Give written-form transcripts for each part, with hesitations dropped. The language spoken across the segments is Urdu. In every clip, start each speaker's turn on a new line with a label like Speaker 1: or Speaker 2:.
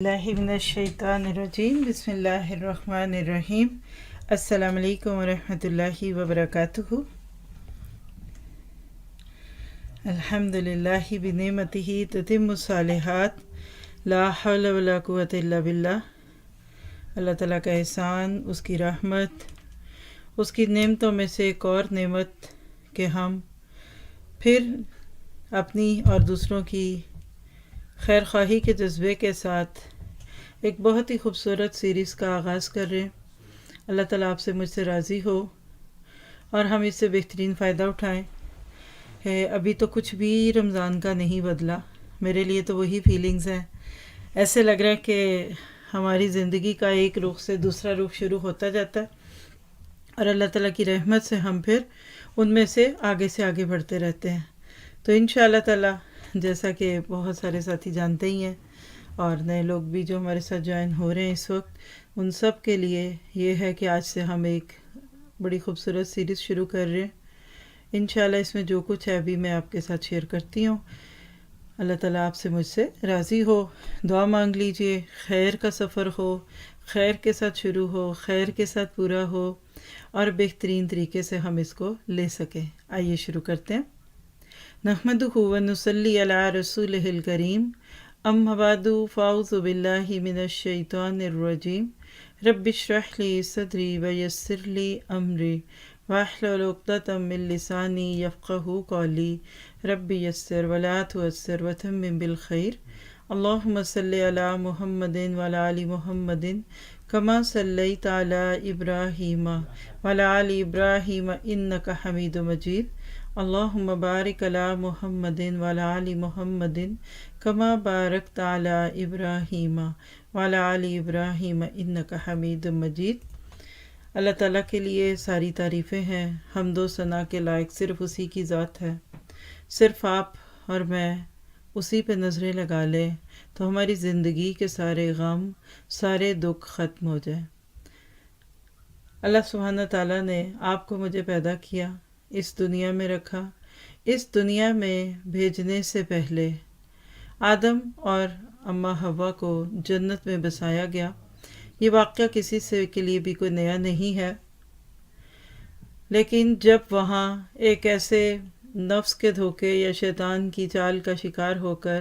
Speaker 1: اللہ من الشیطان الرجیم بسم اللہ الرحمن الرحیم السلام علیکم ورحمۃ اللہ وبرکاتہ۔ الحمد للہ بنعمتہ تتم الصالحات لا حول ولا قوۃ الا باللہ۔ اللہ تعالیٰ کا احسان، اس کی رحمت، اس کی نعمتوں میں سے ایک اور نعمت کہ ہم پھر اپنی اور دوسروں کی خیر خواہی کے جذبے کے ساتھ ایک بہت ہی خوبصورت سیریز کا آغاز کر رہے ہیں۔ اللہ تعالیٰ آپ سے مجھ سے راضی ہو اور ہم اس سے بہترین فائدہ اٹھائیں۔ ابھی تو کچھ بھی رمضان کا نہیں بدلا، میرے لیے تو وہی فیلنگز ہیں۔ ایسے لگ رہا ہے کہ ہماری زندگی کا ایک رخ سے دوسرا رخ شروع ہوتا جاتا ہے اور اللہ تعالیٰ کی رحمت سے ہم پھر ان میں سے آگے بڑھتے رہتے ہیں۔ تو انشاءاللہ تعالیٰ، جیسا کہ بہت سارے ساتھی جانتے ہی ہیں اور نئے لوگ بھی جو ہمارے ساتھ جوائن ہو رہے ہیں اس وقت، ان سب کے لیے یہ ہے کہ آج سے ہم ایک بڑی خوبصورت سیریز شروع کر رہے ہیں۔ انشاءاللہ اس میں جو کچھ ہے ابھی میں آپ کے ساتھ شیئر کرتی ہوں۔ اللہ تعالیٰ آپ سے مجھ سے راضی ہو، دعا مانگ لیجئے، خیر کا سفر ہو، خیر کے ساتھ شروع ہو، خیر کے ساتھ پورا ہو اور بہترین طریقے سے ہم اس کو لے سکیں۔ آئیے شروع کرتے ہیں۔ نحمدہ و نصلی علی رسولہ الکریم، اما بعد فاعوذ باللہ من الشیطان الرجیم، رب اشرح لی صدری ویسر لی امری واحلل عقدۃ من لسانی یفقہوا قولی، رب یسر ولا تعسر وتمم بالخیر۔ اللہم صلی علی محمد وعلی آل محمد کما صلیت علی ابراہیم وعلی آل ابراہیم انک حمید مجید۔ اللہم بارک علی محمد وعلی آل محمد کما بارکت علی ابراہیم وعلی آل ابراہیم انک حمید مجید۔ اللہ تعالیٰ کے لیے ساری تعریفیں ہیں، حمد و ثنا کے لائق صرف اسی کی ذات ہے۔ صرف آپ اور میں اسی پہ نظریں لگا لیں تو ہماری زندگی کے سارے غم، سارے دکھ ختم ہو جائیں۔ اللہ سبحانہ تعالیٰ نے آپ کو مجھے پیدا کیا، اس دنیا میں رکھا۔ اس دنیا میں بھیجنے سے پہلے آدم اور اماں حوا کو جنت میں بسایا گیا۔ یہ واقعہ کسی سے کے لیے بھی کوئی نیا نہیں ہے، لیکن جب وہاں ایک ایسے نفس کے دھوکے یا شیطان کی چال کا شکار ہو کر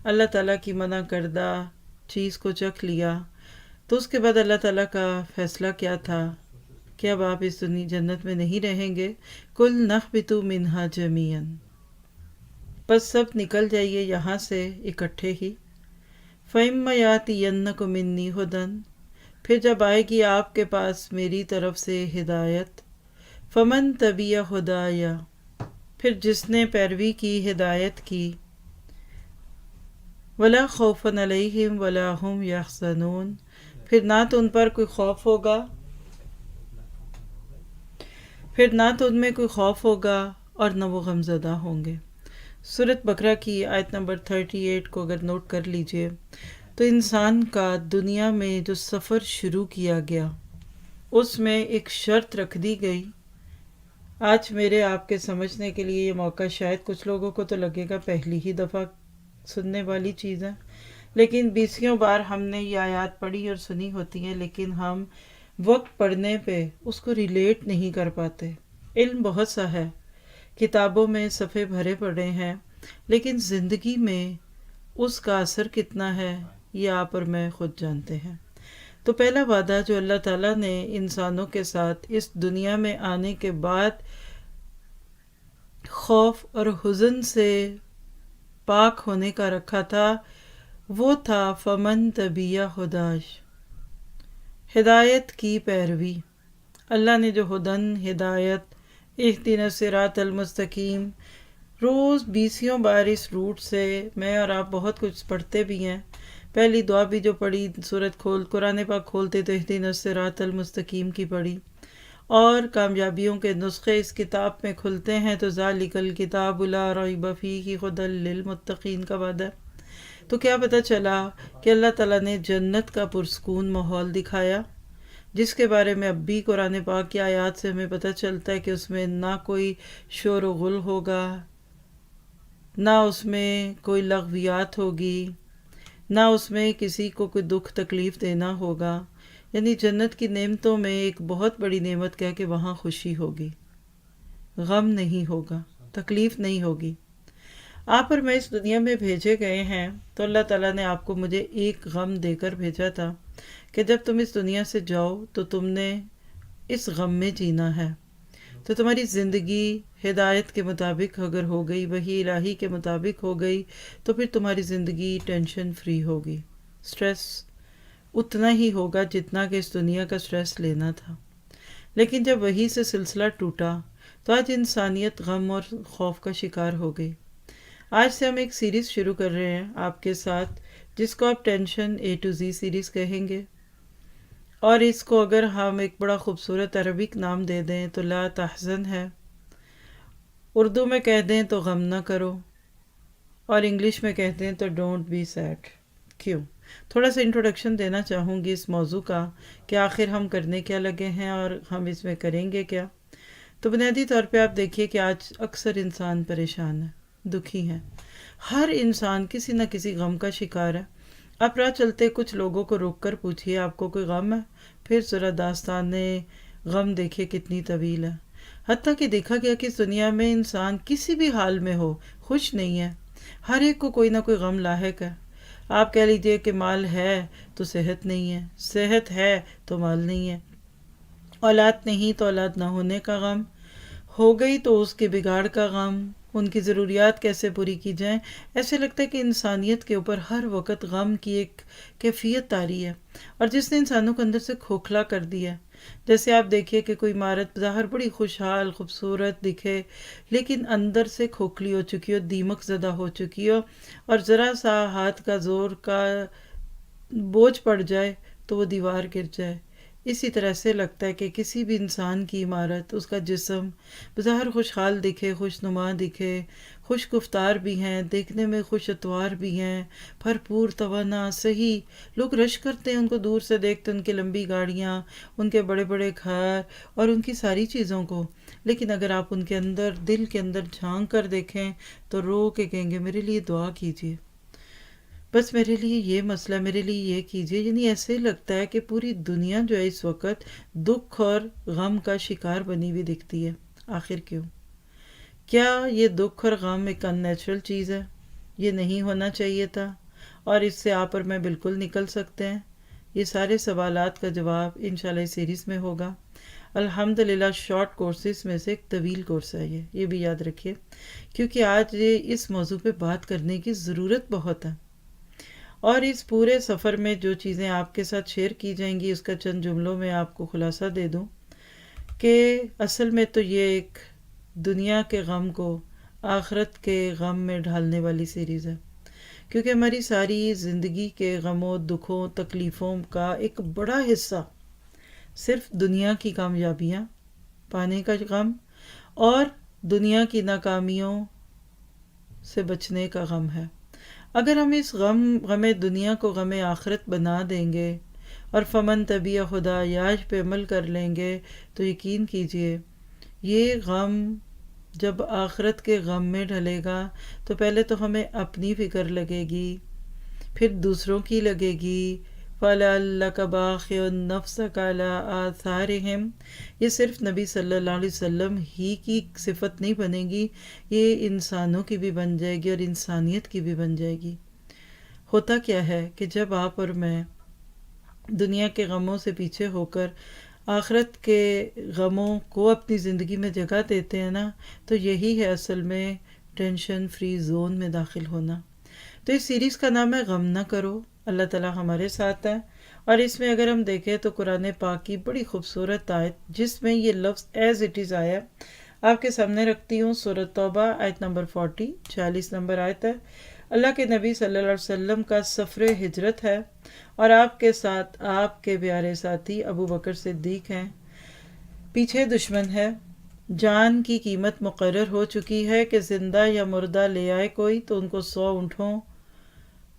Speaker 1: اللہ تعالیٰ کی منع کردہ چیز کو چکھ لیا، تو اس کے بعد اللہ تعالیٰ کا فیصلہ کیا تھا کہ اب آپ اس جنت میں نہیں رہیں گے۔ کل نہبطوا منہا جمیعا، بس سب نکل جائیے یہاں سے اکٹھے ہی۔ فَإِمَّا يَأْتِيَنَّكُم مِّنِّي هُدًى، پھر جب آئے گی آپ کے پاس میری طرف سے ہدایت، فَمَن تَبِعَ هُدَايَ، پھر جس نے پیروی کی ہدایت کی، وَلَا خَوْفٌ عَلَيْهِمْ وَلَا هُمْ يَحْزَنُونَ، پھر نہ تو ان پر کوئی خوف ہوگا، اور نہ وہ غمزدہ ہوں گے۔ سورۃ بقرہ کی آیت نمبر 38 کو اگر نوٹ کر لیجئے تو انسان کا دنیا میں جو سفر شروع کیا گیا اس میں ایک شرط رکھ دی گئی۔ آج میرے آپ کے سمجھنے کے لیے یہ موقع شاید کچھ لوگوں کو تو لگے گا پہلی ہی دفعہ سننے والی چیز ہے، لیکن 20 بار ہم نے یہ آیات پڑھی اور سنی ہوتی ہیں، لیکن ہم وقت پڑھنے پہ اس کو ریلیٹ نہیں کر پاتے۔ علم بہت سا ہے، کتابوں میں صفحے بھرے پڑے ہیں، لیکن زندگی میں اس کا اثر کتنا ہے یہ آپ اور میں خود جانتے ہیں۔ تو پہلا وعدہ جو اللہ تعالیٰ نے انسانوں کے ساتھ اس دنیا میں آنے کے بعد خوف اور حزن سے پاک ہونے کا رکھا تھا، وہ تھا فمن تبع ہداش، ہدایت کی پیروی۔ اللہ نے جو ہدن، ہدایت، اہدنا الصراط المستقیم، روز 20 بار اس روٹ سے میں اور آپ بہت کچھ پڑھتے بھی ہیں۔ پہلی دعا بھی جو پڑھی، قرآن پاک کھولتے تو اہدنا الصراط المستقیم کی پڑھی، اور کامیابیوں کے نسخے اس کتاب میں کھلتے ہیں تو ذالک الکتاب لا ریب فیہ ھدی للمتقین کا وعدہ ہے۔ تو کیا پتہ چلا کہ اللہ تعالیٰ نے جنت کا پرسکون ماحول دکھایا، جس کے بارے میں اب بھی قرآن پاک کی آیات سے ہمیں پتہ چلتا ہے کہ اس میں نہ کوئی شور و غل ہوگا، نہ اس میں کوئی لغویات ہوگی، نہ اس میں کسی کو کوئی دکھ تکلیف دینا ہوگا. یعنی جنت کی نعمتوں میں ایک بہت بڑی نعمت کیا کہ وہاں خوشی ہوگی، غم نہیں ہوگا، تکلیف نہیں ہوگی. آپ اور میں اس دنیا میں بھیجے گئے ہیں تو اللہ تعالیٰ نے آپ کو مجھے ایک غم دے کر بھیجا تھا کہ جب تم اس دنیا سے جاؤ تو تم نے اس غم میں جینا ہے. تو تمہاری زندگی ہدایت کے مطابق اگر ہو گئی، وحی الہی کے مطابق ہو گئی، تو پھر تمہاری زندگی ٹینشن فری ہوگی. سٹریس اتنا ہی ہوگا جتنا کہ اس دنیا کا سٹریس لینا تھا. لیکن جب وحی سے سلسلہ ٹوٹا تو آج انسانیت غم اور خوف کا شکار ہو گئی. آج سے ہم ایک سیریز شروع کر رہے ہیں آپ کے ساتھ، جس کو آپ tension A to Z series کہیں گے. اور اس کو اگر ہم ایک بڑا خوبصورت عربک نام دے دیں تو لا تحزن ہے، اردو میں کہہ دیں تو غم نہ کرو، اور انگلش میں کہتے ہیں تو ڈونٹ بی سیڈ. کیوں؟ تھوڑا سا انٹروڈکشن دینا چاہوں گی اس موضوع کا کہ آخر ہم کرنے کیا لگے ہیں اور ہم اس میں کریں گے کیا. تو بنیادی طور پہ آپ دیکھیے کہ آج اکثر انسان پریشان ہے، دکھی ہے. ہر انسان کسی نہ کسی غم کا شکار ہے. آپ راہ چلتے کچھ لوگوں کو روک کر پوچھیے آپ کو کوئی غم ہے، پھر ذرا داستان غم دیکھیے کتنی طویل ہے. حتیٰ کہ دیکھا گیا کہ اس دنیا میں انسان کسی بھی حال میں ہو خوش نہیں ہے. ہر ایک کو کوئی نہ کوئی غم لاحق ہے. آپ کہہ لیجئے کہ مال ہے تو صحت نہیں ہے، صحت ہے تو مال نہیں ہے، اولاد نہیں تو اولاد نہ ہونے کا غم، ہو گئی تو اس کے بگاڑ کا غم، ان کی ضروریات کیسے پوری کی جائیں. ایسے لگتا ہے کہ انسانیت کے اوپر ہر وقت غم کی ایک کیفیت طاری ہے، اور جس نے انسانوں کو اندر سے کھوکھلا کر دیا ہے. جیسے آپ دیکھیے کہ کوئی عمارت ظاہر بڑی خوشحال خوبصورت دکھے، لیکن اندر سے کھوکھلی ہو چکی ہو، دیمک زدہ ہو چکی ہو، اور ذرا سا ہاتھ کا زور کا بوجھ پڑ جائے تو وہ دیوار گر جائے. اسی طرح سے لگتا ہے کہ کسی بھی انسان کی عمارت، اس کا جسم بظاہر خوشحال دکھے، خوش نما دکھے، خوش گفتار بھی ہیں، دیکھنے میں خوش اتوار بھی ہیں، بھرپور توانا، صحیح. لوگ رش کرتے ہیں ان کو دور سے دیکھتے، ان کی لمبی گاڑیاں، ان کے بڑے بڑے گھر اور ان کی ساری چیزوں کو. لیکن اگر آپ ان کے اندر، دل کے اندر جھانک کر دیکھیں تو رو کے کہیں گے میرے لیے دعا کیجیے، بس میرے لیے یہ مسئلہ، میرے لیے یہ کیجیے. یعنی ایسے لگتا ہے کہ پوری دنیا جو ہے اس وقت دکھ اور غم کا شکار بنی ہوئی دکھتی ہے. آخر کیوں؟ کیا یہ دکھ اور غم ایک ان نیچرل چیز ہے؟ یہ نہیں ہونا چاہیے تھا اور اس سے آپ اور میں بالکل نکل سکتے ہیں؟ یہ سارے سوالات کا جواب انشاءاللہ اس سیریز میں ہوگا. الحمدللہ شارٹ کورسز میں سے ایک طویل کورس ہے یہ بھی یاد رکھیے، کیونکہ آج اس موضوع پہ بات کرنے کی ضرورت بہت ہے. اور اس پورے سفر میں جو چیزیں آپ کے ساتھ شیئر کی جائیں گی اس کا چند جملوں میں آپ کو خلاصہ دے دوں کہ اصل میں تو یہ ایک دنیا کے غم کو آخرت کے غم میں ڈھالنے والی سیریز ہے. کیونکہ ہماری ساری زندگی کے غموں، دکھوں، تکلیفوں کا ایک بڑا حصہ صرف دنیا کی کامیابیاں پانے کا غم اور دنیا کی ناکامیوں سے بچنے کا غم ہے. اگر ہم اس غم دنیا کو غم آخرت بنا دیں گے اور فمن طبیع خدا یاج پہ عمل کر لیں گے تو یقین کیجئے یہ غم جب آخرت کے غم میں ڈھلے گا تو پہلے تو ہمیں اپنی فکر لگے گی، پھر دوسروں کی لگے گی. فَلَعَلَّكَ بَاخِعٌ نَفْسَكَ عَلَىٰ آثَارِهِمْ. یہ صرف نبی صلی اللہ علیہ وسلم ہی کی صفت نہیں بنے گی، یہ انسانوں کی بھی بن جائے گی اور انسانیت کی بھی بن جائے گی. ہوتا کیا ہے کہ جب آپ اور میں دنیا کے غموں سے پیچھے ہو کر آخرت کے غموں کو اپنی زندگی میں جگہ دیتے ہیں نا، تو یہی ہے اصل میں ٹینشن فری زون میں داخل ہونا. تو اس سیریز کا نام ہے غم نہ کرو. اللہ تعالیٰ ہمارے ساتھ ہے، اور اس میں اگر ہم دیکھیں تو قرآن پاک کی بڑی خوبصورت آیت جس میں یہ لفظ ایز اٹ از آیا آپ کے سامنے رکھتی ہوں. سورۃ توبہ آیت نمبر 40، 40 نمبر آیت ہے. اللہ کے نبی صلی اللہ علیہ وسلم کا سفر ہجرت ہے اور آپ کے ساتھ آپ کے پیارے ساتھی ابو بکر صدیق ہیں. پیچھے دشمن ہے، جان کی قیمت مقرر ہو چکی ہے کہ زندہ یا مردہ لے آئے کوئی تو ان کو 100 اونٹوں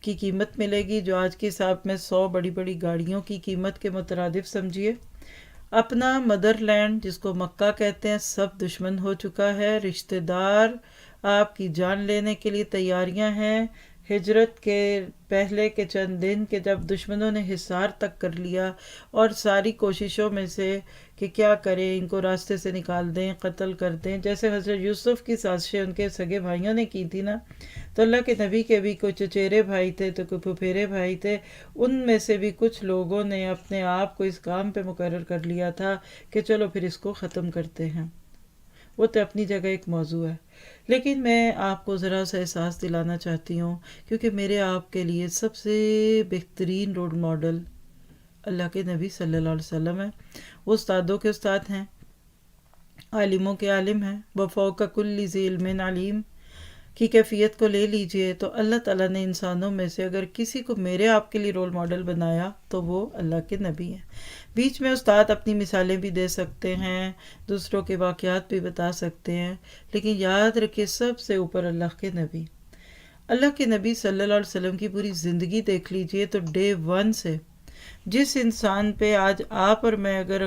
Speaker 1: کی قیمت ملے گی، جو آج کے حساب میں 100 بڑی بڑی گاڑیوں کی قیمت کے مترادف سمجھیے. اپنا مدر لینڈ جس کو مکہ کہتے ہیں سب دشمن ہو چکا ہے. رشتہ دار آپ کی جان لینے کے لیے تیاریاں ہیں ہجرت کے پہلے کے چند دن کہ جب دشمنوں نے حصار تک کر لیا اور ساری کوششوں میں سے کہ کیا کریں، ان کو راستے سے نکال دیں، قتل کر دیں، جیسے حضرت یوسف کی سازشیں ان کے سگے بھائیوں نے کی تھی نا، تو اللہ کے نبی کے بھی کوئی چچیرے بھائی تھے تو کوئی پھپھیرے بھائی تھے، ان میں سے بھی کچھ لوگوں نے اپنے آپ کو اس کام پہ مقرر کر لیا تھا کہ چلو پھر اس کو ختم کرتے ہیں۔ وہ تو اپنی جگہ ایک موضوع ہے، لیکن میں آپ کو ذرا سا احساس دلانا چاہتی ہوں، کیونکہ میرے آپ کے لیے سب سے بہترین رول ماڈل اللہ کے نبی صلی اللہ علیہ وسلم ہے۔ وہ استادوں کے استاد ہیں، عالموں کے عالم ہیں، وفوق کل ذی علم علیم کی کیفیت کو لے لیجئے تو اللہ تعالیٰ نے انسانوں میں سے اگر کسی کو میرے آپ کے لیے رول ماڈل بنایا تو وہ اللہ کے نبی ہیں۔ بیچ میں استاد اپنی مثالیں بھی دے سکتے ہیں، دوسروں کے واقعات بھی بتا سکتے ہیں، لیکن یاد رکھیں سب سے اوپر اللہ کے نبی۔ اللہ کے نبی صلی اللہ علیہ وسلم کی پوری زندگی دیکھ لیجئے تو ڈے ون سے جس انسان پہ آج آپ اور میں اگر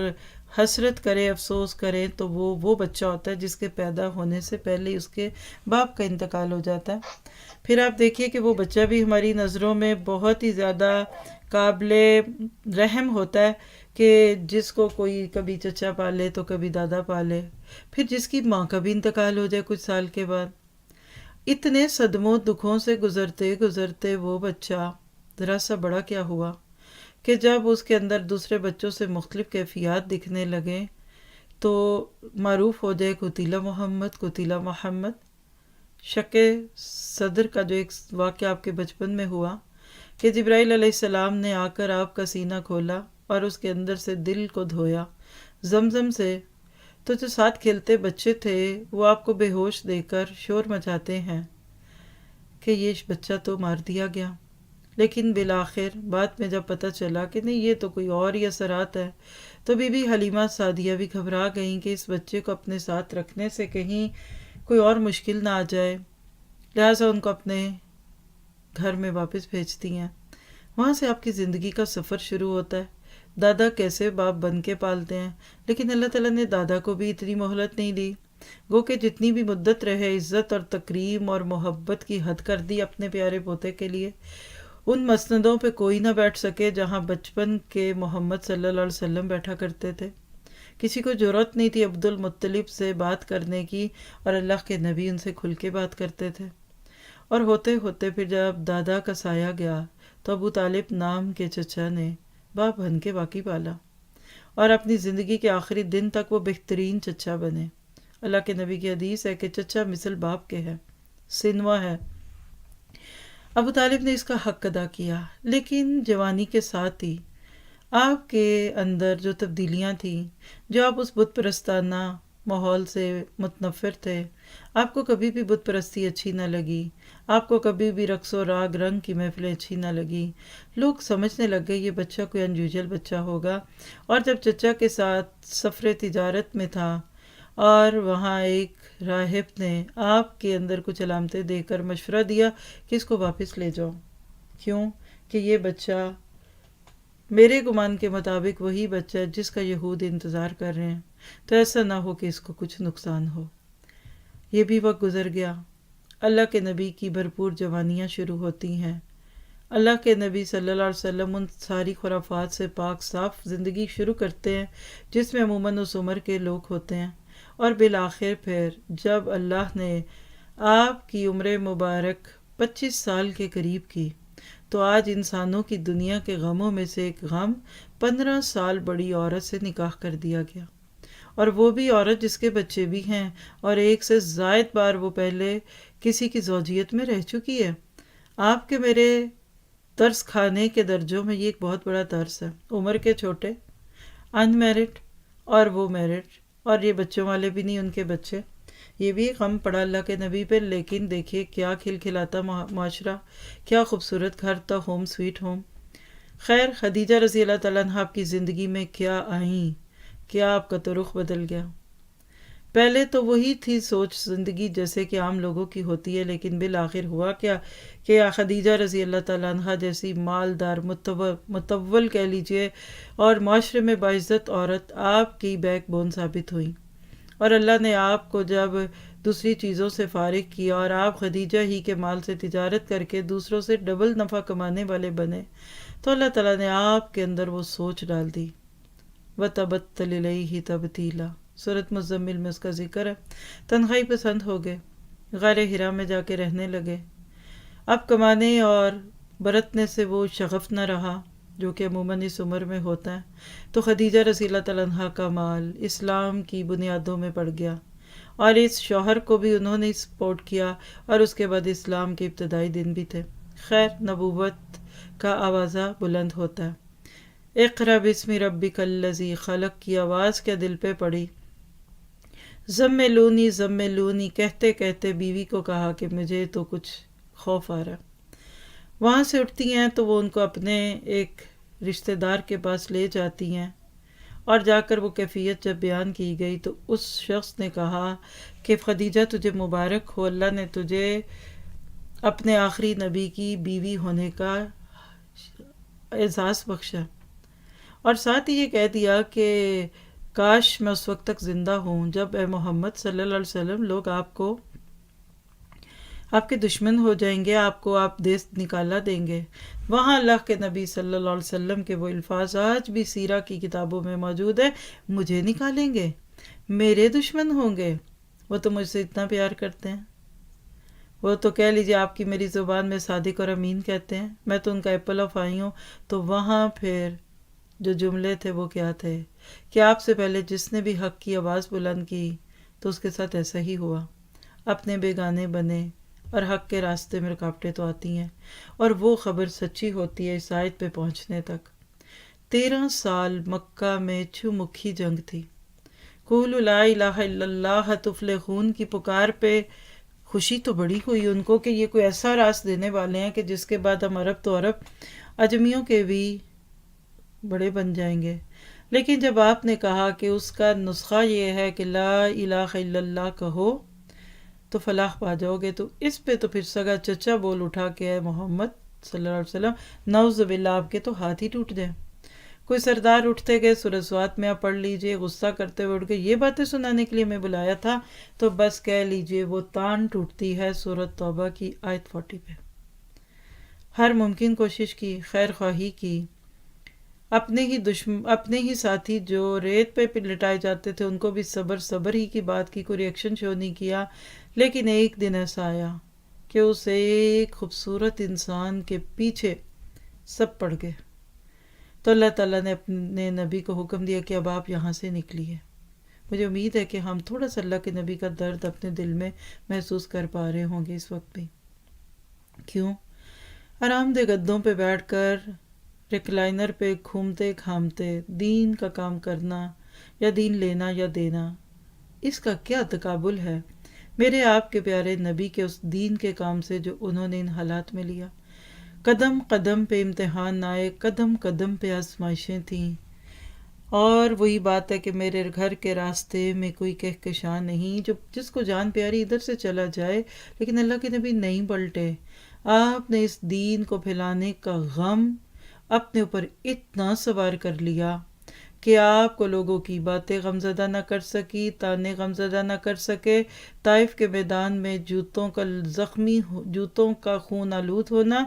Speaker 1: حسرت کریں، افسوس کریں، تو وہ بچہ ہوتا ہے جس کے پیدا ہونے سے پہلے اس کے باپ کا انتقال ہو جاتا ہے۔ پھر آپ دیکھیے کہ وہ بچہ بھی ہماری نظروں میں بہت ہی زیادہ قابل رحم ہوتا ہے کہ جس کو کوئی کبھی چچا پالے تو کبھی دادا پالے، پھر جس کی ماں کا بھی انتقال ہو جائے کچھ سال کے بعد۔ اتنے صدموں دکھوں سے گزرتے گزرتے وہ بچہ ذرا سا بڑا کیا ہوا کہ جب اس کے اندر دوسرے بچوں سے مختلف کیفیات دکھنے لگیں تو معروف ہو جائے قتیلہ محمد۔ شک صدر کا جو ایک واقعہ آپ کے بچپن میں ہوا کہ جبرائیل علیہ السلام نے آ کر آپ کا سینہ کھولا اور اس کے اندر سے دل کو دھویا زمزم سے، تو جو ساتھ کھیلتے بچے تھے وہ آپ کو بے ہوش دے کر شور مچاتے ہیں کہ یہ بچہ تو مار دیا گیا، لیکن بالآخر بعد میں جب پتہ چلا کہ نہیں یہ تو کوئی اور ہی اثرات ہے، تو بی بی حلیمہ سعدیہ بھی گھبرا گئیں کہ اس بچے کو اپنے ساتھ رکھنے سے کہیں کوئی اور مشکل نہ آ جائے، لہٰذا ان کو اپنے گھر میں واپس بھیجتی ہیں۔ وہاں سے آپ کی زندگی کا سفر شروع ہوتا ہے، دادا کیسے باپ بن کے پالتے ہیں، لیکن اللہ تعالیٰ نے دادا کو بھی اتنی مہلت نہیں دی، گو کہ جتنی بھی مدت رہے عزت اور تکریم اور محبت کی حد کر دی اپنے پیارے پوتے کے لیے۔ ان مسندوں پہ کوئی نہ بیٹھ سکے جہاں بچپن کے محمد صلی اللہ علیہ وسلم بیٹھا کرتے تھے۔ کسی کو جرأت نہیں تھی عبد المطلب سے بات کرنے کی، اور اللہ کے نبی ان سے کھل کے بات کرتے تھے۔ اور ہوتے ہوتے پھر جب دادا کا سایہ گیا تو ابو طالب نام کے چچا نے باپ بن کے واقعی پالا، اور اپنی زندگی کے آخری دن تک وہ بہترین چچا بنے۔ اللہ کے نبی کی حدیث ہے کہ چچا مثل باپ کے ہے، سنوا ہے۔ ابو طالب نے اس کا حق ادا کیا، لیکن جوانی کے ساتھ ہی آپ کے اندر جو تبدیلیاں تھیں، جو آپ اس بت پرستانہ ماحول سے متنفر تھے، آپ کو کبھی بھی بت پرستی اچھی نہ لگی، آپ کو کبھی بھی رقص و راگ رنگ کی محفلیں اچھی نہ لگی، لوگ سمجھنے لگ گئے یہ بچہ کوئی انیوژل بچہ ہوگا۔ اور جب چچا کے ساتھ سفر تجارت میں تھا اور وہاں ایک راہب نے آپ کے اندر کچھ علامتیں دے کر مشورہ دیا کہ اس کو واپس لے جاؤ، کیوں کہ یہ بچہ میرے گمان کے مطابق وہی بچہ ہے جس کا یہود انتظار کر رہے ہیں، تو ایسا نہ ہو کہ اس کو کچھ نقصان ہو۔ یہ بھی وقت گزر گیا، اللہ کے نبی کی بھرپور جوانیاں شروع ہوتی ہیں۔ اللہ کے نبی صلی اللہ علیہ وسلم ان ساری خرافات سے پاک صاف زندگی شروع کرتے ہیں جس میں عموماً اس عمر کے لوگ ہوتے ہیں، اور بالآخر پھر جب اللہ نے آپ کی عمر مبارک 25 سال کے قریب کی تو آج انسانوں کی دنیا کے غموں میں سے ایک غم 15 سال بڑی عورت سے نکاح کر دیا گیا، اور وہ بھی عورت جس کے بچے بھی ہیں، اور ایک سے زائد بار وہ پہلے کسی کی زوجیت میں رہ چکی ہے۔ آپ کے میرے ترس کھانے کے درجوں میں یہ ایک بہت بڑا ترس ہے، عمر کے چھوٹے، ان میرڈ، اور وہ میرڈ، اور یہ بچوں والے بھی نہیں ان کے بچے۔ یہ بھی غم پڑا اللہ کے نبی پہ، لیکن دیکھیے کیا کھل کھلاتا معاشرہ، کیا خوبصورت گھر تھا، ہوم سویٹ ہوم۔ خیر، خدیجہ رضی اللہ تعالیٰ عنہ آپ کی زندگی میں کیا آئیں، کیا آپ کا تو رخ بدل گیا۔ پہلے تو وہی تھی سوچ زندگی جیسے کہ عام لوگوں کی ہوتی ہے، لیکن بالآخر ہوا کیا کہ خدیجہ رضی اللہ تعالیٰ عنہ جیسی مالدار متول کہہ لیجئے اور معاشرے میں باعزت عورت آپ کی بیک بون ثابت ہوئی، اور اللہ نے آپ کو جب دوسری چیزوں سے فارغ کیا اور آپ خدیجہ ہی کے مال سے تجارت کر کے دوسروں سے ڈبل نفع کمانے والے بنے، تو اللہ تعالیٰ نے آپ کے اندر وہ سوچ ڈال دی۔ وَتَبَتَّلْ إِلَيْهِ تَبْتِيلًا، سورۃ مزمل میں اس کا ذکر ہے۔ تنہائی پسند ہو گئے، غار حرا میں جا کے رہنے لگے۔ اب کمانے اور برتنے سے وہ شغف نہ رہا جو کہ عموماً اس عمر میں ہوتا ہے، تو خدیجہ رضی اللہ تعالیٰ عنہ کا مال اسلام کی بنیادوں میں پڑ گیا، اور اس شوہر کو بھی انہوں نے سپورٹ کیا، اور اس کے بعد اسلام کے ابتدائی دن بھی تھے۔ خیر، نبوت کا آوازہ بلند ہوتا ہے۔ اقرأ بسم ربک الذی خلق کی آواز کیا دل پہ پڑی۔ زملونی زملونی کہتے کہتے بیوی کو کہا کہ مجھے تو کچھ خوف آ رہا ہے۔ وہاں سے اٹھتی ہیں تو وہ ان کو اپنے ایک رشتہ دار کے پاس لے جاتی ہیں، اور جا کر وہ کیفیت جب بیان کی گئی تو اس شخص نے کہا کہ خدیجہ تجھے مبارک ہو، اللہ نے تجھے اپنے آخری نبی کی بیوی ہونے کا اعزاز بخشا، اور ساتھ ہی یہ کہہ دیا کہ کاش میں اس وقت تک زندہ ہوں جب اے محمد صلی اللہ علیہ وسلم لوگ آپ کے دشمن ہو جائیں گے، آپ دیس نکالا دیں گے۔ وہاں اللہ کے نبی صلی اللہ علیہ وسلم کے وہ الفاظ آج بھی سیرہ کی کتابوں میں موجود ہے، مجھے نکالیں گے، میرے دشمن ہوں گے۔ وہ تو مجھ سے اتنا پیار کرتے ہیں، وہ تو کہہ لیجیے آپ کی میری زبان میں صادق اور امین کہتے ہیں، میں تو ان کا ایپل آف آئی ہوں۔ تو وہاں پھر جو جملے تھے وہ کیا تھے کہ آپ سے پہلے جس نے بھی حق کی آواز بلند کی تو اس کے ساتھ ایسا ہی ہوا، اپنے بیگانے بنے، اور حق کے راستے میں رکاوٹیں تو آتی ہیں، اور وہ خبر سچی ہوتی ہے اس آیت پہ پہنچنے تک۔ 13 سال مکہ میں چھو مکھی جنگ تھی۔ قولوا لا الہ الا اللہ تفلحون کی پکار پہ خوشی تو بڑی ہوئی ان کو کہ یہ کوئی ایسا راز دینے والے ہیں کہ جس کے بعد ہم عرب تو عرب، عجمیوں کے بھی بڑے بن جائیں گے۔ لیکن جب آپ نے کہا کہ اس کا نسخہ یہ ہے کہ لا الہ الا اللہ کہو تو فلاح پا جاؤ گے، تو اس پہ تو پھر سگا چچا بول اٹھا کہ اے محمد صلی اللہ علیہ وسلم نعوذ باللہ آپ کے تو ہاتھ ہی ٹوٹ جائیں۔ کوئی سردار اٹھتے گئے، سورۃ سوات میں آپ پڑھ لیجئے، غصہ کرتے ہوئے اٹھ گئے، یہ باتیں سنانے کے لیے میں بلایا تھا، تو بس کہہ لیجئے وہ تان ٹوٹتی ہے سورۃ توبہ کی آیت 40 پہ۔ ہر ممکن کوشش کی، خیر خواہی کی، اپنے ہی ساتھی جو ریت پہ لٹائے جاتے تھے ان کو بھی صبر ہی کی بات کی، کوئی ریئیکشن شو نہیں کیا۔ لیکن ایک دن ایسا آیا کہ اس ایک خوبصورت انسان کے پیچھے سب پڑ گئے، تو اللہ تعالیٰ نے اپنے نبی کو حکم دیا کہ اب آپ یہاں سے نکلیے۔ مجھے امید ہے کہ ہم تھوڑا سا اللہ کے نبی کا درد اپنے دل میں محسوس کر پا رہے ہوں گے اس وقت بھی۔ کیوں؟ آرام دہ گدوں پہ بیٹھ کر ریکلائنر پہ گھومتے گھامتے دین کا کام کرنا یا دین لینا یا دینا، اس کا کیا تقابل ہے میرے آپ کے پیارے نبی کے اس دین کے کام سے جو انہوں نے ان حالات میں لیا۔ قدم قدم پہ امتحان آئے، قدم قدم پہ آزمائشیں تھیں، اور وہی بات ہے کہ میرے گھر کے راستے میں کوئی کہکشاں نہیں، جس کو جان پیاری ادھر سے چلا جائے، لیکن اللہ کے نبی نہیں پلٹے۔ آپ نے اس دین کو پھیلانے کا غم اپنے اوپر اتنا سوار کر لیا کہ آپ کو لوگوں کی باتیں غمزدہ نہ کر سکی، تانے غمزدہ نہ کر سکے۔ طائف کے میدان میں جوتوں کا خون آلود ہونا،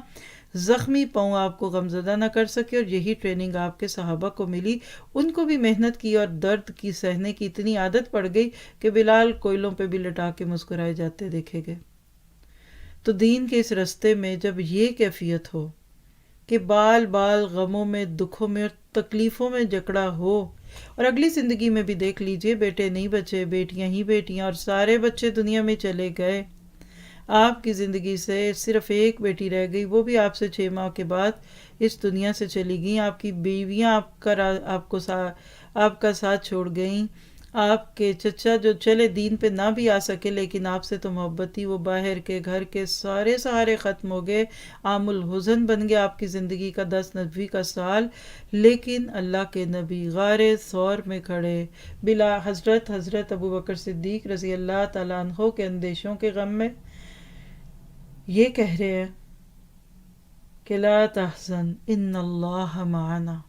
Speaker 1: زخمی پاؤں آپ کو غمزدہ نہ کر سکے، اور یہی ٹریننگ آپ کے صحابہ کو ملی۔ ان کو بھی محنت کی اور درد کی سہنے کی اتنی عادت پڑ گئی کہ بلال کوئلوں پہ بھی لٹا کے مسکرائے جاتے دیکھے گئے۔ تو دین کے اس رستے میں جب یہ کیفیت ہو کہ بال بال غموں میں، دکھوں میں اور تکلیفوں میں جکڑا ہو، اور اگلی زندگی میں بھی دیکھ لیجئے بیٹے نہیں بچے، بیٹیاں ہی بیٹیاں، اور سارے بچے دنیا میں چلے گئے، آپ کی زندگی سے صرف ایک بیٹی رہ گئی، وہ بھی آپ سے 6 ماہ کے بعد اس دنیا سے چلی گئیں، آپ کی بیویاں آپ کا ساتھ چھوڑ گئیں، آپ کے چچا جو چلے دین پہ نہ بھی آ سکے لیکن آپ سے تو محبت تھی، وہ باہر کے گھر کے سارے سہارے ختم ہو گئے، عام الحزن بن گیا آپ کی زندگی کا 10 نبوی کا سال۔ لیکن اللہ کے نبی غار ثور میں کھڑے بلا حضرت ابو بکر صدیق رضی اللہ تعالیٰ عنہ کے اندیشوں کے غم میں یہ کہہ رہے ہیں کہ لا تحزن ان اللہ معنا،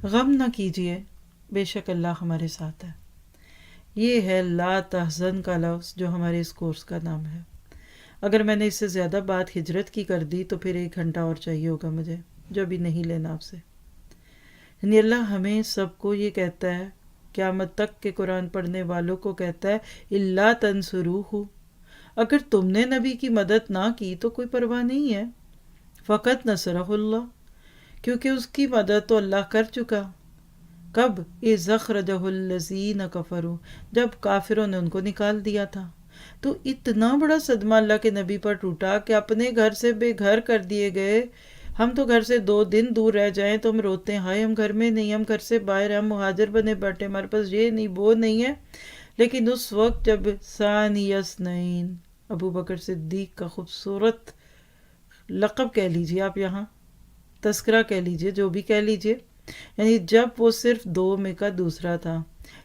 Speaker 1: غم نہ کیجئے، بے شک اللہ ہمارے ساتھ ہے۔ یہ ہے لا تحزن کا لفظ جو ہمارے اس کورس کا نام ہے۔ اگر میں نے اس سے زیادہ بات ہجرت کی کر دی تو پھر 1 گھنٹہ اور چاہیے ہوگا مجھے، جو ابھی نہیں لینا آپ سے۔ یعنی اللہ ہمیں سب کو یہ کہتا ہے، قیامت تک کے قرآن پڑھنے والوں کو کہتا ہے الا تنصروہ، اگر تم نے نبی کی مدد نہ کی تو کوئی پرواہ نہیں ہے، فقط نصرہ اللہ، کیونکہ اس کی مدد تو اللہ کر چکا۔ کب؟ اذ اخرجہ الذین کفروا، جب کافروں نے ان کو نکال دیا تھا۔ تو اتنا بڑا صدمہ اللہ کے نبی پر ٹوٹا کہ اپنے گھر سے بے گھر کر دیے گئے۔ ہم تو گھر سے 2 دن دور رہ جائیں تو ہم روتے ہیں، ہائے ہم گھر میں نہیں، ہم گھر سے باہر ہیں، ہم مہاجر بنے بیٹھے، ہمارے پاس یہ نہیں وہ نہیں ہے۔ لیکن اس وقت جب ثانی اثنین، ابو بکر صدیق کا خوبصورت لقب کہہ لیجیے آپ، یہاں تذکرہ کہہ لیجیے، جو بھی کہہ لیجیے، یعنی جب وہ صرف 2 میں کا دوسرا تھا،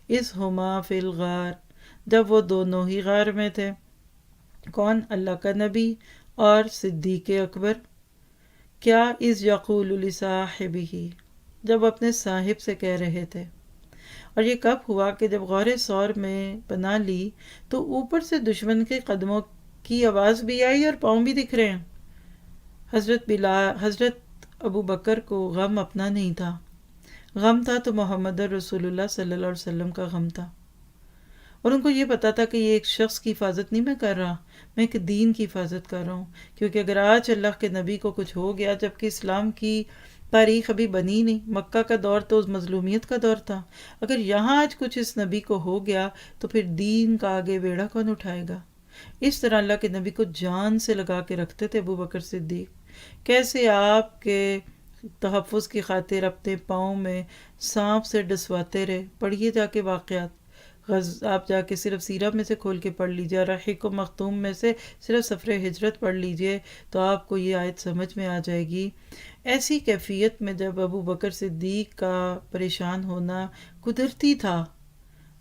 Speaker 1: اس ہما فی الغار، جب وہ دونوں ہی غار میں تھے۔ کون؟ اللہ کا نبی اور صدیق اکبر۔ کیا؟ اذ یقول لصاحبہ، جب اپنے صاحب سے کہہ رہے تھے۔ اور یہ کب ہوا کہ جب غار ثور میں پناہ لی تو اوپر سے دشمن کے قدموں کی آواز بھی آئی اور پاؤں بھی دکھ رہے ہیں۔ حضرت ابو بکر کو غم اپنا نہیں تھا، غم تھا تو محمد رسول اللہ صلی اللہ علیہ وسلم کا غم تھا، اور ان کو یہ پتا تھا کہ یہ ایک شخص کی حفاظت نہیں میں کر رہا، میں ایک دین کی حفاظت کر رہا ہوں۔ کیونکہ اگر آج اللہ کے نبی کو کچھ ہو گیا، جبکہ اسلام کی تاریخ ابھی بنی نہیں، مکہ کا دور تو مظلومیت کا دور تھا، اگر یہاں آج کچھ اس نبی کو ہو گیا تو پھر دین کا آگے بیڑا کون اٹھائے گا؟ اس طرح اللہ کے نبی کو جان سے لگا کے رکھتے تھے ابو بکر صدیق۔ کیسے آپ کے تحفظ کی خاطر اپنے پاؤں میں سانپ سے ڈسواتے رہے۔ پڑھیے جا کے واقعات، آپ جا کے صرف سیرہ میں سے کھول کے پڑھ لیجیے، رحیق و مختوم میں سے صرف سفر ہجرت پڑھ لیجیے تو آپ کو یہ آیت سمجھ میں آ جائے گی۔ ایسی کیفیت میں جب ابو بکر صدیق کا پریشان ہونا قدرتی تھا،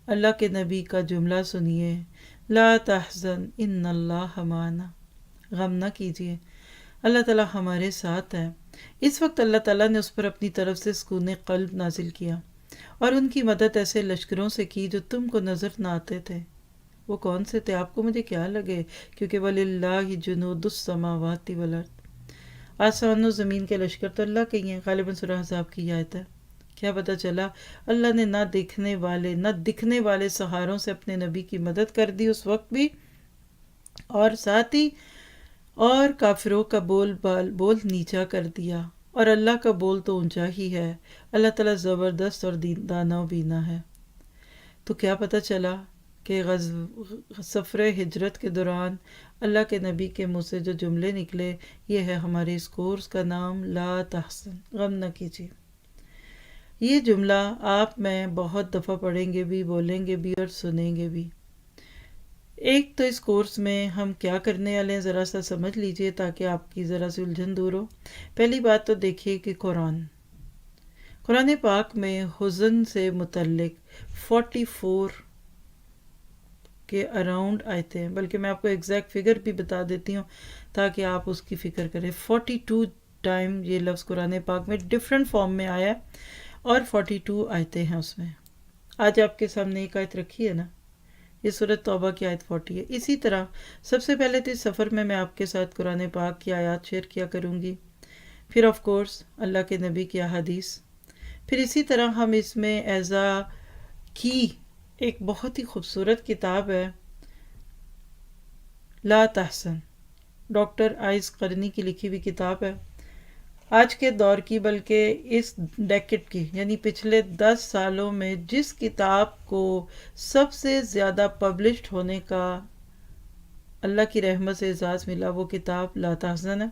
Speaker 1: اللہ کے نبی کا جملہ سنیے، لا تحزن ان اللہ معنا، غم نہ کیجیے، اللہ تعالیٰ ہمارے ساتھ ہے۔ اس وقت اللہ تعالیٰ نے اس پر اپنی طرف سے سکون قلب نازل کیا اور ان کی مدد ایسے لشکروں سے کی جو تم کو نظر نہ آتے تھے۔ وہ کون سے تھے آپ کو مجھے کیا لگے؟ کیونکہ وَلِلَّهِ جُنُودُ السَّمَاوَاتِ وَالْأَرْضِ، آسمان و زمین کے لشکر تو اللہ کے ہی ہیں۔ غالباً سورہ احزاب کی آیت ہے۔ کیا پتہ چلا؟ اللہ نے نہ دکھنے والے سہاروں سے اپنے نبی کی مدد کر دی اس وقت بھی، اور ساتھ ہی اور کافروں کا بول نیچا کر دیا، اور اللہ کا بول تو اونچا ہی ہے۔ اللہ تعالیٰ زبردست اور دانا و بینا ہے۔ تو کیا پتہ چلا کہ سفر ہجرت کے دوران اللہ کے نبی کے منہ سے جو جملے نکلے، یہ ہے ہمارے اس کورس کا نام، لا تحزن، غم نہ کیجیے۔ یہ جملہ آپ میں بہت دفعہ پڑھیں گے بھی، بولیں گے بھی اور سنیں گے بھی۔ ایک تو اس کورس میں ہم کیا کرنے والے ہیں ذرا سا سمجھ لیجئے تاکہ آپ کی ذرا سی الجھن دور ہو۔ پہلی بات تو دیکھیے کہ قرآن پاک میں حزن سے متعلق 44 کے اراؤنڈ آیتیں ہیں، بلکہ میں آپ کو ایگزیکٹ فگر بھی بتا دیتی ہوں تاکہ آپ اس کی فکر کریں۔ 42 ٹائم یہ لفظ قرآن پاک میں ڈیفرنٹ فارم میں آیا ہے اور 42 آیتیں ہیں اس میں۔ آج آپ کے سامنے ایک آیت رکھی ہے نا، یہ سورۃ توبہ کی آیت 40 ہے۔ اسی طرح سب سے پہلے تو اس سفر میں آپ کے ساتھ قرآن پاک کی آیات شیئر کیا کروں گی، پھر آف کورس اللہ کے نبی کی احادیث، پھر اسی طرح ہم اس میں کی ایک بہت ہی خوبصورت کتاب ہے لا تحزن، ڈاکٹر آئز قرنی کی لکھی ہوئی کتاب ہے، آج کے دور کی بلکہ اس ڈیکڈ کی، یعنی پچھلے 10 سالوں میں جس کتاب کو سب سے زیادہ پبلشڈ ہونے کا اللہ کی رحمت سے اعزاز ملا، وہ کتاب لا تحزن ہے۔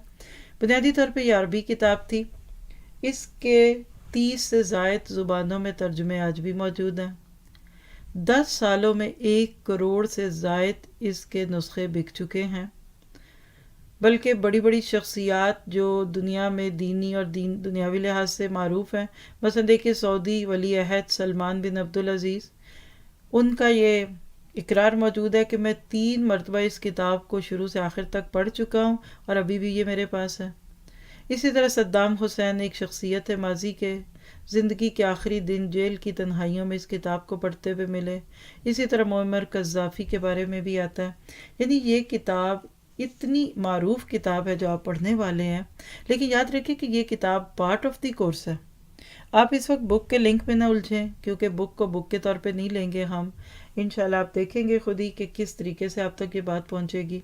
Speaker 1: بنیادی طور پہ یہ عربی کتاب تھی، اس کے 30 سے زائد زبانوں میں ترجمے آج بھی موجود ہیں۔ 10 سالوں میں 1 کروڑ سے زائد اس کے نسخے بک چکے ہیں، بلکہ بڑی بڑی شخصیات جو دنیا میں دینی اور دنیاوی لحاظ سے معروف ہیں، مثلا دیکھیے سعودی ولی عہد سلمان بن عبدالعزیز، ان کا یہ اقرار موجود ہے کہ میں 3 مرتبہ اس کتاب کو شروع سے آخر تک پڑھ چکا ہوں اور ابھی بھی یہ میرے پاس ہے۔ اسی طرح صدام حسین ایک شخصیت ہے ماضی کے، زندگی کے آخری دن جیل کی تنہائیوں میں اس کتاب کو پڑھتے ہوئے ملے۔ اسی طرح معمر قذافی کے بارے میں بھی آتا ہے۔ یعنی یہ کتاب اتنی معروف کتاب ہے جو آپ پڑھنے والے ہیں، لیکن یاد رکھیں کہ یہ کتاب پارٹ آف دی کورس ہے۔ آپ اس وقت بک کے لنک میں نہ الجھیں، کیونکہ بک کو بک کے طور پہ نہیں لیں گے ہم، انشاءاللہ آپ دیکھیں گے خود ہی کہ کس طریقے سے آپ تک یہ بات پہنچے گی۔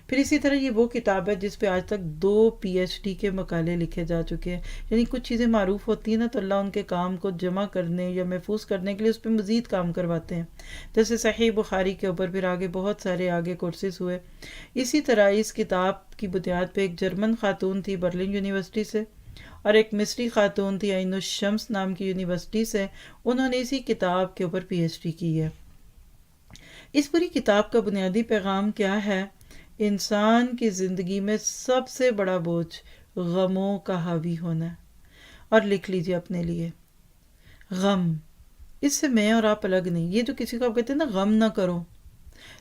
Speaker 1: پھر اسی طرح یہ وہ کتاب ہے جس پہ آج تک 2 PhD کے مقالے لکھے جا چکے ہیں۔ یعنی کچھ چیزیں معروف ہوتی ہیں نا تو اللہ ان کے کام کو جمع کرنے یا محفوظ کرنے کے لیے اس پہ مزید کام کرواتے ہیں، جیسے صحیح بخاری کے اوپر پھر آگے بہت سارے آگے کورسز ہوئے۔ اسی طرح اس کتاب کی بنیاد پہ ایک جرمن خاتون تھی برلن یونیورسٹی سے، اور ایک مصری خاتون تھی عین الشمس نام کی یونیورسٹی سے، انہوں نے اسی کتاب کے اوپر PhD کی ہے۔ اس پوری کتاب کا بنیادی پیغام کیا ہے؟ انسان کی زندگی میں سب سے بڑا بوجھ غموں کا حاوی ہونا ہے۔ اور لکھ لیجیے اپنے لیے، غم، اس سے میں اور آپ الگ نہیں۔ یہ جو کسی کو آپ کہتے ہیں نا غم نہ کرو،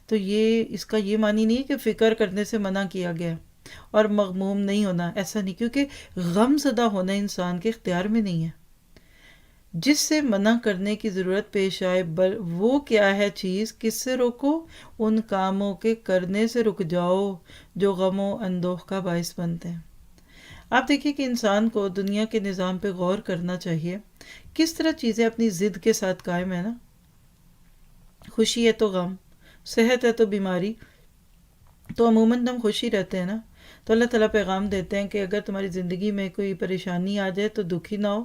Speaker 1: تو یہ اس کا یہ معنی نہیں ہے کہ فکر کرنے سے منع کیا گیا اور مغموم نہیں ہونا، ایسا نہیں، کیونکہ غم زدہ ہونا انسان کے اختیار میں نہیں ہے۔ جس سے منع کرنے کی ضرورت پیش آئے وہ کیا ہے چیز، کس سے روکو؟ ان کاموں کے کرنے سے رک جاؤ جو غم و اندوہ کا باعث بنتے ہیں۔ آپ دیکھیے کہ انسان کو دنیا کے نظام پہ غور کرنا چاہیے، کس طرح چیزیں اپنی ضد کے ساتھ قائم ہیں نا۔ خوشی ہے تو غم، صحت ہے تو بیماری، تو عموماً ہم خوشی رہتے ہیں نا۔ تو اللہ تعالیٰ پیغام دیتے ہیں کہ اگر تمہاری زندگی میں کوئی پریشانی آ جائے تو دکھی نہ ہو،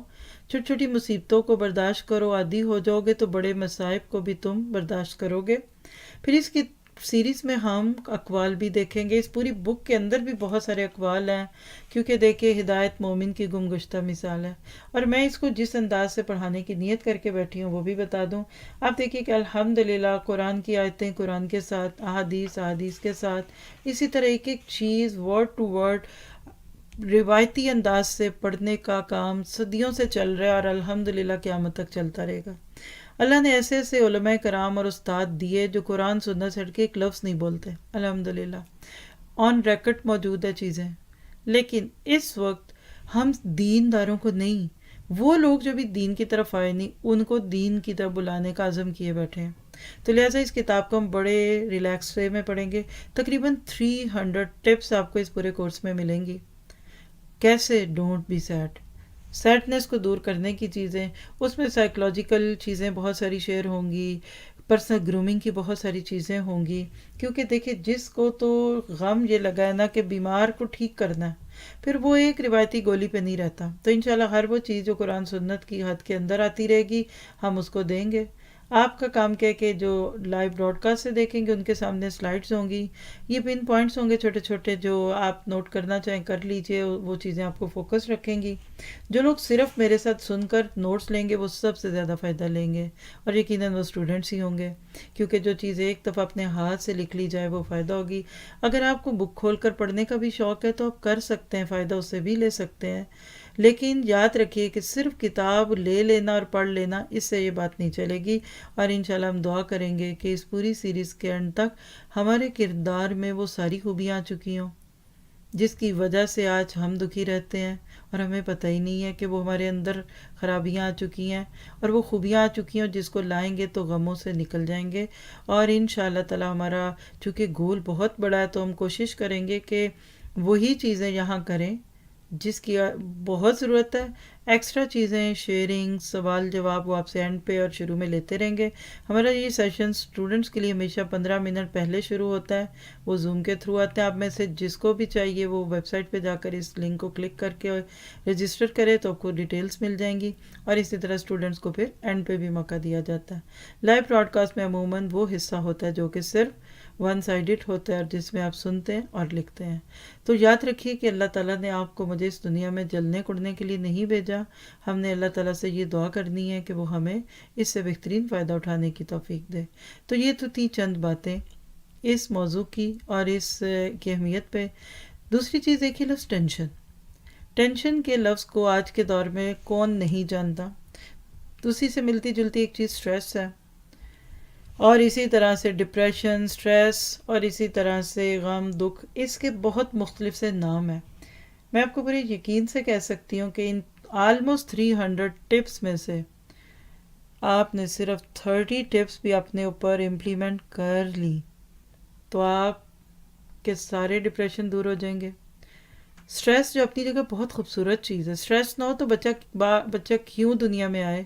Speaker 1: چھوٹی چھوٹی مصیبتوں کو برداشت کرو، عادی ہو جاؤ گے تو بڑے مصائب کو بھی تم برداشت کرو گے۔ پھر اس کی سیریز میں ہم اقوال بھی دیکھیں گے، اس پوری بک کے اندر بھی بہت سارے اقوال ہیں، کیونکہ دیکھیں ہدایت مومن کی گمگشتہ مثال ہے۔ اور میں اس کو جس انداز سے پڑھانے کی نیت کر کے بیٹھی ہوں وہ بھی بتا دوں۔ آپ دیکھیے کہ الحمدللہ قرآن کی آیتیں قرآن کے ساتھ، احادیث کے ساتھ، اسی طرح ایک ایک چیز ورڈ ٹو ورڈ روایتی انداز سے پڑھنے کا کام صدیوں سے چل رہا ہے اور الحمدللہ قیامت تک چلتا رہے گا۔ اللہ نے ایسے ایسے علماء کرام اور استاد دیے جو قرآن سنت سے ہٹ کے ایک لفظ نہیں بولتے، الحمدللہ آن ریکارڈ موجود ہے چیزیں۔ لیکن اس وقت ہم دین داروں کو نہیں، وہ لوگ جو بھی دین کی طرف آئے نہیں، ان کو دین کی طرف بلانے کا عزم کیے بیٹھے ہیں۔ تو لہٰذا اس کتاب کو ہم بڑے ریلیکس وے میں پڑھیں گے۔ تقریباً 300 ٹپس آپ کو اس پورے کورس میں ملیں گی۔ کیسے ڈونٹ بی سیڈ، سیڈنس کو دور کرنے کی چیزیں، اس میں سائیکلوجیکل چیزیں بہت ساری شیئر ہوں گی، پرسنل گرومنگ کی بہت ساری چیزیں ہوں گی، کیونکہ دیکھیں جس کو تو غم یہ لگا ہے نا کہ بیمار کو ٹھیک کرنا ہے، پھر وہ ایک روایتی گولی پہ نہیں رہتا۔ تو انشاءاللہ ہر وہ چیز جو قرآن سنت کی حد کے اندر آتی رہے گی ہم اس کو دیں گے۔ آپ کا کام کیا کہ جو لائیو براڈ کاسٹ سے دیکھیں گے ان کے سامنے سلائڈز ہوں گی، یہ پن پوائنٹس ہوں گے چھوٹے چھوٹے جو آپ نوٹ کرنا چاہیں کر لیجئے، وہ چیزیں آپ کو فوکس رکھیں گی۔ جو لوگ صرف میرے ساتھ سن کر نوٹس لیں گے وہ سب سے زیادہ فائدہ لیں گے، اور یقیناً وہ اسٹوڈنٹس ہی ہوں گے، کیونکہ جو چیز ایک دفعہ اپنے ہاتھ سے لکھ لی جائے وہ فائدہ ہوگی۔ اگر آپ کو بک کھول کر پڑھنے کا بھی شوق ہے تو آپ کر سکتے ہیں، فائدہ اس سے بھی لے سکتے ہیں، لیکن یاد رکھیے کہ صرف کتاب لے لینا اور پڑھ لینا اس سے یہ بات نہیں چلے گی۔ اور انشاءاللہ ہم دعا کریں گے کہ اس پوری سیریز کے اینڈ تک ہمارے کردار میں وہ ساری خوبیاں آ چکی ہوں جس کی وجہ سے آج ہم دکھی رہتے ہیں اور ہمیں پتہ ہی نہیں ہے کہ وہ ہمارے اندر خرابیاں آ چکی ہیں، اور وہ خوبیاں آ چکی ہیں جس کو لائیں گے تو غموں سے نکل جائیں گے۔ اور انشاءاللہ تعالی ہمارا چونکہ گول بہت بڑا ہے تو ہم کوشش کریں گے کہ وہی چیزیں یہاں کریں جس کی بہت ضرورت ہے۔ ایکسٹرا چیزیں شیئرنگ، سوال جواب وہ آپ سے اینڈ پہ اور شروع میں لیتے رہیں گے۔ ہمارا یہ سیشن اسٹوڈنٹس کے لیے ہمیشہ 15 منٹ پہلے شروع ہوتا ہے، وہ زوم کے تھرو آتے ہیں۔ آپ میں سے جس کو بھی چاہیے وہ ویب سائٹ پہ جا کر اس لنک کو کلک کر کے رجسٹر کرے تو آپ کو ڈیٹیلز مل جائیں گی، اور اسی طرح اسٹوڈنٹس کو پھر اینڈ پہ بھی موقع دیا جاتا ہے۔ لائیو براڈ کاسٹ میں عموماً وہ حصہ ہوتا ہے جو کہ صرف ون سائیڈڈ ہوتا ہے اور جس میں آپ سنتے ہیں اور لکھتے ہیں۔ تو یاد رکھیے کہ اللہ تعالیٰ نے آپ کو مجھے اس دنیا میں جلنے کڑنے کے لیے نہیں بھیجا، ہم نے اللہ تعالیٰ سے یہ دعا کرنی ہے کہ وہ ہمیں اس سے بہترین فائدہ اٹھانے کی توفیق دے۔ تو یہ تو تھی چند باتیں اس موضوع کی اور اس کی اہمیت پہ۔ دوسری چیز دیکھیے لفظ ٹینشن۔ ٹینشن کے لفظ کو آج کے دور میں کون نہیں جانتا؟ اسی سے ملتی جلتی ایک چیز سٹریس ہے، اور اسی طرح سے ڈپریشن، سٹریس، اور اسی طرح سے غم، دکھ، اس کے بہت مختلف سے نام ہیں۔ میں آپ کو بڑے یقین سے کہہ سکتی ہوں کہ ان آلموسٹ 300 ٹپس میں سے آپ نے صرف 30 ٹپس بھی اپنے اوپر امپلیمنٹ کر لی تو آپ کے سارے ڈپریشن دور ہو جائیں گے. اسٹریس جو اپنی جگہ بہت خوبصورت چیز ہے. اسٹریس نہ ہو تو بچہ کیوں دنیا میں آئے؟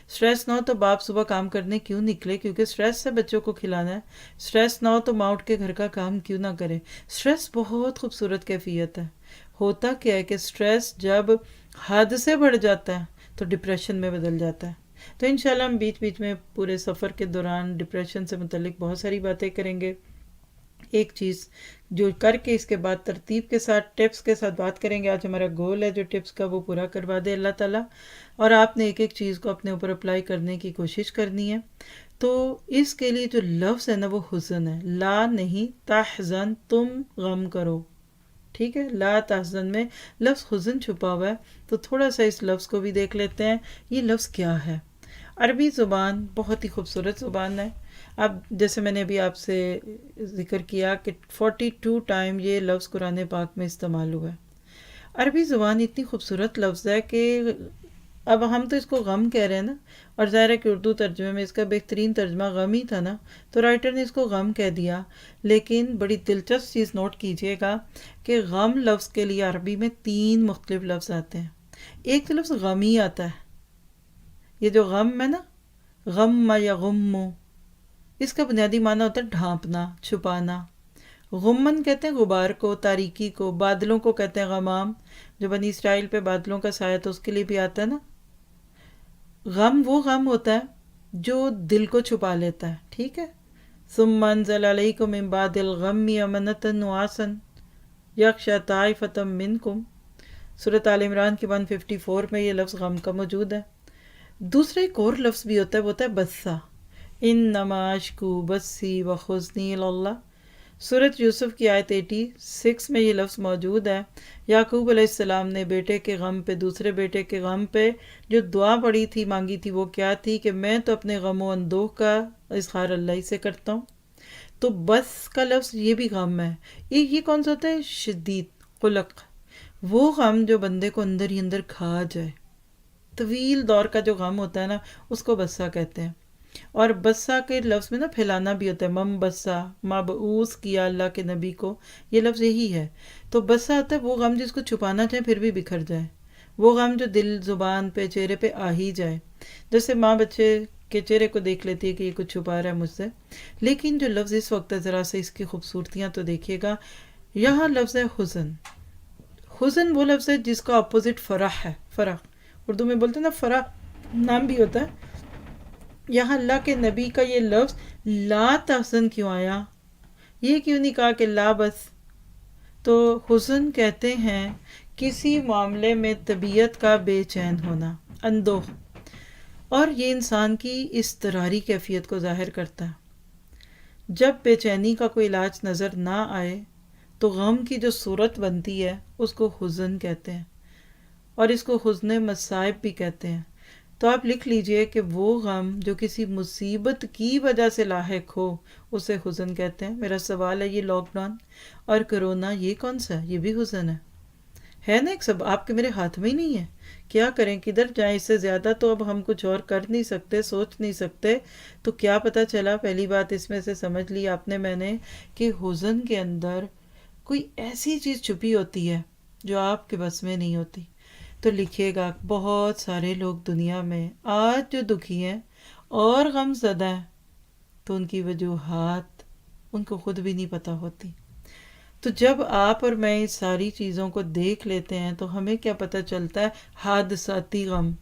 Speaker 1: اسٹریس نہ ہو تو باپ صبح کام کرنے کیوں نکلے؟ کیونکہ اسٹریس سے بچوں کو کھلانا ہے. اسٹریس نہ ہو تو ماں اٹھ کے گھر کا کام کیوں نہ کرے؟ اسٹریس بہت خوبصورت کیفیت ہے. ہوتا کیا ہے کہ اسٹریس جب حد سے بڑھ جاتا ہے تو ڈپریشن میں بدل جاتا ہے. تو انشاءاللہ ہم بیچ بیچ میں پورے سفر کے دوران ڈپریشن سے متعلق بہت ساری باتیں کریں گے. ایک چیز جو کر کے اس کے بعد ترتیب کے ساتھ ٹپس کے ساتھ بات کریں گے. آج ہمارا گول ہے جو ٹپس کا وہ پورا کروا دے اللہ تعالیٰ, اور آپ نے ایک ایک چیز کو اپنے اوپر اپلائی کرنے کی کوشش کرنی ہے. تو اس کے لیے جو لفظ ہے نا وہ حزن ہے. لا نہیں تحزن, تم غم کرو, ٹھیک ہے. لا تحزن میں لفظ حزن چھپا ہوا ہے. تو تھوڑا سا اس لفظ کو بھی دیکھ لیتے ہیں. یہ لفظ کیا ہے؟ عربی زبان بہت ہی خوبصورت زبان ہے. اب جیسے میں نے ابھی آپ سے ذکر کیا کہ 42 ٹائم یہ لفظ قرآن پاک میں استعمال ہوا ہے. عربی زبان اتنی خوبصورت لفظ ہے کہ اب ہم تو اس کو غم کہہ رہے ہیں نا, اور ظاہر ہے کہ اردو ترجمے میں اس کا بہترین ترجمہ غم ہی تھا نا, تو رائٹر نے اس کو غم کہہ دیا. لیکن بڑی دلچسپ چیز نوٹ کیجئے گا کہ غم لفظ کے لیے عربی میں 3 مختلف لفظ آتے ہیں. ایک تو لفظ غمی آتا ہے. یہ جو غم ہے نا, غم یا غمو, اس کا بنیادی معنی ہوتا ہے ڈھانپنا, چھپانا. غمن کہتے ہیں غبار کو, تاریکی کو. بادلوں کو کہتے ہیں غمام, جو بنی اسرائیل پہ بادلوں کا سایہ تو اس کے لیے بھی آتا ہے نا. غم وہ غم ہوتا ہے جو دل کو چھپا لیتا ہے, ٹھیک ہے. ثم انزل علیکم من بعد الغم امنۃ نعاسا یغشی طائفۃ منکم, سورۃ آل عمران کی 154 میں یہ لفظ غم کا موجود ہے. دوسرا ایک اور لفظ بھی ہوتا ہے, وہ ہوتا ہے بسا. انما اشکو بسی وحزنی الی اللہ, سورۃ یوسف کی آیت 86 میں یہ لفظ موجود ہے. یعقوب علیہ السلام نے بیٹے کے غم پہ, دوسرے بیٹے کے غم پہ جو دعا پڑی تھی, مانگی تھی, وہ کیا تھی کہ میں تو اپنے غم و اندوہ کا اظہار اللہ ہی سے کرتا ہوں. تو بس کا لفظ یہ بھی غم ہے. یہ کون سا ہوتا ہے؟ شدید قلق, وہ غم جو بندے کو اندر ہی اندر کھا جائے. طویل دور کا جو غم ہوتا ہے نا, اس کو بسا کہتے ہیں. اور بسا کے لفظ میں نا پھیلانا بھی ہوتا ہے. مم بسا, مبعوث کیا اللہ کے نبی کو, یہ لفظ یہی ہے. تو بسا ہوتا ہے وہ غم جس کو چھپانا چاہے پھر بھی بکھر جائے, وہ غم جو دل, زبان پہ, چہرے پہ آ ہی جائے. جیسے ماں بچے کے چہرے کو دیکھ لیتی ہے کہ یہ کچھ چھپا رہا ہے مجھ سے. لیکن جو لفظ اس وقت ہے, ذرا سے اس کی خوبصورتیاں تو دیکھیے گا. یہاں لفظ ہے حزن. حزن وہ لفظ ہے جس کا اپوزٹ فرح ہے. فرح اردو میں بولتے ہیں نا, فرح نام بھی ہوتا ہے. یہاں اللہ کے نبی کا یہ لفظ لا تحزن کیوں آیا؟ یہ کیوں نہیں کہا کہ لا بس؟ تو حزن کہتے ہیں کسی معاملے میں طبیعت کا بے چین ہونا, اندوہ, اور یہ انسان کی اضطراری کیفیت کو ظاہر کرتا ہے. جب بے چینی کا کوئی علاج نظر نہ آئے تو غم کی جو صورت بنتی ہے اس کو حزن کہتے ہیں, اور اس کو حزن مصائب بھی کہتے ہیں. تو آپ لکھ لیجئے کہ وہ غم جو کسی مصیبت کی وجہ سے لاحق ہو اسے حزن کہتے ہیں. میرا سوال ہے, یہ لاک ڈاؤن اور کرونا یہ کون سا ہے؟ یہ بھی حزن ہے نا. ایک سب آپ کے میرے ہاتھ میں ہی نہیں ہے. کیا کریں, کدھر جائیں؟ اس سے زیادہ تو اب ہم کچھ اور کر نہیں سکتے, سوچ نہیں سکتے. تو کیا پتہ چلا؟ پہلی بات اس میں سے سمجھ لی آپ نے, میں نے, کہ حزن کے اندر کوئی ایسی چیز چھپی ہوتی ہے جو آپ کے بس میں نہیں ہوتی. تو لکھیے گا, بہت سارے لوگ دنیا میں آج جو دکھی ہیں اور غم زدہ ہیں, تو ان کی وجوہات ان کو خود بھی نہیں پتہ ہوتی. تو جب آپ اور میں اس ساری چیزوں کو دیکھ لیتے ہیں تو ہمیں کیا پتہ چلتا ہے؟ حادثاتی غم,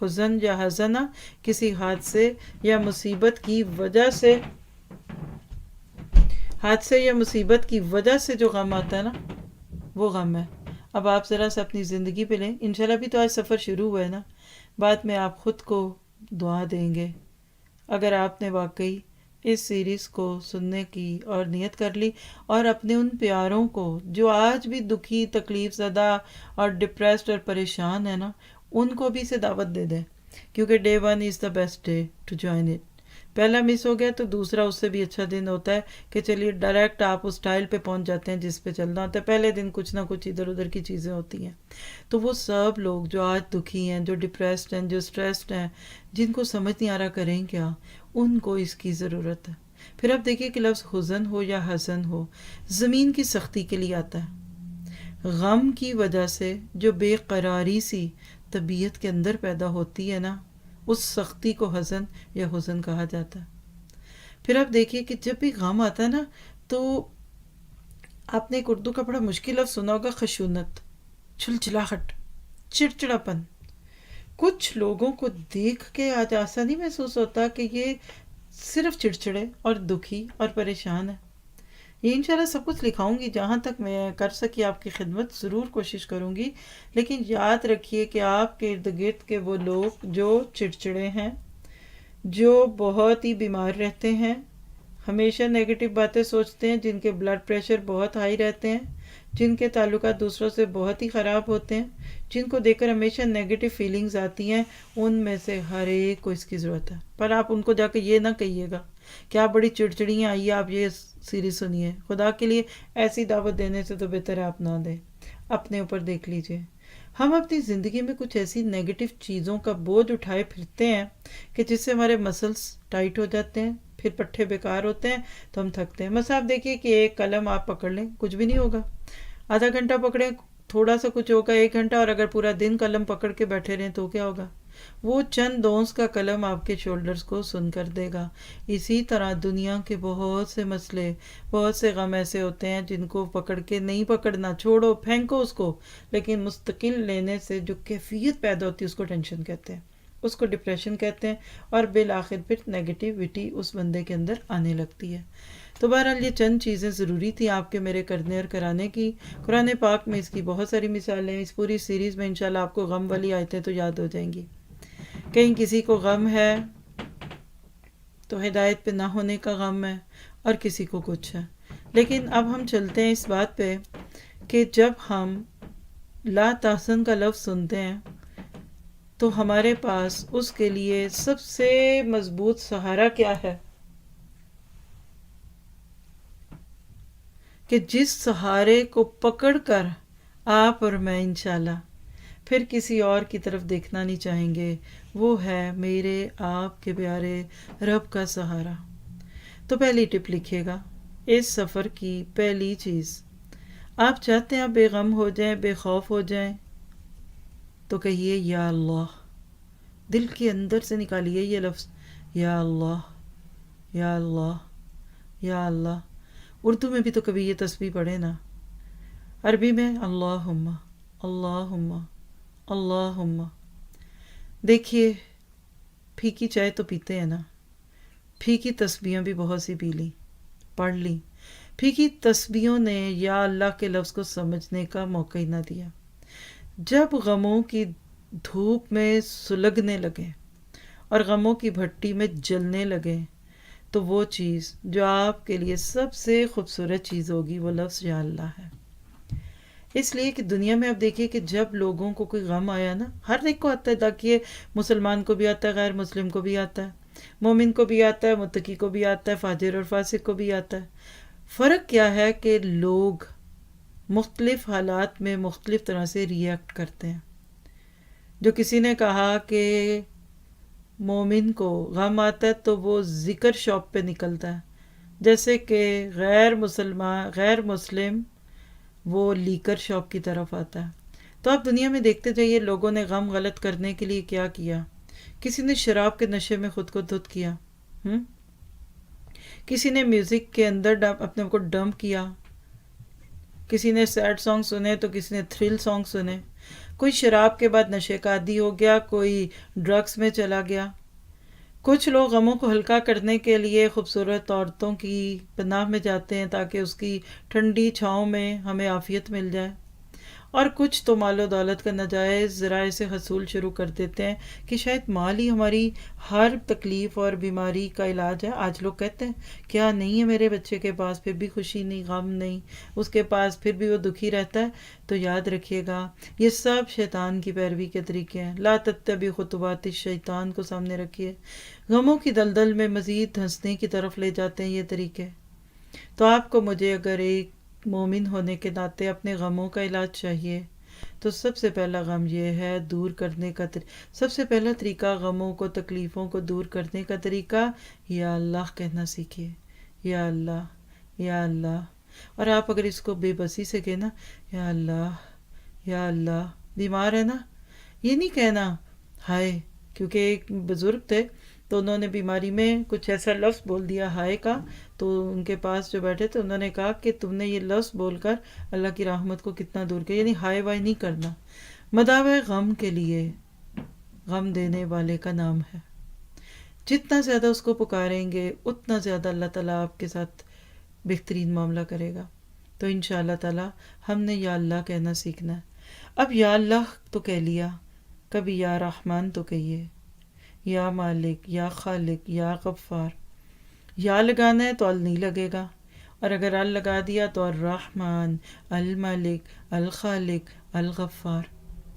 Speaker 1: حزن یا حزنہ, کسی حادثے یا مصیبت کی وجہ سے, حادثے یا مصیبت کی وجہ سے جو غم آتا ہے نا, وہ غم ہے. اب آپ ذرا سا اپنی زندگی پہ لیں. انشاءاللہ بھی تو آج سفر شروع ہوا ہے نا. بعد میں آپ خود کو دعا دیں گے اگر آپ نے واقعی اس سیریز کو سننے کی اور نیت کر لی, اور اپنے ان پیاروں کو جو آج بھی دکھی, تکلیف زدہ اور ڈپریسڈ اور پریشان ہے نا, ان کو بھی اسے دعوت دے دیں, کیونکہ Day 1 is the best day to join it. پہلا مس ہو گیا تو دوسرا اس سے بھی اچھا دن ہوتا ہے کہ چلیے ڈائریکٹ آپ اس ٹائل پہ پہنچ جاتے ہیں جس پہ چلنا ہوتا ہے. پہلے دن کچھ نہ کچھ ادھر ادھر کی چیزیں ہوتی ہیں. تو وہ سب لوگ جو آج دکھی ہیں، جو ڈپریسڈ ہیں، جو اسٹریسڈ ہیں، جن کو سمجھ نہیں آ رہا کریں کیا، ان کو اس کی ضرورت ہے. پھر اب دیکھیے کہ لفظ حزن ہو یا حزن ہو، زمین کی سختی کے لیے آتا ہے. غم کی وجہ سے جو بے قراری سی طبیعت کے اندر پیدا ہوتی ہے نا، اس سختی کو حزن یا حزن کہا جاتا ہے. پھر آپ دیکھیے کہ جب بھی غم آتا ہے نا، تو آپ نے ایک اردو کا بڑا مشکل لفظ سنا ہوگا، خشونت، چھلچلاہٹ، چڑچڑاپن. کچھ لوگوں کو دیکھ کے آج ایسا نہیں محسوس ہوتا کہ یہ صرف چڑچڑے اور دکھی اور پریشان ہے. یہ انشاءاللہ سب کچھ لکھاؤں گی، جہاں تک میں کر سکی آپ کی خدمت ضرور کوشش کروں گی. لیکن یاد رکھیے کہ آپ کے ارد گرد کے وہ لوگ جو چڑچڑے ہیں، جو بہت ہی بیمار رہتے ہیں، ہمیشہ نیگیٹو باتیں سوچتے ہیں، جن کے بلڈ پریشر بہت ہائی رہتے ہیں، جن کے تعلقات دوسروں سے بہت ہی خراب ہوتے ہیں، جن کو دیکھ کر ہمیشہ نیگیٹو فیلنگز آتی ہیں، ان میں سے ہر ایک کو اس کی ضرورت ہے. پر آپ ان کو جا کے یہ نہ کہیے گا کہ آپ بڑی چڑچڑی ہیں، آئیے آپ یہ سیریز سنیے. خدا کے لیے ایسی دعوت دینے سے تو بہتر ہے آپ نہ دیں. اپنے اوپر دیکھ لیجئے. ہم اپنی زندگی میں کچھ ایسی نیگیٹو چیزوں کا بوجھ اٹھائے پھرتے ہیں کہ جس سے ہمارے مسلس ٹائٹ ہو جاتے ہیں، پھر پٹھے بیکار ہوتے ہیں، تو ہم تھکتے ہیں. مثلا آپ دیکھیے کہ ایک قلم آپ پکڑ لیں، کچھ بھی نہیں ہوگا. آدھا گھنٹہ پکڑیں، تھوڑا سا کچھ ہوگا. 1 گھنٹہ، اور اگر پورا دن قلم پکڑ کے بیٹھے رہیں تو کیا ہوگا؟ وہ چند اونس کا قلم آپ کے شولڈرز کو سن کر دے گا. اسی طرح دنیا کے بہت سے مسئلے، بہت سے غم ایسے ہوتے ہیں جن کو پکڑ کے نہیں پکڑنا، چھوڑو، پھینکو اس کو. لیکن مستقل لینے سے جو کیفیت پیدا ہوتی ہے اس کو ٹینشن کہتے ہیں، اس کو ڈپریشن کہتے ہیں، اور بالآخر پھر نیگیٹیوٹی اس بندے کے اندر آنے لگتی ہے. تو بہرحال یہ چند چیزیں ضروری تھیں آپ کے میرے کرنے اور کرانے کی. قرآن پاک میں اس کی بہت ساری مثالیں ہیں. اس پوری سیریز میں انشاءاللہ آپ کو غم والی آیتیں تو یاد ہو جائیں گی. کہیں کسی کو غم ہے تو ہدایت پہ نہ ہونے کا غم ہے، اور کسی کو کچھ ہے. لیکن اب ہم چلتے ہیں اس بات پہ کہ جب ہم لا تحزن کا لفظ سنتے ہیں تو ہمارے پاس اس کے لیے سب سے مضبوط سہارا کیا ہے، کہ جس سہارے کو پکڑ کر آپ اور میں انشاءاللہ پھر کسی اور کی طرف دیکھنا نہیں چاہیں گے، وہ ہے میرے آپ کے پیارے رب کا سہارا. تو پہلی ٹپ لکھیے گا اس سفر کی پہلی چیز. آپ چاہتے ہیں آپ بے غم ہو جائیں، بے خوف ہو جائیں، تو کہیے یا اللہ. دل کے اندر سے نکالیے یہ لفظ، یا اللہ، یا اللہ، یا اللہ. اردو میں بھی تو کبھی یہ تسبیح پڑھے نا. عربی میں اللہم، اللہم، اللہم. دیکھیے پھیکی چائے تو پیتے ہیں نا، پھیکی تسبیحیں بھی بہت سی پی لی، پڑھ لی. پھیکی تسبیحوں نے یا اللہ کے لفظ کو سمجھنے کا موقع ہی نہ دیا. جب غموں کی دھوپ میں سلگنے لگے اور غموں کی بھٹی میں جلنے لگے، تو وہ چیز جو آپ کے لیے سب سے خوبصورت چیز ہوگی وہ لفظ یا اللہ ہے. اس لیے کہ دنیا میں آپ دیکھیے کہ جب لوگوں کو کوئی غم آیا نا، ہر ایک کو آتا ہے. دیکھیے مسلمان کو بھی آتا ہے، غیر مسلم کو بھی آتا ہے، مومن کو بھی آتا ہے، متقی کو بھی آتا ہے، فاجر اور فاسق کو بھی آتا ہے. فرق کیا ہے کہ لوگ مختلف حالات میں مختلف طرح سے ری ایکٹ کرتے ہیں. جو کسی نے کہا کہ مومن کو غم آتا ہے تو وہ ذکر شاپ پہ نکلتا ہے، جیسے کہ غیر مسلم وہ لیکر شاپ کی طرف آتا ہے. تو آپ دنیا میں دیکھتے جائیے لوگوں نے غم غلط کرنے کے لیے کیا کیا. کسی نے شراب کے نشے میں خود کو دھت کیا، کسی نے میوزک کے اندر اپنے کو ڈمپ کیا، کسی نے سیڈ سانگ سنے تو کسی نے تھرل سانگ سنے. کوئی شراب کے بعد نشے کا عادی ہو گیا، کوئی ڈرگس میں چلا گیا. کچھ لوگ غموں کو ہلکا کرنے کے لیے خوبصورت عورتوں کی پناہ میں جاتے ہیں تاکہ اس کی ٹھنڈی چھاؤں میں ہمیں عافیت مل جائے. اور کچھ تو مال و دولت کا ناجائز ذرائع سے حصول شروع کر دیتے ہیں کہ شاید مال ہی ہماری ہر تکلیف اور بیماری کا علاج ہے۔ آج لوگ کہتے ہیں کیا نہیں ہے میرے بچے کے پاس، پھر بھی خوشی نہیں، غم نہیں، اس کے پاس پھر بھی وہ دکھی رہتا ہے۔ تو یاد رکھیے گا یہ سب شیطان کی پیروی کے طریقے ہیں۔ لا تتبع خطوات الشیطان کو سامنے رکھیے۔ غموں کی دلدل میں مزید دھنسنے کی طرف لے جاتے ہیں یہ طریقے۔ تو آپ کو مجھے اگر ایک مومن ہونے کے ناطے اپنے غموں کا علاج چاہیے تو سب سے پہلا غم یہ ہے دور کرنے کا سب سے پہلا طریقہ غموں کو، تکلیفوں کو دور کرنے کا طریقہ یا اللہ کہنا سیکھیے۔ یا اللہ، یا اللہ۔ اور آپ اگر اس کو بے بسی سے کہنا یا اللہ، یا اللہ، بیمار ہے نا، یہ نہیں کہنا ہائے، کیونکہ ایک بزرگ تھے تو انہوں نے بیماری میں کچھ ایسا لفظ بول دیا ہائے کا، تو ان کے پاس جو بیٹھے تھے انہوں نے کہا کہ تم نے یہ لفظ بول کر اللہ کی رحمت کو کتنا دور کیا، یعنی ہائے وائے نہیں کرنا۔ مداوع غم کے لیے غم دینے والے کا نام ہے، جتنا زیادہ اس کو پکاریں گے اتنا زیادہ اللہ تعالیٰ آپ کے ساتھ بہترین معاملہ کرے گا۔ تو انشاءاللہ تعالیٰ ہم نے یا اللہ کہنا سیکھنا ہے۔ اب یا اللہ تو کہہ لیا، کبھی یا رحمان تو کہیے، یا مالک، یا خالق، یا غفار۔ یا لگانا ہے تو ال نہیں لگے گا، اور اگر ال لگا دیا تو الرحمن، الملک، الخالق، الغفار۔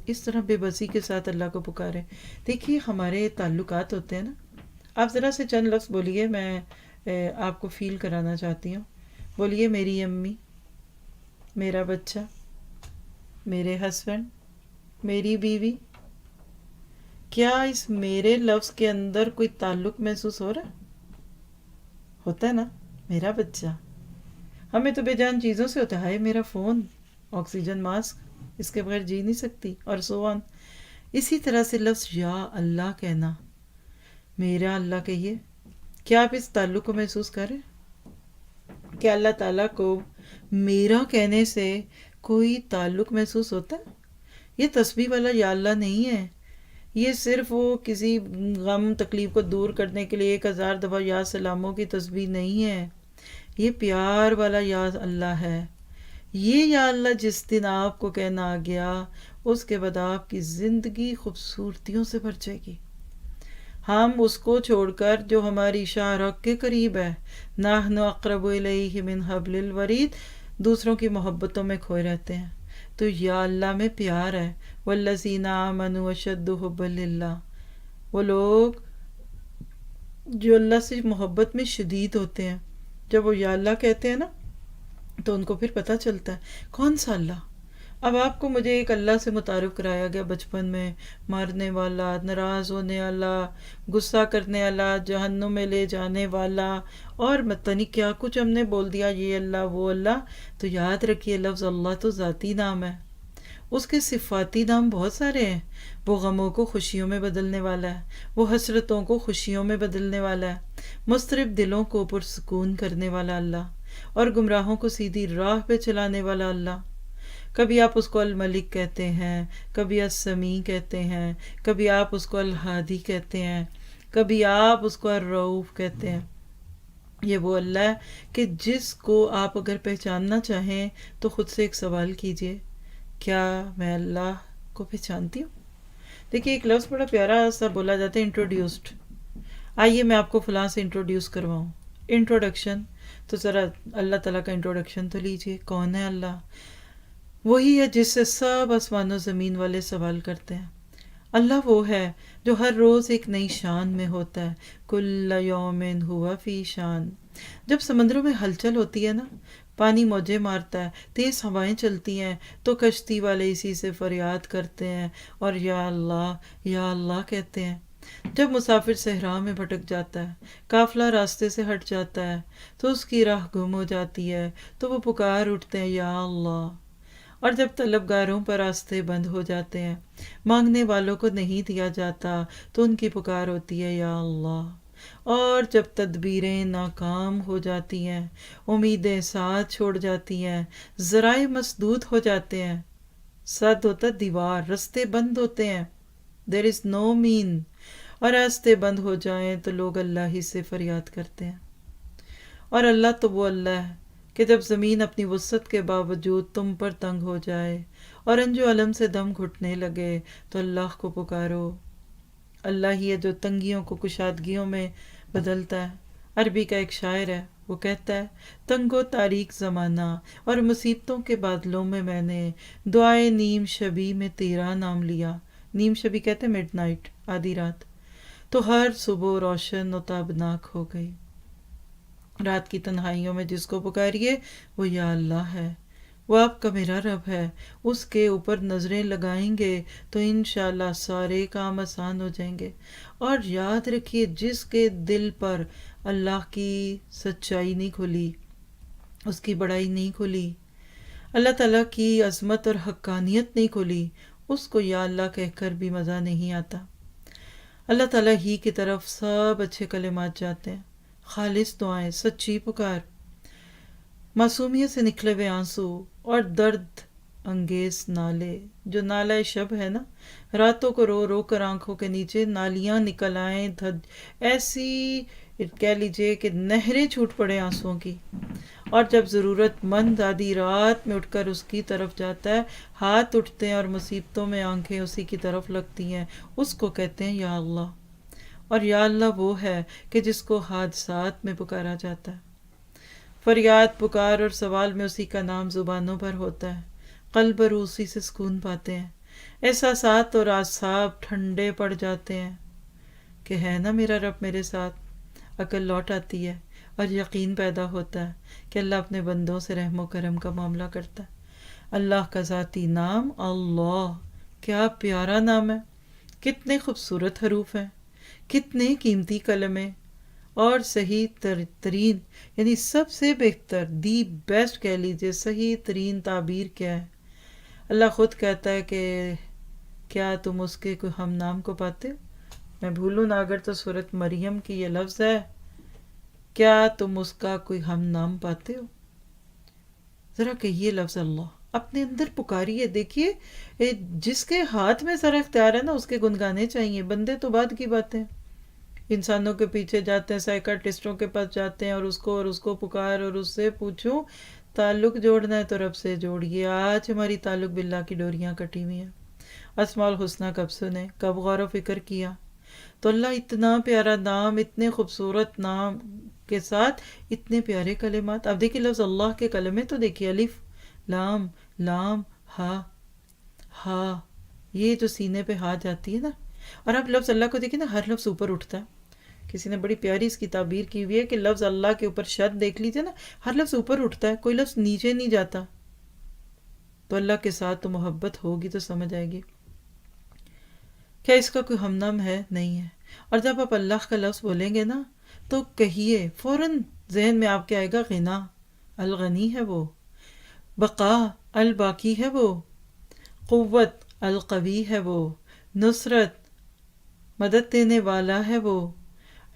Speaker 1: اس طرح بے بسی کے ساتھ اللہ کو پکارے۔ دیکھیے ہمارے تعلقات ہوتے ہیں نا، آپ ذرا سے چند لفظ بولیے، میں آپ کو فیل کرانا چاہتی ہوں۔ بولیے میری امی، میرا بچہ، میرے ہسبینڈ، میری بیوی۔ کیا اس میرے لفظ کے اندر کوئی تعلق محسوس ہو رہا ہے؟ ہوتا ہے نا، میرا بچہ۔ ہمیں تو بے جان چیزوں سے ہوتا ہے، ہائے میرا فون، آکسیجن ماسک، اس کے بغیر جی نہیں سکتی، اور سو آن۔ اسی طرح سے لفظ یا اللہ کہنا، میرا اللہ کہیے۔ کیا آپ اس تعلق کو محسوس کریں کہ اللہ تعالیٰ کو میرا کہنے سے کوئی تعلق محسوس ہوتا ہے؟ یہ تسبیح والا یا اللہ نہیں ہے، یہ صرف وہ کسی غم تکلیف کو دور کرنے کے لیے 1000 دفعہ یا سلاموں کی تسبیح نہیں ہے، یہ پیار والا یا اللہ ہے۔ یہ یا اللہ جس دن آپ کو کہنا آ گیا، اس کے بعد آپ کی زندگی خوبصورتیوں سے بھر جائے گی۔ ہم اس کو چھوڑ کر جو ہماری شاہرگ کے قریب ہے، نحن اقرب الیہ من حبل الورید، دوسروں کی محبتوں میں کھوئے رہتے ہیں۔ تو یا اللہ میں پیار ہے، والذین آمنوا اشد حبا للہ، وہ لوگ جو اللہ سے محبت میں شدید ہوتے ہیں، جب وہ یا اللہ کہتے ہیں نا تو ان کو پھر پتہ چلتا ہے کون سا اللہ۔ اب آپ کو مجھے ایک اللہ سے متعارف کرایا گیا بچپن میں، مارنے والا، ناراض ہونے والا، غصہ کرنے والا، جہنم میں لے جانے والا، اور پتہ نہیں کیا کچھ ہم نے بول دیا، یہ اللہ وہ اللہ۔ تو یاد رکھیے لفظ اللہ تو ذاتی نام ہے، اس کے صفاتی نام بہت سارے ہیں۔ وہ غموں کو خوشیوں میں بدلنے والا ہے، وہ حسرتوں کو خوشیوں میں بدلنے والا ہے، مضطرب دلوں کو پرسکون کرنے والا اللہ، اور گمراہوں کو سیدھی راہ پہ چلانے والا اللہ۔ کبھی آپ اس کو الملک کہتے ہیں، کبھی السمیع کہتے ہیں، کبھی آپ اس کو الہادی کہتے ہیں، کبھی آپ اس کو الرؤوف کہتے ہیں۔ یہ وہ اللہ ہے کہ جس کو آپ اگر پہچاننا چاہیں تو خود سے ایک سوال کیجئے، کیا میں اللہ کو پہچانتی ہوں؟ دیکھیے ایک لفظ بڑا پیارا سا بولا جاتا ہے، انٹروڈیوسڈ۔ آئیے میں آپ کو فلاں سے انٹروڈیوس کرواؤں۔ انٹروڈکشن، تو ذرا اللہ تعالیٰ کا انٹروڈکشن تو لیجئے، کون ہے اللہ؟ وہی ہے جس سے سب آسمان و زمین والے سوال کرتے ہیں۔ اللہ وہ ہے جو ہر روز ایک نئی شان میں ہوتا ہے، کل یوم ہوا فی شان۔ جب سمندروں میں ہلچل ہوتی ہے نا، پانی موجیں مارتا ہے، تیز ہوائیں چلتی ہیں، تو کشتی والے اسی سے فریاد کرتے ہیں اور یا اللہ کہتے ہیں۔ جب مسافر صحرا میں بھٹک جاتا ہے، قافلہ راستے سے ہٹ جاتا ہے، تو اس کی راہ گم ہو جاتی ہے، تو وہ پکار اٹھتے ہیں یا اللہ۔ اور جب طلبگاروں پر راستے بند ہو جاتے ہیں، مانگنے والوں کو نہیں دیا جاتا، تو ان کی پکار ہوتی ہے یا اللہ۔ اور جب تدبیریں ناکام ہو جاتی ہیں، امیدیں ساتھ چھوڑ جاتی ہیں، ذرائع مسدود ہو جاتے ہیں، سد ہوتا دیوار، راستے بند ہوتے ہیں، there is no mean، اور راستے بند ہو جائیں تو لوگ اللہ ہی سے فریاد کرتے ہیں۔ اور اللہ تو وہ اللہ ہے کہ جب زمین اپنی وسعت کے باوجود تم پر تنگ ہو جائے اور انجو علم سے دم گھٹنے لگے تو اللہ کو پکارو۔ اللہ ہی ہے جو تنگیوں کو کشادگیوں میں بدلتا ہے۔ عربی کا ایک شاعر ہے، وہ کہتا ہے، تنگ و تاریک زمانہ اور مصیبتوں کے بادلوں میں نے دعائے نیم شبی میں تیرا نام لیا۔ نیم شبی کہتے ہیں مڈ نائٹ، آدھی رات، تو ہر صبح روشن و تابناک ہو گئی۔ رات کی تنہائیوں میں جس کو پکاریے وہ یا اللہ ہے، وہ آپ کا میرا رب ہے، اس کے اوپر نظریں لگائیں گے تو انشاءاللہ سارے کام آسان ہو جائیں گے۔ اور یاد رکھیے، جس کے دل پر اللہ کی سچائی نہیں کھلی، اس کی بڑائی نہیں کھلی، اللہ تعالیٰ کی عظمت اور حقانیت نہیں کھلی، اس کو یا اللہ کہہ کر بھی مزہ نہیں آتا۔ اللہ تعالیٰ ہی کی طرف سب اچھے کلمات جاتے ہیں، خالص دعائیں، سچی پکار، معصومیت سے نکلے ہوئے آنسو اور درد انگیز نالے۔ جو نالہ شب ہے نا، راتوں کو رو رو کر آنکھوں کے نیچے نالیاں نکل آئیں، ایسی کہہ لیجئے کہ نہریں چھوٹ پڑے آنسوؤں کی، اور جب ضرورت مند آدھی رات میں اٹھ کر اس کی طرف جاتا ہے، ہاتھ اٹھتے ہیں اور مصیبتوں میں آنکھیں اسی کی طرف لگتی ہیں، اس کو کہتے ہیں یا اللہ۔ اور یا اللہ وہ ہے کہ جس کو حادثات میں پکارا جاتا ہے، فریاد پکار اور سوال میں اسی کا نام زبانوں پر ہوتا ہے، قلب اور اسی سے سکون پاتے ہیں، احساسات اور اعصاب ٹھنڈے پڑ جاتے ہیں کہ ہے نا میرا رب میرے ساتھ۔ عقل لوٹ آتی ہے اور یقین پیدا ہوتا ہے کہ اللہ اپنے بندوں سے رحم و کرم کا معاملہ کرتا ہے۔ اللہ کا ذاتی نام اللہ، کیا پیارا نام ہے، کتنے خوبصورت حروف ہیں، کتنے قیمتی کلمے، اور صحیح ترین یعنی سب سے بہتر، دی بیسٹ کہہ لیجیے، صحیح ترین تعبیر کیا ہے؟ اللہ خود کہتا ہے کہ کیا تم اس کے کوئی ہم نام کو پاتے ہو؟ میں بھولوں نہ اگر تو سورۃ مریم کی یہ لفظ ہے، کیا تم اس کا کوئی ہم نام پاتے ہو؟ ذرا کہیے لفظ اللہ، اپنے اندر پکاریے۔ دیکھیے، جس کے ہاتھ میں سارا اختیار ہے نا، اس کے گنگانے چاہیے، بندے تو بعد کی باتیں، انسانوں کے پیچھے جاتے ہیں، سائیکاٹرسٹوں کے پاس جاتے ہیں، اور اس کو پکار اور اس سے پوچھوں تعلق جوڑنا ہے تو رب سے جوڑیے۔ آج ہماری تعلق باللہ کی ڈوریاں کٹی ہوئی ہیں۔ اسماء الحسنہ کب سنے، کب غور و فکر کیا؟ تو اللہ اتنا پیارا نام، اتنے خوبصورت نام کے ساتھ اتنے پیارے کلمات۔ اب دیکھیے لفظ اللہ کے کلمے تو دیکھیے، الف لام لام ہا، ہا، یہ جو سینے پہ ہا جاتی ہے نا، اور آپ لفظ اللہ کو دیکھیں نا، ہر لفظ اوپر اٹھتا ہے۔ کسی نے بڑی پیاری اس کی تعبیر کی ہوئی ہے کہ لفظ اللہ کے اوپر شد دیکھ لیجیے نا، ہر لفظ اوپر اٹھتا ہے، کوئی لفظ نیچے نہیں جاتا۔ تو اللہ کے ساتھ تو محبت ہوگی تو سمجھ آئے گی۔ کیا اس کا کوئی ہم نام ہے؟ نہیں ہے۔ اور جب آپ اللہ کا لفظ بولیں گے نا تو کہیے، فوراً ذہن میں آپ کے آئے گا غنا، الغنی ہے وہ، بقا، الباقی ہے وہ، قوت، القوی ہے وہ، نصرت، مدد دینے والا ہے وہ،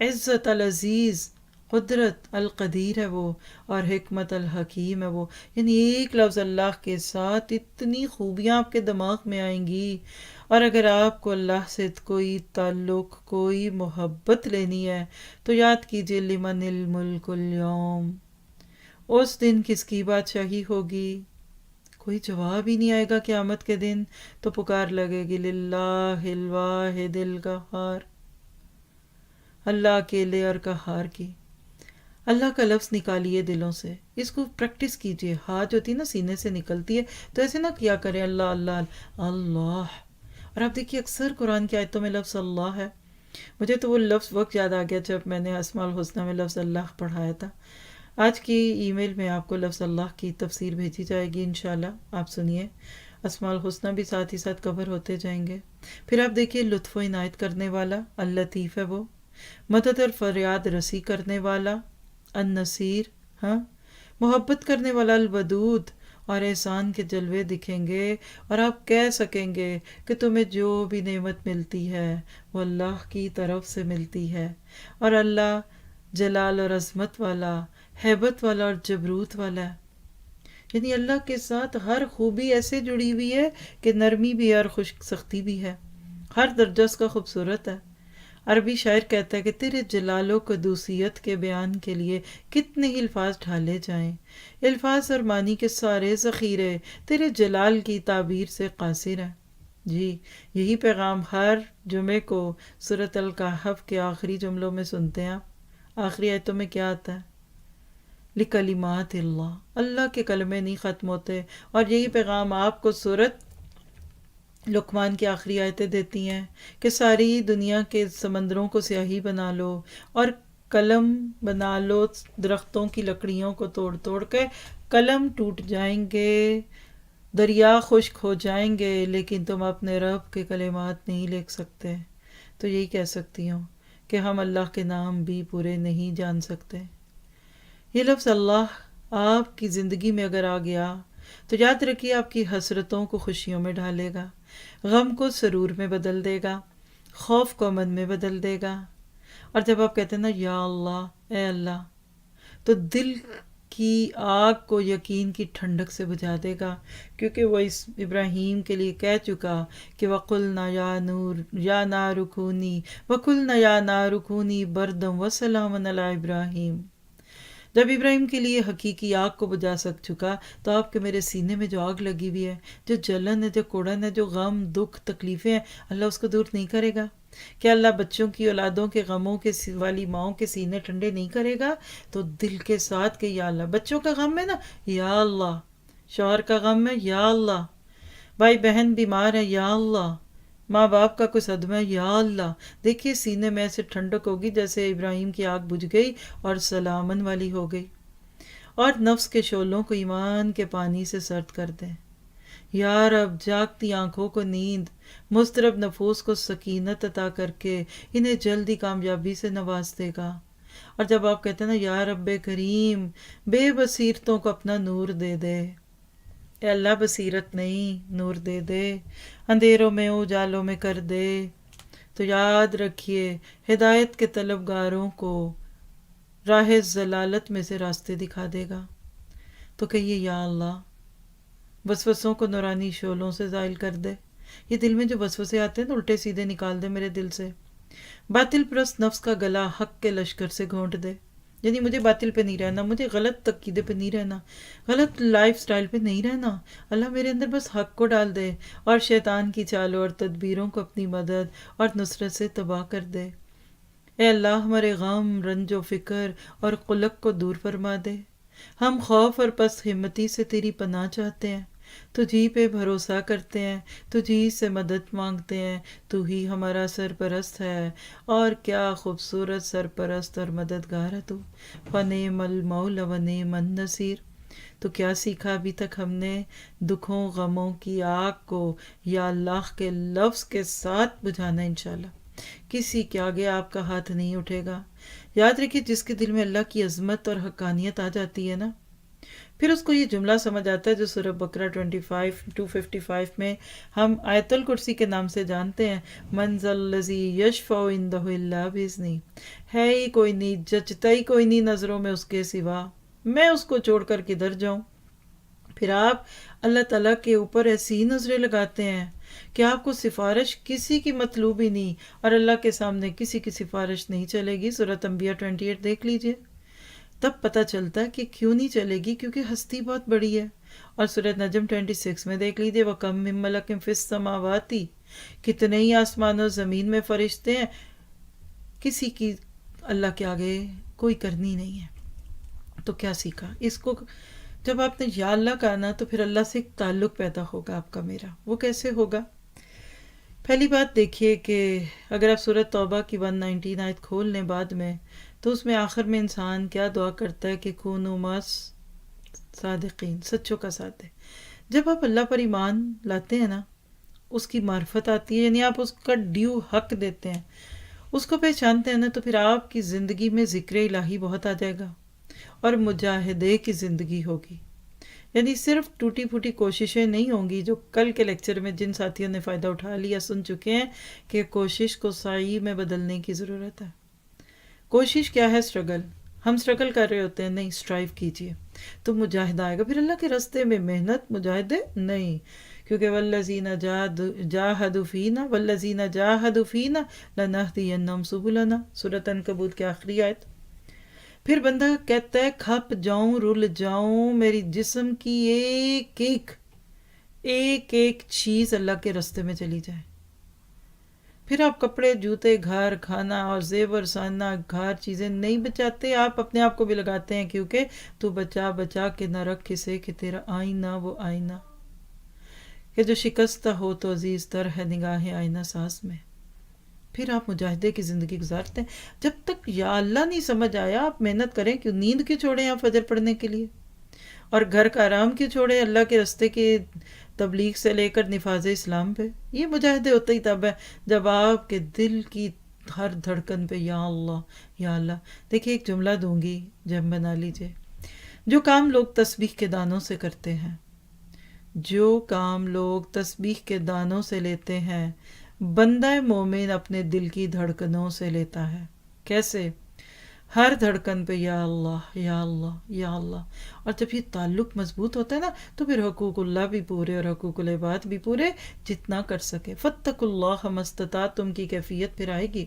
Speaker 1: عزت، العزیز، قدرت، القدیر ہے وہ، اور حکمت، الحکیم ہے وہ۔ یعنی ایک لفظ اللہ کے ساتھ اتنی خوبیاں آپ کے دماغ میں آئیں گی۔ اور اگر آپ کو اللہ سے کوئی تعلق، کوئی محبت لینی ہے تو یاد کیجئے، لمن الملک اليوم، اس دن کس کی بادشاہی ہوگی؟ کوئی جواب ہی نہیں آئے گا قیامت کے دن، تو پکار لگے گی، للہ الواحد القہار، اللہ اکیلے اور قہار کی۔ اللہ کا لفظ نکالیے دلوں سے، اس کو پریکٹس کیجئے۔ ہاتھ جو ہوتی ہے نا سینے سے نکلتی ہے تو ایسے نہ کیا کریں اللہ اللہ اللہ۔ اور آپ دیکھیے اکثر قرآن کی آیتوں میں لفظ اللہ ہے۔ مجھے تو وہ لفظ وقت یاد آ گیا جب میں نے اسماء الحسنہ میں لفظ اللہ پڑھایا تھا۔ آج کی ای میل میں آپ کو لفظ اللہ کی تفسیر بھیجی جائے گی انشاءاللہ، آپ سنیے۔ اسماء الحسنہ بھی ساتھ ہی ساتھ کور ہوتے جائیں گے۔ پھر آپ دیکھیے، لطف و عنایت کرنے والا، اللطیف ہے وہ، مدد اور فریاد رسی کرنے والا، النصیر، ہاں، محبت کرنے والا، الودود، اور احسان کے جلوے دکھیں گے اور آپ کہہ سکیں گے کہ تمہیں جو بھی نعمت ملتی ہے وہ اللہ کی طرف سے ملتی ہے، اور اللہ جلال اور عظمت والا، ہیبت والا اور جبروت والا ہے۔ یعنی اللہ کے ساتھ ہر خوبی ایسے جڑی ہوئی ہے کہ نرمی بھی ہے اور خشک سختی بھی ہے، ہر درجہ اس کا خوبصورت ہے۔ عربی شاعر کہتا ہے کہ تیرے جلال و قدوسیت کے بیان کے لیے کتنے ہی الفاظ ڈھالے جائیں، الفاظ اور معنی کے سارے ذخیرے تیرے جلال کی تعبیر سے قاصر ہیں۔ جی یہی پیغام ہر جمعے کو سورۃ الکہف کے آخری جملوں میں سنتے ہیں آپ۔ آخری آیتوں میں کیا آتا ہے؟ لکلمات اللہ، اللہ کے کلمے نہیں ختم ہوتے، اور یہی پیغام آپ کو سورۃ لقمان کی آخری آیتیں دیتی ہیں کہ ساری دنیا کے سمندروں کو سیاہی بنا لو اور قلم بنا لو، درختوں کی لکڑیوں کو توڑ توڑ کے قلم ٹوٹ جائیں گے، دریا خشک ہو جائیں گے، لیکن تم اپنے رب کے کلمات نہیں لکھ سکتے۔ تو یہی کہہ سکتی ہوں کہ ہم اللہ کے نام بھی پورے نہیں جان سکتے۔ یہ لفظ اللہ آپ کی زندگی میں اگر آ گیا تو یاد رکھیے آپ کی حسرتوں کو خوشیوں میں ڈالے گا، غم کو سرور میں بدل دے گا، خوف کو امن میں بدل دے گا۔ اور جب آپ کہتے ہیں نا یا اللہ، اے اللہ، تو دل کی آگ کو یقین کی ٹھنڈک سے بجھا دے گا، کیونکہ وہ اس ابراہیم کے لیے کہہ چکا کہ وَقُلْنَا يَا نُورُ يَا نَارُ كُونِي وَقُلْنَا يَا نَارُ كُونِي بَرْدًا وَسَلَامًا عَلَىٰ ابراہیم۔ جب ابراہیم کے لیے حقیقی آگ کو بجھا چکا تو آپ کے میرے سینے میں جو آگ لگی ہوئی ہے، جو جلن ہے، جو کوڑن ہے، جو غم، دکھ، تکلیفیں ہیں، اللہ اس کو دور نہیں کرے گا؟ کیا اللہ بچوں کی، اولادوں کے غموں کے والی ماؤں کے سینے ٹھنڈے نہیں کرے گا؟ تو دل کے ساتھ کہ یا اللہ، بچوں کا غم ہے نا، یا اللہ، شوہر کا غم ہے، یا اللہ، بھائی بہن بیمار ہے، یا اللہ، ماں باپ کا کوئی صدمہ ہے، یا اللہ، دیکھیے سینے میں ایسے ٹھنڈک ہوگی جیسے ابراہیم کی آگ بجھ گئی اور سلامن والی ہو گئی۔ اور نفس کے شعلوں کو ایمان کے پانی سے سرد کر دیں۔ یا رب، جاگتی آنکھوں کو نیند، مضطرب نفوس کو سکینت عطا کر کے انہیں جلدی کامیابی سے نواز دے گا۔ اور جب آپ کہتے ہیں نا یا رب کریم، بے بصیرتوں کو اپنا نور دے دے، اے اللہ بصیرت نہیں، نور دے دے، اندھیروں میں اجالوں میں کر دے۔ تو یاد رکھیے ہدایت کے طلبگاروں کو راہ ضلالت میں سے راستے دکھا دے گا۔ تو کہیے یا اللہ، وسوسوں کو نورانی شعلوں سے زائل کر دے۔ یہ دل میں جو وسوسے آتے ہیں نا، الٹے سیدھے نکال دے میرے دل سے۔ باطل پرست نفس کا گلا حق کے لشکر سے گھونٹ دے، یعنی مجھے باطل پہ نہیں رہنا، مجھے غلط عقیدے پہ نہیں رہنا، غلط لائف سٹائل پہ نہیں رہنا۔ اللہ میرے اندر بس حق کو ڈال دے، اور شیطان کی چالوں اور تدبیروں کو اپنی مدد اور نصرت سے تباہ کر دے۔ اے اللہ ہمارے غم، رنج و فکر اور قلق کو دور فرما دے۔ ہم خوف اور پست ہمتی سے تیری پناہ چاہتے ہیں، تجھی پہ بھروسہ کرتے ہیں، تجھی سے مدد مانگتے ہیں، تو ہی ہمارا سرپرست ہے، اور کیا خوبصورت سرپرست اور مددگار ہے تو۔ فنعم المولا ونعم النصیر۔ تو کیا سیکھا ابھی تک ہم نے؟ دکھوں غموں کی آگ کو یا اللہ کے لفظ کے ساتھ بجھانا انشاءاللہ۔ کسی کے آگے آپ کا ہاتھ نہیں اٹھے گا۔ یاد رکھیے جس کے دل میں اللہ کی عظمت اور حقانیت آ جاتی ہے نا، پھر اس کو یہ جملہ سمجھ آتا ہے جو سورہ بقرہ 255 میں ہم آیت الکرسی کے نام سے جانتے ہیں، من ذا الذی یشفع عندہ الا باذنہ، ہے ہی کوئی نہیں، جچتا ہی کوئی نہیں نظروں میں اس کے سوا، میں اس کو چھوڑ کر کدھر جاؤں۔ پھر آپ اللہ تعالیٰ کے اوپر ایسی نظریں لگاتے ہیں کہ آپ کو سفارش کسی کی مطلوب ہی نہیں، اور اللہ کے سامنے کسی کی سفارش نہیں چلے گی۔ سورۃ انبیاء 28 دیکھ لیجئے، تب پتہ چلتا ہے کہ کیوں نہیں چلے گی، کیونکہ ہستی بہت بڑی ہے۔ اور سورۃ نجم 26 میں دیکھ لیجئے، وَكَم مِّن مَلَكٍ فِي السَّمَاوَاتِ، کتنے ہی آسمان و زمین میں فرشتے ہیں، کسی کی اللہ کے آگے کوئی کرنی نہیں ہے۔ تو کیا سیکھا اس کو؟ جب آپ نے یا اللہ کہا نا تو پھر اللہ سے ایک تعلق پیدا ہوگا آپ کا میرا۔ وہ کیسے ہوگا؟ پہلی بات دیکھیے کہ اگر آپ سورۃ توبہ کی 119 آیت کھول لیں بعد میں، تو اس میں آخر میں انسان کیا دعا کرتا ہے کہ کونوا مع صادقین، سچوں کا ساتھ ہے۔ جب آپ اللہ پر ایمان لاتے ہیں نا، اس کی معرفت آتی ہے، یعنی آپ اس کا ڈیو حق دیتے ہیں، اس کو پہچانتے ہیں نا، تو پھر آپ کی زندگی میں ذکر الہی بہت آ جائے گا، اور مجاہدے کی زندگی ہوگی۔ یعنی صرف ٹوٹی پھوٹی کوششیں نہیں ہوں گی، جو کل کے لیکچر میں جن ساتھیوں نے فائدہ اٹھا لیا سن چکے ہیں کہ کوشش کو سعی میں بدلنے کی ضرورت ہے۔ کوشش کیا ہے؟ اسٹرگل۔ ہم اسٹرگل کر رہے ہوتے ہیں، نہیں، اسٹرائیو کیجئے تو مجاہدہ آئے گا۔ پھر اللہ کے راستے میں محنت، مجاہدے نہیں، کیونکہ والذین جاہدوا فینا لنہدینہم سبلنا، سورۃ عنکبوت کی آخری آیت۔ پھر بندہ کہتا ہے کھپ جاؤں، رل جاؤں، میری جسم کی ایک ایک چیز اللہ کے راستے میں چلی جائے۔ پھر آپ کپڑے، جوتے، گھر، کھانا اور زیور سانا، گھر چیزیں نہیں بچاتے، آپ اپنے آپ کو بھی لگاتے ہیں، کیونکہ تو بچا بچا کے نہ رکھ کسے کہ تیرا آئینہ وہ آئینہ کہ جو شکستہ ہو تو عزیز تر ہے نگاہ آئینہ ساز میں۔ پھر آپ مجاہدے کی زندگی گزارتے ہیں۔ جب تک یا اللہ نہیں سمجھ آیا آپ محنت کریں، کیوں نیند کیوں چھوڑیں آپ فجر پڑھنے کے لیے، اور گھر کا آرام کیوں چھوڑیں اللہ کے راستے کی تبلیغ سے لے کر نفاذ اسلام پہ۔ یہ مجاہدے ہوتے ہی تب ہے جب آپ کے دل کی ہر دھڑکن پہ یا اللہ یا اللہ۔ دیکھیے ایک جملہ دوں گی، جب بنا لیجئے۔ جو کام لوگ تسبیح کے دانوں سے کرتے ہیں، جو کام لوگ تسبیح کے دانوں سے لیتے ہیں، بندہ مومن اپنے دل کی دھڑکنوں سے لیتا ہے۔ کیسے؟ ہر دھڑکن پہ یا اللہ یا اللہ یا اللہ۔ اور جب یہ تعلق مضبوط ہوتا ہے نا تو پھر حقوق اللہ بھی پورے اور حقوق العباد بھی پورے، جتنا کر سکے۔ فاتقوا اللہ ما استطعتم کی کیفیت پھر آئے گی،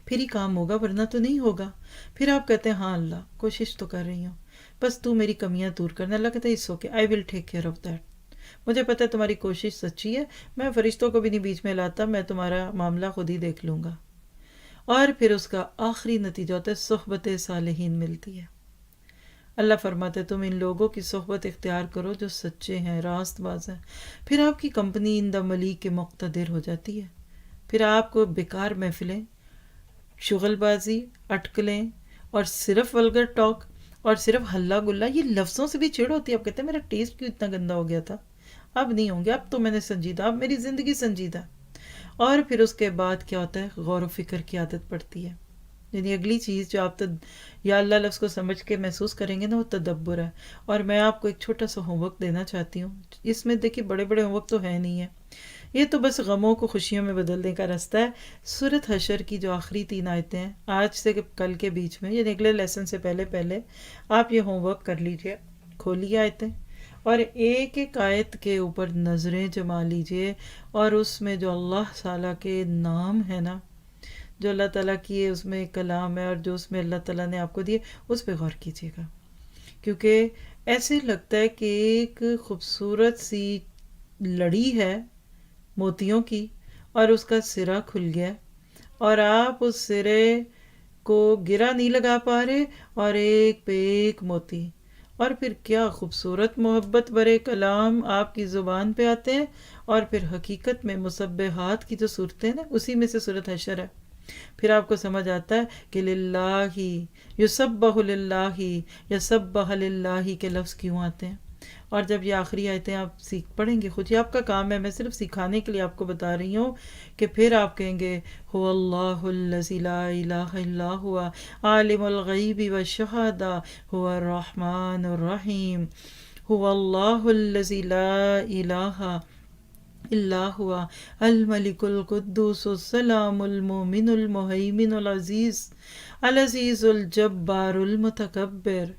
Speaker 1: پھر ہی کام ہوگا، ورنہ تو نہیں ہوگا۔ پھر آپ کہتے ہیں ہاں اللہ کوشش تو کر رہی ہوں، بس تو میری کمیاں دور کرنا۔ اللہ کہتا ہے it's okay, I will take care of that. مجھے پتہ ہے تمہاری کوشش سچی ہے، میں فرشتوں کو بھی نہیں بیچ میں لاتا، میں تمہارا معاملہ خود ہی دیکھ لوں گا۔ اور پھر اس کا آخری نتیجہ ہوتا ہے صحبت صالحین ملتی ہے۔ اللہ فرماتے تم ان لوگوں کی صحبت اختیار کرو جو سچے ہیں، راست باز ہیں۔ پھر آپ کی کمپنی اندہ ملیک کے مقتدر ہو جاتی ہے۔ پھر آپ کو بیکار محفلیں، شغل بازی، اٹکلیں اور صرف ولگر ٹاک اور صرف ہلا گلا، یہ لفظوں سے بھی چڑ ہوتی ہے۔ آپ کہتے ہیں میرا ٹیسٹ کیوں اتنا گندا ہو گیا تھا، اب نہیں ہوں گے، اب تو میں نے سنجیدہ، اب میری زندگی سنجیدہ۔ اور پھر اس کے بعد کیا ہوتا ہے؟ غور و فکر کی عادت پڑتی ہے۔ یعنی اگلی چیز جو آپ یا اللہ لفظ کو سمجھ کے محسوس کریں گے نا، وہ تدبر ہے۔ اور میں آپ کو ایک چھوٹا سا ہوم ورک دینا چاہتی ہوں، اس میں دیکھیے بڑے بڑے ہوم ورک تو ہے نہیں ہے، یہ تو بس غموں کو خوشیوں میں بدلنے کا راستہ ہے۔ سورۃ حشر کی جو آخری 3 آیتیں ہیں، آج سے کل کے بیچ میں، یعنی اگلے لیسن سے پہلے آپ یہ ہوم ورک کر لیجئے، کھولیے آیتیں اور ایک ایک آیت کے اوپر نظریں جما لیجئے، اور اس میں جو اللہ تعالیٰ کے نام ہے نا، جو اللہ تعالیٰ کی اس میں کلام ہے اور جو اس میں اللہ تعالیٰ نے آپ کو دیے، اس پہ غور کیجیے گا، کیونکہ ایسے لگتا ہے کہ ایک خوبصورت سی لڑی ہے موتیوں کی اور اس کا سرا کھل گیا اور آپ اس سرے کو گرا نہیں لگا پا رہے، اور ایک پہ ایک موتی، اور پھر کیا خوبصورت محبت برے کلام آپ کی زبان پہ آتے ہیں، اور پھر حقیقت میں مسبحات کی جو صورتیں نا، اسی میں سے سورۃ حشر ہے۔ پھر آپ کو سمجھ آتا ہے کہ للہ یسبح للہ یسبح للہ کے لفظ کیوں آتے ہیں۔ اور جب یہ آخری آیتیں آپ سیکھ پڑھیں گے خود، یہ آپ کا کام ہے، میں صرف سکھانے کے لیے آپ کو بتا رہی ہوں کہ پھر آپ کہیں گے هو اللہ الذی لا الہ الا هو عالم الغیب والشہادہ هو الرحمن الرحیم هو اللہ الذی لا الہ الا هو الملک القدوس السلام المؤمن المہیمن العزیز العزیز الجبار المتکبر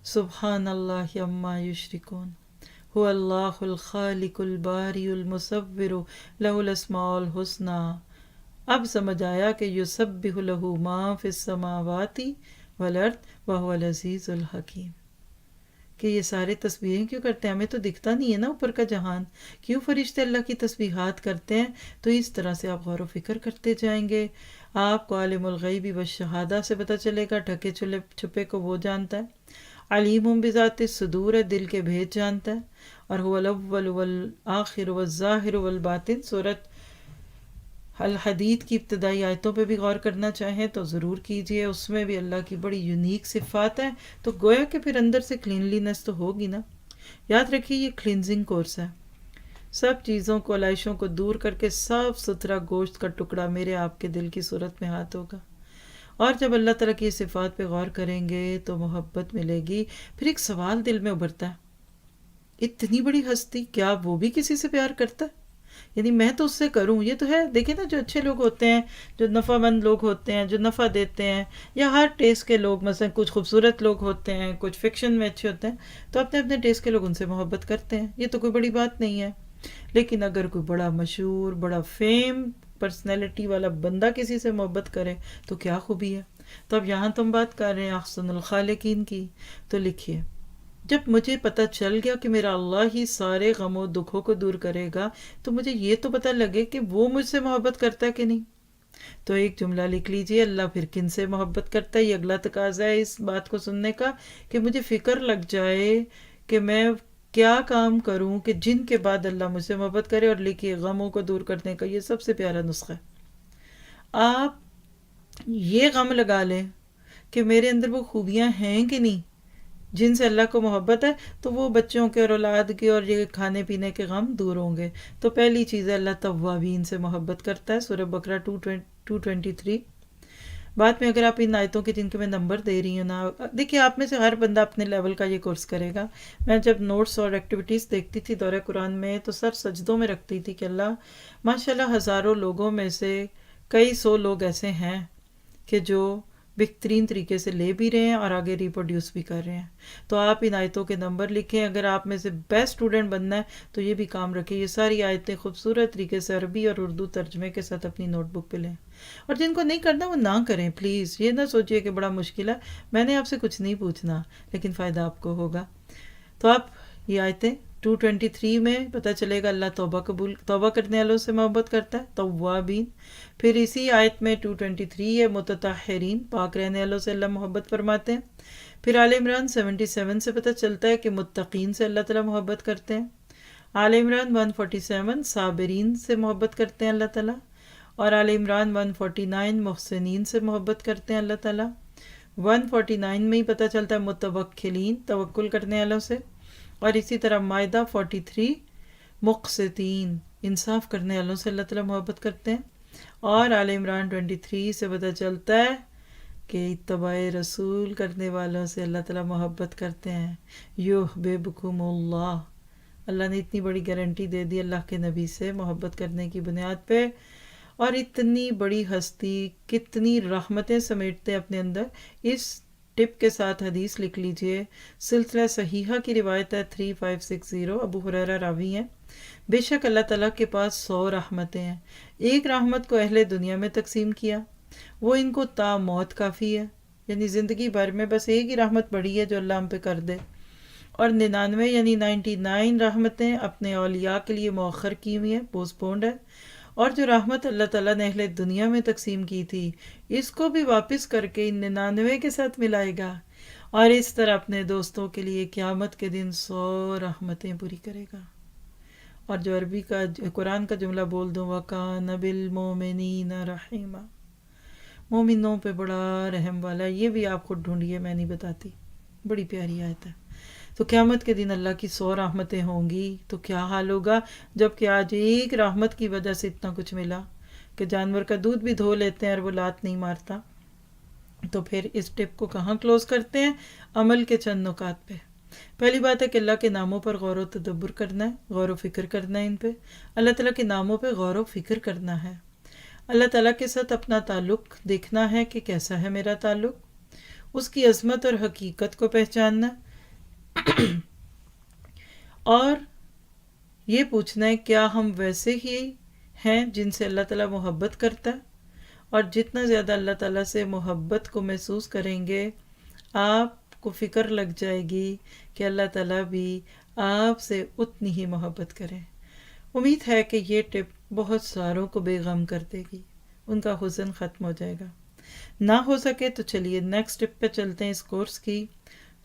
Speaker 1: سبحان اللہ عما یشرکون هو اللہ الخالق الباری المصور لہ الاسماء الحسنی۔ اب سمجھ آیا کہ یسبح لہ ما فی السماوات والارض وہو العزیز الحکیم، کہ یہ سارے تسبیحیں کیوں کرتے ہیں؟ ہمیں تو دکھتا نہیں ہے نا اوپر کا جہان، کیوں فرشتے اللہ کی تسبیحات کرتے ہیں؟ تو اس طرح سے آپ غور و فکر کرتے جائیں گے، آپ کو عالم الغیب والشہادہ سے پتہ چلے گا، ڈھکے چھپے کو وہ جانتا ہے، علیم بذات الصدور ہے، دل کے بھید جانتا ہے، اور هو الاول والآخر والظاہر والباطن۔ سورۃ الحدید کی ابتدائی آیتوں پہ بھی غور کرنا چاہیں تو ضرور کیجئے، اس میں بھی اللہ کی بڑی یونیک صفات ہیں، تو گویا کہ پھر اندر سے کلینلینس تو ہوگی نا۔ یاد رکھیے یہ کلینزنگ کورس ہے، سب چیزوں کو، علائشوں کو دور کر کے صاف ستھرا گوشت کا ٹکڑا میرے آپ کے دل کی صورت میں ہاتھ ہوگا، اور جب اللہ تعالیٰ کی صفات پہ غور کریں گے تو محبت ملے گی۔ پھر ایک سوال دل میں ابھرتا ہے، اتنی بڑی ہستی کیا وہ بھی کسی سے پیار کرتا ہے؟ یعنی میں تو اس سے کروں، یہ تو ہے۔ دیکھیں نا جو اچھے لوگ ہوتے ہیں، جو نفع مند لوگ ہوتے ہیں، جو نفع دیتے ہیں، یا ہر ٹیسٹ کے لوگ، مثلا کچھ خوبصورت لوگ ہوتے ہیں، کچھ فکشن میں اچھے ہوتے ہیں، تو اپنے اپنے ٹیسٹ کے لوگ ان سے محبت کرتے ہیں، یہ تو کوئی بڑی بات نہیں ہے۔ لیکن اگر کوئی بڑا مشہور بڑا فیم پرسنالٹی والا بندہ کسی سے محبت کرے تو کیا خوبی ہے. تو اب یہاں تم بات کر رہے ہیں احسن الخالقین کی، تو لکھیے جب مجھے پتہ چل گیا کہ میرا اللہ ہی سارے غم و دکھوں کو دور کرے گا تو مجھے یہ تو پتہ لگے کہ وہ مجھ سے محبت کرتا ہے کہ نہیں. تو ایک جملہ لکھ لیجئے، اللہ پھر کن سے محبت کرتا ہے. یہ اگلا تقاضا ہے اس بات کو سننے کا کہ مجھے فکر لگ جائے کہ میں کیا کام کروں کہ جن کے بعد اللہ مجھ سے محبت کرے. اور لکھیے غموں کو دور کرنے کا یہ سب سے پیارا نسخہ ہے. آپ یہ غم لگا لیں کہ میرے اندر وہ خوبیاں ہیں کہ نہیں جن سے اللہ کو محبت ہے، تو وہ بچوں کے اور اولاد کے اور یہ کھانے پینے کے غم دور ہوں گے. تو پہلی چیز ہے اللہ توابین سے محبت کرتا ہے، سورہ بقرہ 223. بعد میں اگر آپ ان آیتوں کے جن کے میں نمبر دے رہی ہوں نا، دیکھیے آپ میں سے ہر بندہ اپنے لیول کا یہ کورس کرے گا. میں جب نوٹس اور ایکٹیویٹیز دیکھتی تھی دورہ قرآن میں تو سر سجدوں میں رکھتی تھی کہ اللہ ماشاءاللہ ہزاروں لوگوں میں سے کئی سو لوگ ایسے ہیں کہ جو بہترین طریقے سے لے بھی رہے ہیں اور آگے ریپروڈیوس بھی کر رہے ہیں. تو آپ ان آیتوں کے نمبر لکھیں. اگر آپ میں سے بیسٹ اسٹوڈنٹ بننا ہے تو یہ بھی کام رکھیں، یہ ساری آیتیں خوبصورت طریقے سے عربی اور اردو ترجمے کے ساتھ اپنی نوٹ بک پہ لیں. اور جن کو نہیں کرنا وہ نہ کریں پلیز. یہ نہ سوچیے کہ بڑا مشکل ہے، میں نے آپ سے کچھ نہیں پوچھنا لیکن فائدہ آپ کو ہوگا. تو آپ یہ آیتیں 223 میں پتہ چلے گا اللہ توبہ کرنے والوں سے محبت کرتا ہے، توابین. پھر اسی آیت میں 223 ہے متطہرین، پاک رہنے والوں سے اللہ محبت فرماتے ہیں. پھر آل عمران 77 سے پتہ چلتا ہے کہ متقین سے اللہ تعالیٰ محبت کرتے ہیں. آل عمران 147 صابرین سے محبت کرتے ہیں اللہ تعالیٰ. اور آل عمران 149 محسنین سے محبت کرتے ہیں اللہ تعالیٰ. 149 میں ہی پتہ چلتا ہے متوکلین، توکل کرنے والوں سے. اور اسی طرح مائدہ 43 مقسطین، انصاف کرنے والوں سے اللہ تعالیٰ محبت کرتے ہیں. اور آل عمران 23 سے پتہ چلتا ہے کہ اتباع رسول کرنے والوں سے اللہ تعالیٰ محبت کرتے ہیں. یحببکم اللہ، اللہ نے اتنی بڑی گارنٹی دے دی اللہ کے نبی سے محبت کرنے کی بنیاد پہ. اور اتنی بڑی ہستی کتنی رحمتیں سمیٹتے اپنے اندر. اس ٹپ کے ساتھ حدیث لکھ لیجئے، سلسلہ صحیحہ کی روایت ہے 3560، ابو ہریرہ راوی ہیں. بے شک اللہ تعالیٰ کے پاس 100 رحمتیں ہیں، ایک رحمت کو اہل دنیا میں تقسیم کیا، وہ ان کو تا موت کافی ہے. یعنی زندگی بھر میں بس ایک ہی رحمت بڑی ہے جو اللہ ہم پہ کر دے. اور 99 یعنی 99 رحمتیں اپنے اولیاء کے لیے مؤخر کی ہوئی ہیں، پوسٹ پونڈ ہے. اور جو رحمت اللہ تعالیٰ نے اہل دنیا میں تقسیم کی تھی اس کو بھی واپس کر کے ان 99 کے ساتھ ملائے گا، اور اس طرح اپنے دوستوں کے لیے قیامت کے دن 100 رحمتیں پوری کرے گا. اور جو عربی کا قرآن کا جملہ بول دوں، وَكَانَ بِالْمُؤْمِنِينَ رَحِيمًا، مومنوں پہ بڑا رحم والا ہے. یہ بھی آپ خود ڈھونڈیے، میں نہیں بتاتی، بڑی پیاری آیت ہے. تو قیامت کے دن اللہ کی 100 رحمتیں ہوں گی تو کیا حال ہوگا جب کہ آج ایک رحمت کی وجہ سے اتنا کچھ ملا کہ جانور کا دودھ بھی دھو لیتے ہیں اور وہ لات نہیں مارتا. تو پھر اس ٹپ کو کہاں کلوز کرتے ہیں؟ عمل کے چند نکات پہ. پہلی بات ہے کہ اللہ کے ناموں پر غور و تدبر کرنا ہے، غور و فکر کرنا ہے ان پہ. اللہ تعالیٰ کے ناموں پہ غور و فکر کرنا ہے. اللہ تعالیٰ کے ساتھ اپنا تعلق دیکھنا ہے کہ کیسا ہے میرا تعلق. اس کی عظمت اور حقیقت کو پہچاننا اور یہ پوچھنا ہے کیا ہم ویسے ہی ہیں جن سے اللہ تعالیٰ محبت کرتا ہے. اور جتنا زیادہ اللہ تعالیٰ سے محبت کو محسوس کریں گے آپ کو فکر لگ جائے گی کہ اللہ تعالیٰ بھی آپ سے اتنی ہی محبت کرے. امید ہے کہ یہ ٹپ بہت ساروں کو بے غم کر دے گی، ان کا حزن ختم ہو جائے گا. نہ ہو سکے تو چلیے نیکسٹ ٹپ پہ چلتے ہیں اس کورس کی.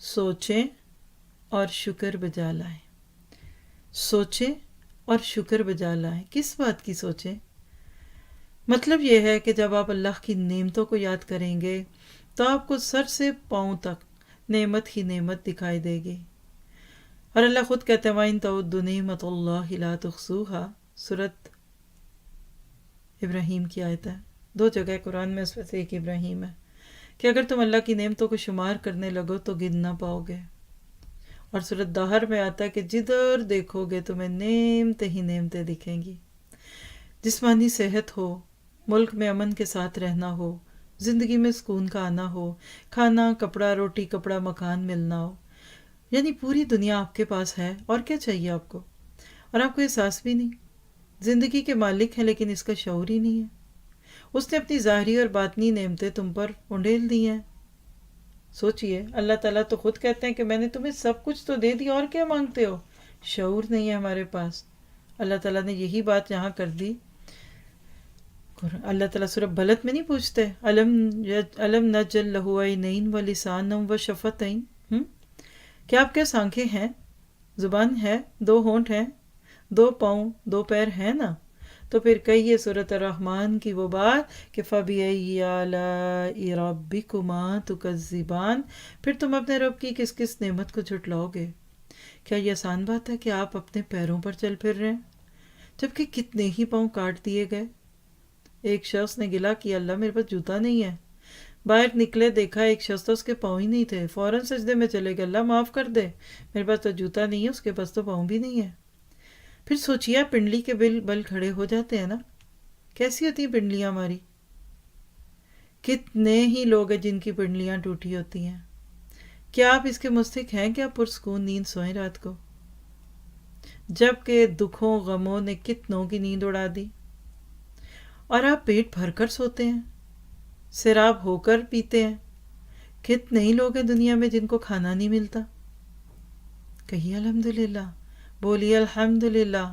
Speaker 1: سوچیں اور شکر بجا لائیں. سوچیں اور شکر بجا لائیں. کس بات کی سوچیں؟ مطلب یہ ہے کہ جب آپ اللہ کی نعمتوں کو یاد کریں گے تو آپ کو سر سے پاؤں تک نعمت ہی نعمت دکھائی دے گی. اور اللہ خود کہتے ہیں وَإِن تَعُدُّوا نِعْمَتَ اللَّهِ لَا تُحْصُوهَا، سورۃ ابراہیم کی آیت ہے. 2 جگہ قرآن میں اس میں سے ایک ابراہیم ہے کہ اگر تم اللہ کی نعمتوں کو شمار کرنے لگو تو گن نہ پاؤ گے. اور سورۃ دہر میں آتا ہے کہ جدھر دیکھو گے تمہیں نعمتیں ہی نعمتیں دکھیں گی. جسمانی صحت ہو، ملک میں امن کے ساتھ رہنا ہو، زندگی میں سکون کا آنا ہو، کھانا کپڑا روٹی کپڑا مکان ملنا ہو، یعنی پوری دنیا آپ کے پاس ہے اور کیا چاہیے آپ کو. اور آپ کو احساس بھی نہیں. زندگی کے مالک ہیں لیکن اس کا شعور ہی نہیں ہے. اس نے اپنی ظاہری اور باطنی نعمتیں تم پر انڈیل دی ہیں. سوچئے اللہ تعالیٰ تو خود کہتے ہیں کہ میں نے تمہیں سب کچھ تو دے دیا، اور کیا مانگتے ہو. شعور نہیں ہے ہمارے پاس. اللہ تعالیٰ نے یہی بات یہاں کر دی. اللہ تعالیٰ سورہ بلد میں نہیں پوچھتے علم نجعل لہ عینین ولسانا وشفتین، کیا آپ کے آنکھیں ہیں، زبان ہے، 2 ہونٹ ہیں، 2 پاؤں، 2 پیر ہیں نا. تو پھر کہیے سورۃ الرحمن کی وہ بات کہ فَبِأَيِّ آلَاءِ رَبِّكُمَا تُكَذِّبَانِ، پھر تم اپنے رب کی کس کس نعمت کو جھٹلاؤ گے. کیا یہ آسان بات ہے کہ آپ اپنے پیروں پر چل پھر رہے ہیں جبکہ کتنے ہی پاؤں کاٹ دیے گئے. ایک شخص نے گلا کیا اللہ میرے پاس جوتا نہیں ہے. باہر نکلے دیکھا ایک شخص تو اس کے پاؤں ہی نہیں تھے، فوراً سجدے میں چلے گئے اللہ معاف کر دے، میرے پاس تو جوتا نہیں ہے، اس کے پاس تو پاؤں بھی نہیں ہے. پھر سوچیے پنڈلی کے بل کھڑے ہو جاتے ہیں نا. کیسی ہوتی ہیں پنڈلیاں ہماری. کتنے ہی لوگ ہیں جن کی پنڈلیاں ٹوٹی ہوتی ہیں. کیا آپ اس کے مستحق ہیں کہ آپ پرسکون نیند سوئیں رات کو، جبکہ دکھوں غموں نے کتنوں کی نیند اڑا دی. اور آپ پیٹ بھر کر سوتے ہیں، سیراب ہو کر پیتے ہیں. کتنے ہی لوگ ہیں دنیا میں جن کو کھانا نہیں ملتا. کہیے الحمدللہ، بولیے الحمدللہ.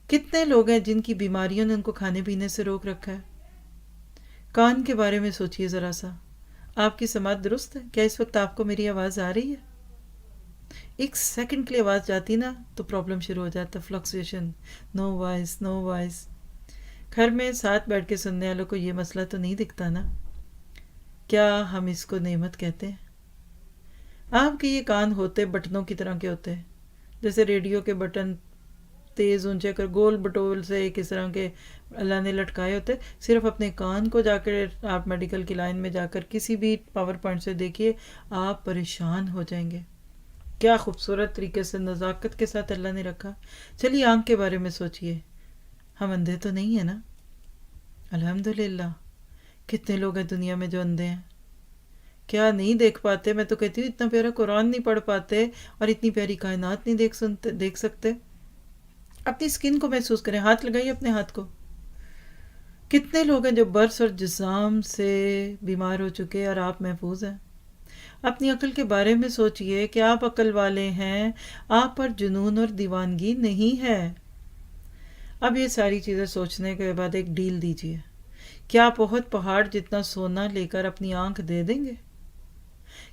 Speaker 1: کتنے لوگ ہیں جن کی بیماریوں نے ان کو کھانے پینے سے روک رکھا ہے. کان کے بارے میں سوچئے ذرا سا، آپ کی سماعت درست ہے؟ کیا اس وقت آپ کو میری آواز آ رہی ہے؟ 1 سیکنڈ کے لیے آواز جاتی نا تو پرابلم شروع ہو جاتا، fluctuation, no voice no voice. گھر میں ساتھ بیٹھ کے سننے والوں کو یہ مسئلہ تو نہیں دکھتا نا. کیا ہم اس کو نعمت کہتے ہیں؟ آپ کے یہ کان ہوتے بٹنوں کی طرح کے ہوتے ہیں، جیسے ریڈیو کے بٹن تیز اونچے کر گول بٹول سے کس طرح کے اللہ نے لٹکائے ہوتے. صرف اپنے کان کو جا کر آپ میڈیکل کی لائن میں جا کر کسی بھی پاور پوائنٹ سے دیکھیے، آپ پریشان ہو جائیں گے. کیا خوبصورت طریقے سے نزاکت کے ساتھ اللہ نے رکھا. چلیے آنکھ کے بارے میں سوچئے، ہم اندھے تو نہیں ہیں نا. الحمدللہ. کتنے لوگ ہیں دنیا میں جو اندھے ہیں، کیا نہیں دیکھ پاتے. میں تو کہتی ہوں اتنا پیارا قرآن نہیں پڑھ پاتے اور اتنی پیاری کائنات نہیں دیکھ سکتے. اپنی سکن کو محسوس کریں، ہاتھ لگائیے اپنے ہاتھ کو. کتنے لوگ ہیں جو برس اور جزام سے بیمار ہو چکے اور آپ محفوظ ہیں. اپنی عقل کے بارے میں سوچئے کہ آپ عقل والے ہیں، آپ پر جنون اور دیوانگی نہیں ہے. اب یہ ساری چیزیں سوچنے کے بعد ایک ڈیل دیجئے. کیا آپ بہت پہاڑ جتنا سونا لے کر اپنی آنکھ دے دیں گے؟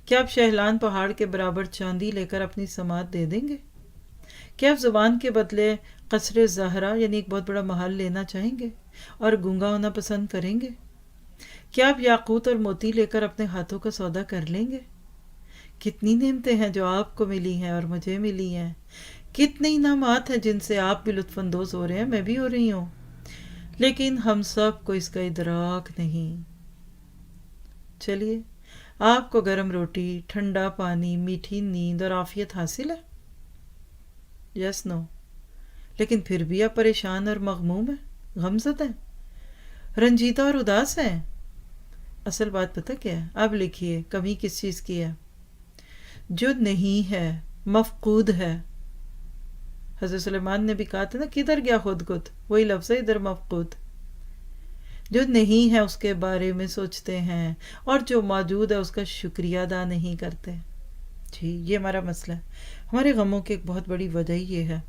Speaker 1: کیا آپ شہلان پہاڑ کے برابر چاندی لے کر اپنی سماعت دے دیں گے؟ کیا آپ زبان کے بدلے قصر زہرا یعنی ایک بہت بڑا محل لینا چاہیں گے اور گونگا ہونا پسند کریں گے؟ کیا آپ یاقوت اور موتی لے کر اپنے ہاتھوں کا سودا کر لیں گے؟ کتنی نعمتیں ہیں جو آپ کو ملی ہیں اور مجھے ملی ہیں. کتنے انعامات ہیں جن سے آپ بھی لطف اندوز ہو رہے ہیں، میں بھی ہو رہی ہوں، لیکن ہم سب کو اس کا ادراک نہیں. چلیے آپ کو گرم روٹی، ٹھنڈا پانی، میٹھی نیند اور عافیت حاصل ہے؟ یس نو. لیکن پھر بھی آپ پریشان اور مغموم ہیں، غمزدہ ہیں، رنجیدہ اور اداس ہیں. اصل بات پتہ کیا ہے؟ اب لکھیے کمی کس چیز کی ہے. جو نہیں ہے، مفقود ہے. حضرت سلیمان نے بھی کہا تھا نا کدھر گیا خود خود، وہی لفظ ہے ادھر مفقود. جو نہیں ہے اس کے بارے میں سوچتے ہیں اور جو موجود ہے اس کا شکریہ ادا نہیں کرتے. جی یہ ہمارا مسئلہ ہے. ہمارے غموں کی ایک بہت بڑی وجہ یہ ہے،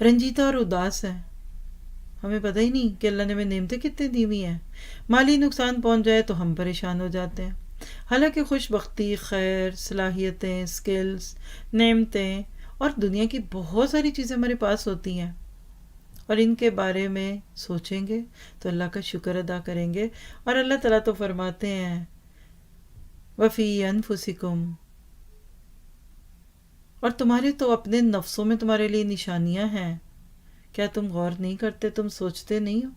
Speaker 1: رنجیدہ اور اداس ہے. ہمیں پتہ ہی نہیں کہ اللہ نے ہمیں نعمتیں کتنے دی ہوئی ہیں. مالی نقصان پہنچ جائے تو ہم پریشان ہو جاتے ہیں، حالانکہ خوش بختی، خیر، صلاحیتیں، سکلز، نعمتیں اور دنیا کی بہت ساری چیزیں ہمارے پاس ہوتی ہیں، اور ان کے بارے میں سوچیں گے تو اللہ کا شکر ادا کریں گے. اور اللہ تعالیٰ تو فرماتے ہیں وَفِي أَنفُسِكُمْ، اور تمہارے تو اپنے نفسوں میں تمہارے لیے نشانیاں ہیں. کیا تم غور نہیں کرتے؟ تم سوچتے نہیں ہو؟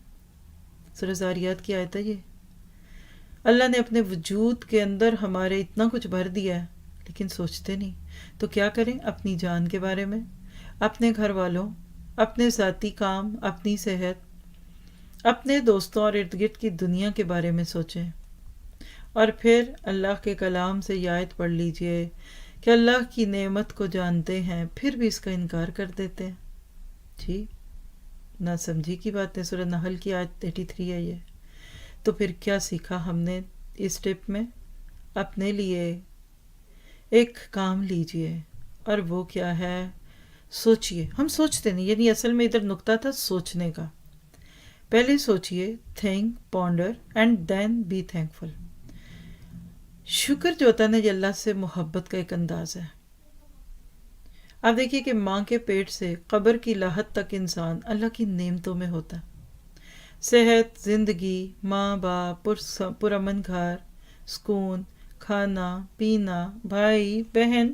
Speaker 1: سورہ زاریات کی آیت ہے یہ. اللہ نے اپنے وجود کے اندر ہمارے اتنا کچھ بھر دیا ہے لیکن سوچتے نہیں. تو کیا کریں؟ اپنی جان کے بارے میں، اپنے گھر والوں، اپنے ذاتی کام، اپنی صحت، اپنے دوستوں اور ارد گرد کی دنیا کے بارے میں سوچیں. اور پھر اللہ کے کلام سے یہ آیت پڑھ لیجئے کہ اللہ کی نعمت کو جانتے ہیں پھر بھی اس کا انکار کر دیتے ہیں. جی نہ سمجھی کی بات ہے. سورہ نحل کی آیت 83 ہے یہ. تو پھر کیا سیکھا ہم نے اس ٹپ میں؟ اپنے لیے ایک کام لیجئے، اور وہ کیا ہے؟ سوچئے. ہم سوچتے نہیں، یعنی اصل میں ادھر نقطہ تھا سوچنے کا. پہلے سوچئے، think, ponder and then be thankful. شکر جو ہوتا ہے نا، یہ اللہ سے محبت کا ایک انداز ہے. آپ دیکھیے کہ ماں کے پیٹ سے قبر کی لاحت تک انسان اللہ کی نعمتوں میں ہوتا ہے. صحت، زندگی، ماں باپ، پرامن گھر، سکون، کھانا پینا، بھائی بہن،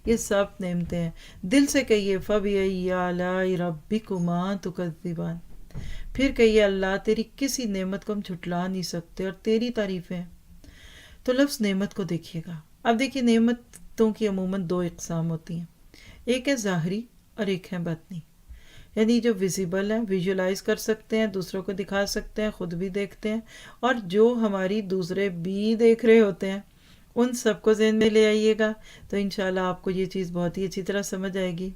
Speaker 1: یہ سب نعمتیں ہیں. دل سے کہیے فَبِأَيِّ آلَاءِ رَبِّكُمَا تُكَذِّبَانِ. پھر کہیے اللہ تیری کسی نعمت کو ہم جھٹلا نہیں سکتے اور تیری تعریفیں. تو لفظ نعمت کو دیکھیے گا. اب دیکھیے نعمتوں کی عموماً 2 اقسام ہوتی ہیں. ایک ہے ظاہری اور ایک ہے باطنی. یعنی جو ویزیبل ہیں، ویژولائز کر سکتے ہیں، دوسروں کو دکھا سکتے ہیں، خود بھی دیکھتے ہیں، اور جو ہماری دوسرے بھی دیکھ رہے ہوتے ہیں، ان سب کو ذہن میں لے آئیے گا تو انشاءاللہ آپ کو یہ چیز بہت ہی اچھی طرح سمجھ آئے گی.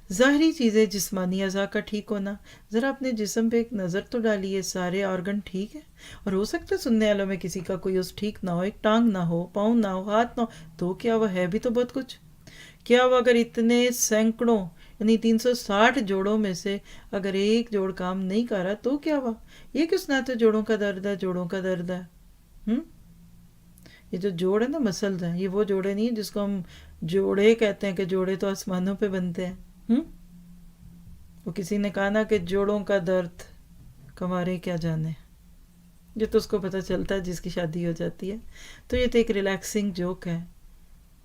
Speaker 1: ظاہری چیزیں، جسمانی اعضاء کا ٹھیک ہونا. ذرا اپنے جسم پہ ایک نظر تو ڈالیے، سارے آرگن ٹھیک ہے؟ اور ہو سکتا ہے سننے والوں میں کسی کا کوئی اس ٹھیک نہ ہو، ایک ٹانگ نہ ہو، پاؤں نہ ہو، ہاتھ نہ ہو، تو کیا وہ ہے بھی تو بہت کچھ. کیا وہ اگر اتنے سینکڑوں یعنی 360 جوڑوں میں سے اگر ایک جوڑ کام نہیں کر رہا تو کیا ہوا؟ یہ کس نہ تو جوڑوں کا درد ہے، جوڑوں کا درد ہے. یہ جو جوڑ ہے نا، مسلز ہیں، یہ وہ جوڑے نہیں ہیں جس کو ہم جوڑے کہتے ہیں کہ جوڑے تو آسمانوں پہ بنتے ہیں. وہ کسی نے کہا نا کہ جوڑوں کا درد کمارے کیا جانے، جو تو اس کو پتہ چلتا ہے جس کی شادی ہو جاتی ہے. تو یہ تو ایک ریلیکسنگ جوک ہے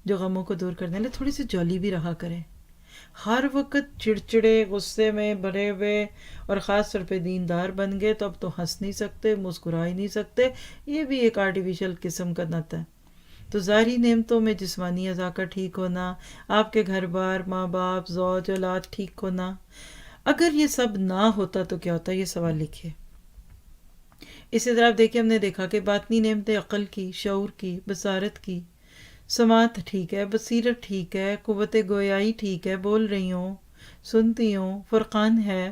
Speaker 1: جو غموں کو دور کرنے لے. تھوڑی سی جولی بھی رہا کریں. ہر وقت چڑچڑے، غصے میں بھرے ہوئے، اور خاص طور پہ دیندار بن گئے تو اب تو ہنس نہیں سکتے، مسکرا ہی نہیں سکتے. یہ بھی ایک آرٹیفیشل قسم کا نت ہے. تو ظاہری نعمتوں میں جسمانی اعضاء کا ٹھیک ہونا، آپ کے گھر بار، ماں باپ، زوج، اولاد ٹھیک ہونا. اگر یہ سب نہ ہوتا تو کیا ہوتا؟ یہ سوال لکھیے. اسی طرح آپ دیکھیں، ہم نے دیکھا کہ باطنی نعمتیں عقل کی، شعور کی، بصارت کی، سماعت ٹھیک ہے، بصیرت ٹھیک ہے، قوت گویائی ٹھیک ہے، بول رہی ہوں، سنتی ہوں، فرقان ہے،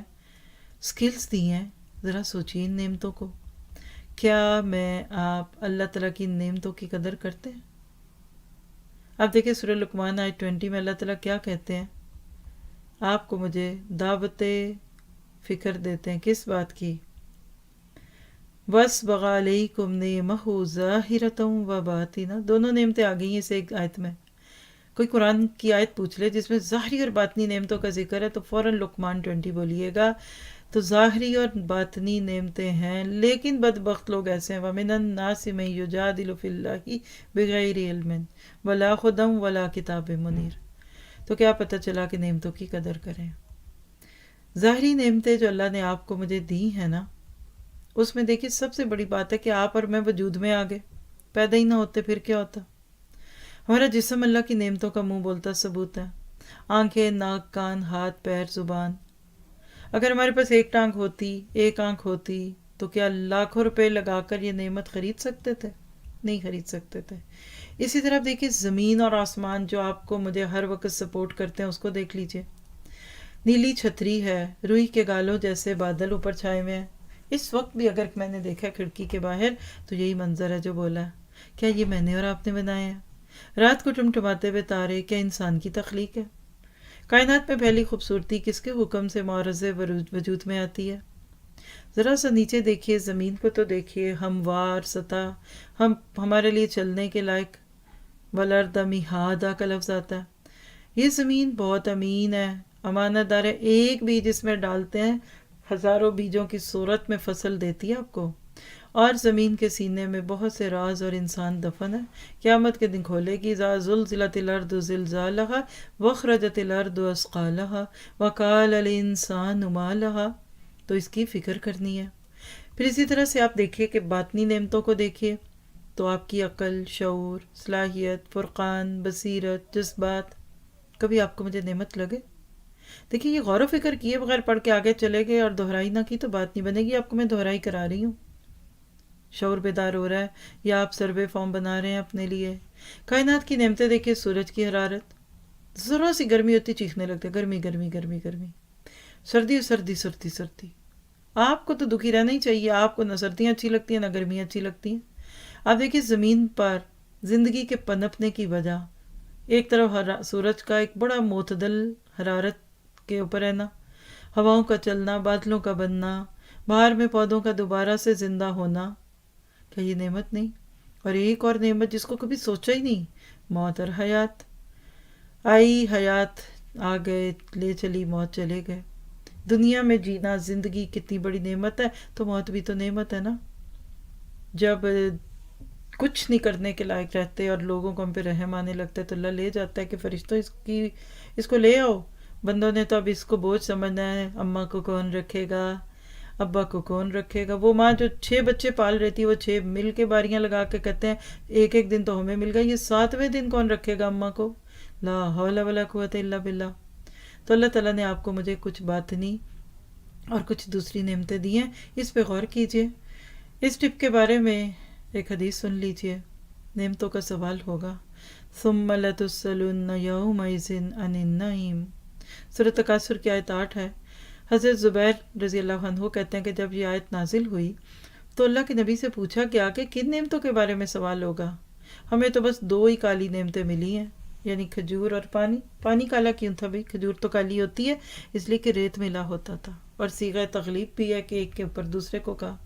Speaker 1: سکلز دی ہیں. ذرا سوچیے ان نعمتوں کو. کیا آپ اللہ تعالیٰ کی نعمتوں کی قدر کرتے ہیں؟ آپ دیکھیں سورہ لقمان آیت 20 میں اللہ تعالیٰ کیا کہتے ہیں؟ آپ کو مجھے دعوت فکر دیتے ہیں. کس بات کی؟ وَأَسْبَغَ عَلَيْكُمْ نِعْمَهُ ظَاهِرَةً وَبَاطِنَةً. دونوں نعمتیں آ گئی ہیں اس ایک آیت میں. کوئی قرآن کی آیت پوچھ لے جس میں ظاہری اور باطنی نعمتوں کا ذکر ہے تو فوراً لقمان 20 بولیے گا. تو ظاہری اور باطنی نعمتیں ہیں، لیکن بدبخت لوگ ایسے ہیں. وَمِنَ النَّاسِ مَن يُجَادِلُ فِي اللَّهِ بِغَيْرِ عِلْمٍ وَلَا هُدًى وَلَا كِتَابٍ مُنِيرٍ. تو کیا پتہ چلا کہ نعمتوں کی قدر کریں. ظاہری نعمتیں جو اللہ نے آپ کو مجھے دی ہیں نا، اس میں دیکھیے سب سے بڑی بات ہے کہ آپ اور میں وجود میں آ گئے. پیدا ہی نہ ہوتے پھر کیا ہوتا؟ ہمارا جسم اللہ کی نعمتوں کا منہ بولتا ثبوت ہے. آنکھیں، ناک، کان، ہاتھ، پیر، زبان. اگر ہمارے پاس ایک ٹانگ ہوتی، ایک آنکھ ہوتی، تو کیا لاکھوں روپے لگا کر یہ نعمت خرید سکتے تھے؟ نہیں خرید سکتے تھے. اسی طرح دیکھیے زمین اور آسمان جو آپ کو مجھے ہر وقت سپورٹ کرتے ہیں، اس کو دیکھ لیجئے. نیلی چھتری ہے، روئی کے گالوں جیسے بادل اوپر چھائے ہوئے ہیں. اس وقت بھی اگر میں نے دیکھا کھڑکی کے باہر تو یہی منظر ہے جو بولا. کیا یہ میں نے اور آپ نے بنایا ہے؟ رات کو ٹمٹماتے ہوئے تارے کیا انسان کی تخلیق ہے؟ کائنات میں پہلی خوبصورتی کس کے حکم سے معرض وجود میں آتی ہے؟ ذرا سا نیچے دیکھیے، زمین کو تو دیکھیے، ہموار سطح، ہمارے لیے چلنے کے لائق. وَالْأَرْضَ مِهَادًا کا لفظ آتا ہے. یہ زمین بہت امین ہے، امانت دار ہے. ایک بیج اس میں ڈالتے ہیں، ہزاروں بیجوں کی صورت میں فصل دیتی ہے آپ کو. اور زمین کے سینے میں بہت سے راز اور انسان دفن ہے. قیامت کے دن کھولے گی. اذا زلزلت الارض زلزالها واخرجت الارض اثقالها وقال الانسان ما لها. تو اس کی فکر کرنی ہے. پھر اسی طرح سے آپ دیکھیے کہ باطنی نعمتوں کو دیکھیے تو آپ کی عقل، شعور، صلاحیت، فرقان، بصیرت، جذبات. کبھی آپ کو مجھے نعمت لگے؟ دیکھیے یہ غور و فکر کیے بغیر پڑھ کے آگے چلے گئے اور دہرائی نہ کی تو بات نہیں بنے گی. آپ کو میں دہرائی کرا رہی ہوں. شعور بیدار ہو رہا ہے یا آپ سروے فارم بنا رہے ہیں اپنے لیے. کائنات کی نعمتیں دیکھیے، سورج کی حرارت، ذرا سی گرمی ہوتی چیخنے لگتے، گرمی گرمی گرمی گرمی، سردی سردی سردی سردی. آپ کو تو دکھی رہنا ہی چاہیے، آپ کو نہ سردیاں اچھی لگتی ہیں نہ گرمیاں اچھی لگتی ہیں. آپ دیکھیے زمین پر زندگی کے پنپنے کی وجہ ایک طرف سورج کا ایک بڑا معتدل حرارت کے اوپر ہے نا، ہواؤں کا چلنا، بادلوں کا بننا، باہر میں پودوں کا دوبارہ سے زندہ ہونا. کیا یہ نعمت نہیں؟ اور ایک اور نعمت جس کو کبھی سوچا ہی نہیں، موت اور حیات. آئی حیات، آ گئے، لے چلی موت، چلے گئے. دنیا میں جینا، زندگی کتنی بڑی نعمت ہے، تو موت بھی تو نعمت ہے نا. جب کچھ نہیں کرنے کے لائق رہتے اور لوگوں کو ہم پہ رحم آنے لگتا ہے تو اللہ لے جاتا ہے کہ فرشتوں اس کو لے آؤ. بندوں نے تو اب اس کو بوجھ سمجھنا ہے، اماں کو کون رکھے گا، ابا کو کون رکھے گا. وہ ماں جو 6 بچے پال رہی تھی، وہ 6 مل کے باریاں لگا کے کہتے ہیں ایک ایک دن تو ہمیں مل گیا، یہ 7ویں دن کون رکھے گا اماں کو. لا حول ولا قوت الا باللہ. تو اللہ تعالیٰ نے آپ کو مجھے کچھ باطنی اور کچھ دوسری نعمتیں دی ہیں، اس پہ غور کیجئے. اس ٹپ کے بارے میں ایک حدیث سن لیجئے. نعمتوں کا سوال ہوگا. ثم لتسألن یومئذ عن النعیم. سورۃ تکاثر کی آیت 8 ہے. حضرت زبیر رضی اللہ عنہ کہتے ہیں کہ جب یہ آیت نازل ہوئی تو اللہ کے نبی سے پوچھا گیا کہ کن نعمتوں کے بارے میں سوال ہوگا. ہمیں تو بس 2 ہی کالی نعمتیں ملی ہیں، یعنی کھجور اور پانی. پانی کالا کیوں تھا بھائی؟ کھجور تو کالی ہوتی ہے اس لیے کہ ریت ملا ہوتا تھا، اور صیغہ تغلیب بھی ہے کہ ایک کے اوپر دوسرے کو کہا.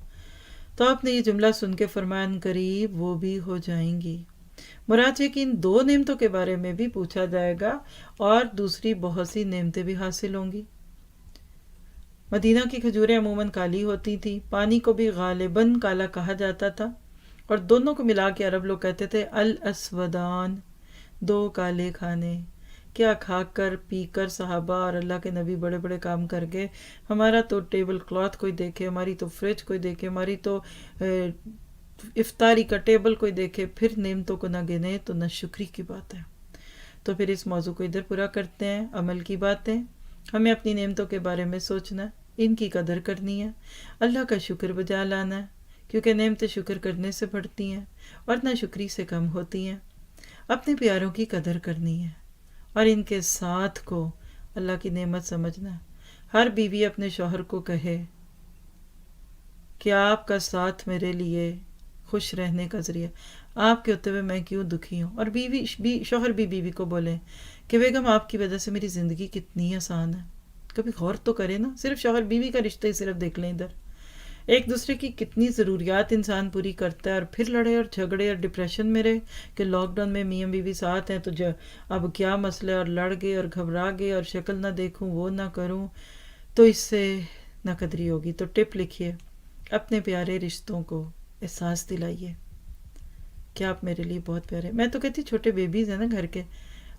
Speaker 1: تو آپ نے یہ جملہ سن کے فرمایا قریب وہ بھی ہو جائیں گی. مراد ہے کہ ان 2 نعمتوں کے بارے میں بھی پوچھا جائے گا اور دوسری بہت سی نعمتیں بھی حاصل ہوں گی. مدینہ کی کھجوریں عموماً کالی ہوتی تھی، پانی کو بھی غالباً کالا کہا جاتا تھا، اور دونوں کو ملا کے عرب لوگ کہتے تھے الاسودان، 2 کالے کھانے. کیا کھا کر پی کر صحابہ اور اللہ کے نبی بڑے بڑے کام کر گئے. ہمارا تو ٹیبل کلاتھ کوئی دیکھے، ہماری تو فریج کوئی دیکھے، ہماری تو افطاری کا ٹیبل کوئی دیکھے، پھر نعمتوں کو نہ گنے تو نہ شکری کی بات ہے. تو پھر اس موضوع کو ادھر پورا کرتے ہیں. عمل کی باتیں، ہمیں اپنی نعمتوں کے بارے میں سوچنا ہے، ان کی قدر کرنی ہے، اللہ کا شکر بجا لانا ہے، کیونکہ نعمتیں شکر کرنے سے بڑھتی ہیں اور نہ شکری سے کم ہوتی ہیں. اپنے پیاروں کی قدر کرنی ہے اور ان کے ساتھ کو اللہ کی نعمت سمجھنا ہے. ہر بیوی اپنے شوہر کو کہے کہ آپ کا ساتھ میرے لیے خوش رہنے کا ذریعہ، آپ کے ہوتے ہوئے میں کیوں دکھی ہوں. اور شوہر بھی بیوی کو بولے کہ بیگم آپ کی وجہ سے میری زندگی کتنی آسان ہے. کبھی غور تو کرے نا، صرف شوہر بیوی کا رشتہ ہی صرف دیکھ لیں ادھر. ایک دوسرے کی کتنی ضروریات انسان پوری کرتا ہے، اور پھر لڑے اور جھگڑے اور ڈپریشن میں رہے کہ لاک ڈاؤن میں میاں بیوی ساتھ ہیں تو اب کیا مسئلہ ہے، اور لڑ گئے اور گھبرا گئے اور شکل نہ دیکھوں وہ نہ کروں، تو اس سے نہ قدری ہوگی. تو ٹپ لکھیے، اپنے پیارے رشتوں کو احساس دلائیے کہ آپ میرے لیے بہت پیارے. میں تو کہتی چھوٹے بیبیز ہیں نا گھر کے،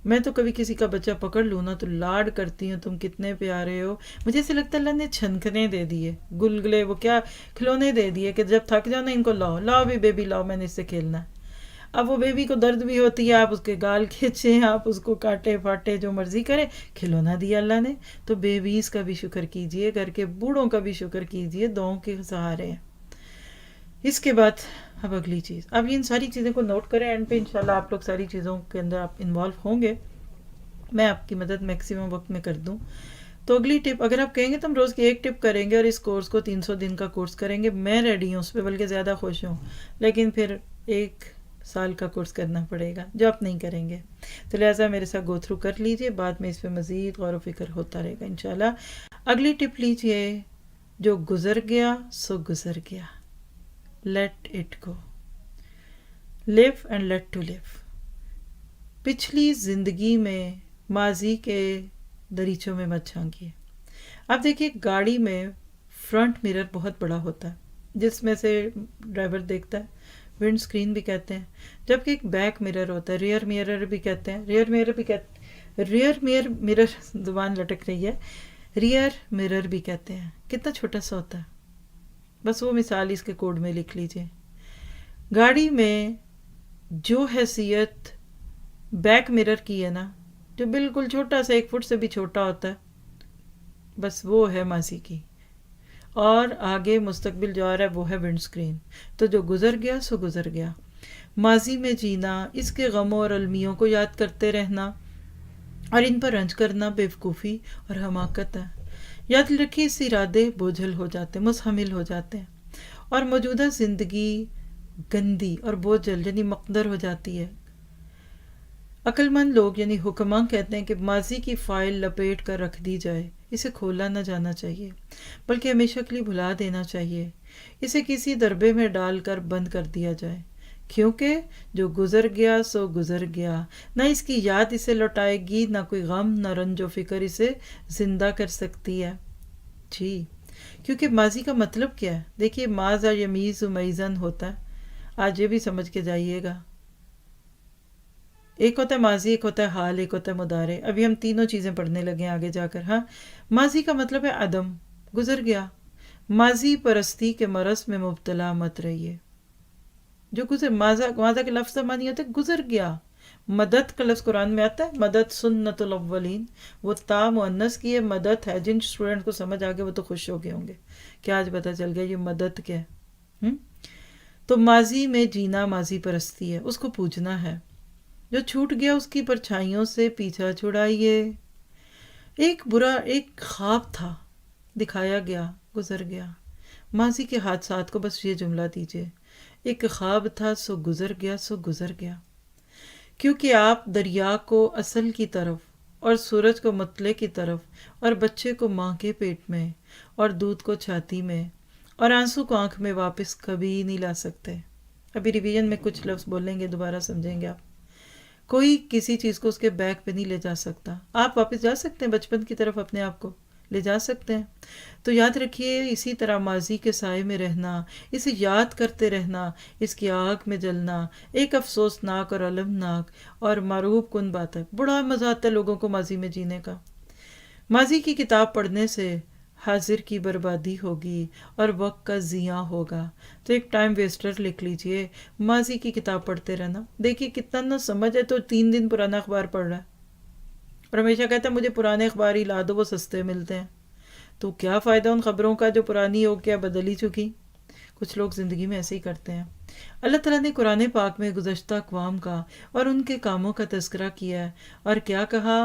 Speaker 1: میں تو کبھی کسی کا بچہ پکڑ لوں نا تو لاڈ کرتی ہوں، تم کتنے پیارے ہو. مجھے ایسے لگتا ہے اللہ نے چھنکنے دے دیے، گلگلے، وہ کیا کھلونے دے دیے کہ جب تھک جاؤ نا ان کو لاؤ بھی بیبی لاؤ، میں نے اس سے کھیلنا ہے. اب وہ بیبی کو درد بھی ہوتی ہے، آپ اس کے گال کھینچیں، آپ اس کو کاٹے پھاٹے جو مرضی کریں، کھلونا دیا اللہ نے. تو بیبیز کا بھی شکر کیجئے، گھر کے بوڑھوں کا بھی شکر کیجئے، دعاؤں کے سہارے ہیں. اس کے بعد اب اگلی چیز، اب ان ساری چیزوں کو نوٹ کریں، اینڈ پہ انشاءاللہ آپ لوگ ساری چیزوں کے اندر آپ انوالو ہوں گے، میں آپ کی مدد میکسیمم وقت میں کر دوں. تو اگلی ٹپ، اگر آپ کہیں گے تو ہم روز کی 1 ٹپ کریں گے اور اس کورس کو 300 دن کا کورس کریں گے، میں ریڈی ہوں اس پہ، بلکہ زیادہ خوش ہوں. لیکن پھر 1 سال کا کورس کرنا پڑے گا جو آپ نہیں کریں گے، تو لہٰذا میرے ساتھ گو تھرو کر لیجئے، بعد میں اس پہ مزید غور و فکر ہوتا رہے گا انشاءاللہ. اگلی ٹپ لیجئے، جو گزر گیا سو گزر گیا، let it go, live and let to live. پچھلی زندگی میں ماضی کے دریچوں میں مت جھانکیے. اب دیکھیے گاڑی میں فرنٹ مرر بہت بڑا ہوتا ہے جس میں سے ڈرائیور دیکھتا ہے، ونڈ سکرین بھی کہتے ہیں، جبکہ ایک بیک مرر ہوتا ہے، ریئر مرر بھی کہتے ہیں، ریئر مرر زبان لٹک رہی ہے، ریئر مرر بھی کہتے ہیں. کتنا چھوٹا سا ہوتا ہے، بس وہ مثال اس کے کوڈ میں لکھ لیجئے. گاڑی میں جو حیثیت بیک مرر کی ہے نا، جو بالکل چھوٹا سا 1 فٹ سے بھی چھوٹا ہوتا ہے، بس وہ ہے ماضی کی. اور آگے مستقبل جو آ رہا ہے وہ ہے ونڈ اسکرین. تو جو گزر گیا سو گزر گیا. ماضی میں جینا، اس کے غموں اور المیوں کو یاد کرتے رہنا اور ان پر رنج کرنا بیوقوفی اور حماقت ہے. یاد رکھیے اس ارادے بوجھل ہو جاتے ہیں، مزحمل ہو جاتے ہیں، اور موجودہ زندگی گندی اور بوجھل یعنی مقدر ہو جاتی ہے. عقل مند لوگ یعنی حکماں کہتے ہیں کہ ماضی کی فائل لپیٹ کر رکھ دی جائے، اسے کھولا نہ جانا چاہیے بلکہ ہمیشہ کے لیے بھلا دینا چاہیے. اسے کسی دربے میں ڈال کر بند کر دیا جائے، کیونکہ جو گزر گیا سو گزر گیا. نہ اس کی یاد اسے لوٹائے گی، نہ کوئی غم نہ رنج و فکر اسے زندہ کر سکتی ہے. جی، کیونکہ ماضی کا مطلب کیا ہے؟ دیکھیے، ماضا یمیز و میزن ہوتا ہے. آج یہ بھی سمجھ کے جائیے گا. ایک ہوتا ہے ماضی، ایک ہوتا ہے حال، ایک ہوتا ہے مضارع. ابھی ہم تینوں چیزیں پڑھنے لگے ہیں آگے جا کر. ہاں، ماضی کا مطلب ہے عدم، گزر گیا. ماضی پرستی کے مرض میں مبتلا مت رہیے. جو گزر ماضا کے لفظ کا معنی ہوتا ہے گزر گیا. مدد کا لفظ قرآن میں آتا ہے، مدد سنت الاولین. وہ تا مؤنث کی ہے، مدد ہے. جن اسٹوڈنٹ کو سمجھ آ گیا وہ تو خوش ہو گئے ہوں گے کہ آج پتہ چل گیا یہ مدد کیا ہے. تو ماضی میں جینا ماضی پرستی ہے، اس کو پوجنا ہے. جو چھوٹ گیا اس کی پرچھائیوں سے پیچھا چھڑائیے. ایک خواب تھا، دکھایا گیا، گزر گیا. ماضی کے حادثات کو بس یہ جملہ دیجئے، ایک خواب تھا سو گزر گیا سو گزر گیا. کیونکہ آپ دریا کو اصل کی طرف اور سورج کو مطلع کی طرف اور بچے کو ماں کے پیٹ میں اور دودھ کو چھاتی میں اور آنسو کو آنکھ میں واپس کبھی نہیں لا سکتے. ابھی ریویژن میں کچھ لفظ بولیں گے، دوبارہ سمجھیں گے آپ. کوئی کسی چیز کو اس کے بیک پہ نہیں لے جا سکتا. آپ واپس جا سکتے ہیں بچپن کی طرف، اپنے آپ کو لے جا سکتے ہیں. تو یاد رکھیے، اسی طرح ماضی کے سائے میں رہنا، اسے یاد کرتے رہنا، اس کی آگ میں جلنا ایک افسوسناک اور المناک اور معروب کن بات ہے. بڑا مزہ آتا ہے لوگوں کو ماضی میں جینے کا. ماضی کی کتاب پڑھنے سے حاضر کی بربادی ہوگی اور وقت کا ضیاع ہوگا. تو ایک ٹائم ویسٹر لکھ لیجئے، ماضی کی کتاب پڑھتے رہنا. دیکھیے کتنا نہ سمجھ ہے تو 3 دن پرانا اخبار پڑھ رہا ہے اور ہمیشہ کہتا ہے مجھے پرانے اخبار ہی لا دو، وہ سستے ملتے ہیں. تو کیا فائدہ ان خبروں کا جو پرانی ہو کیا بدل ہی چکی. کچھ لوگ زندگی میں ایسے ہی کرتے ہیں. اللہ تعالیٰ نے قرآن پاک میں گزشتہ اقوام کا اور ان کے کاموں کا تذکرہ کیا ہے، اور کیا کہا؟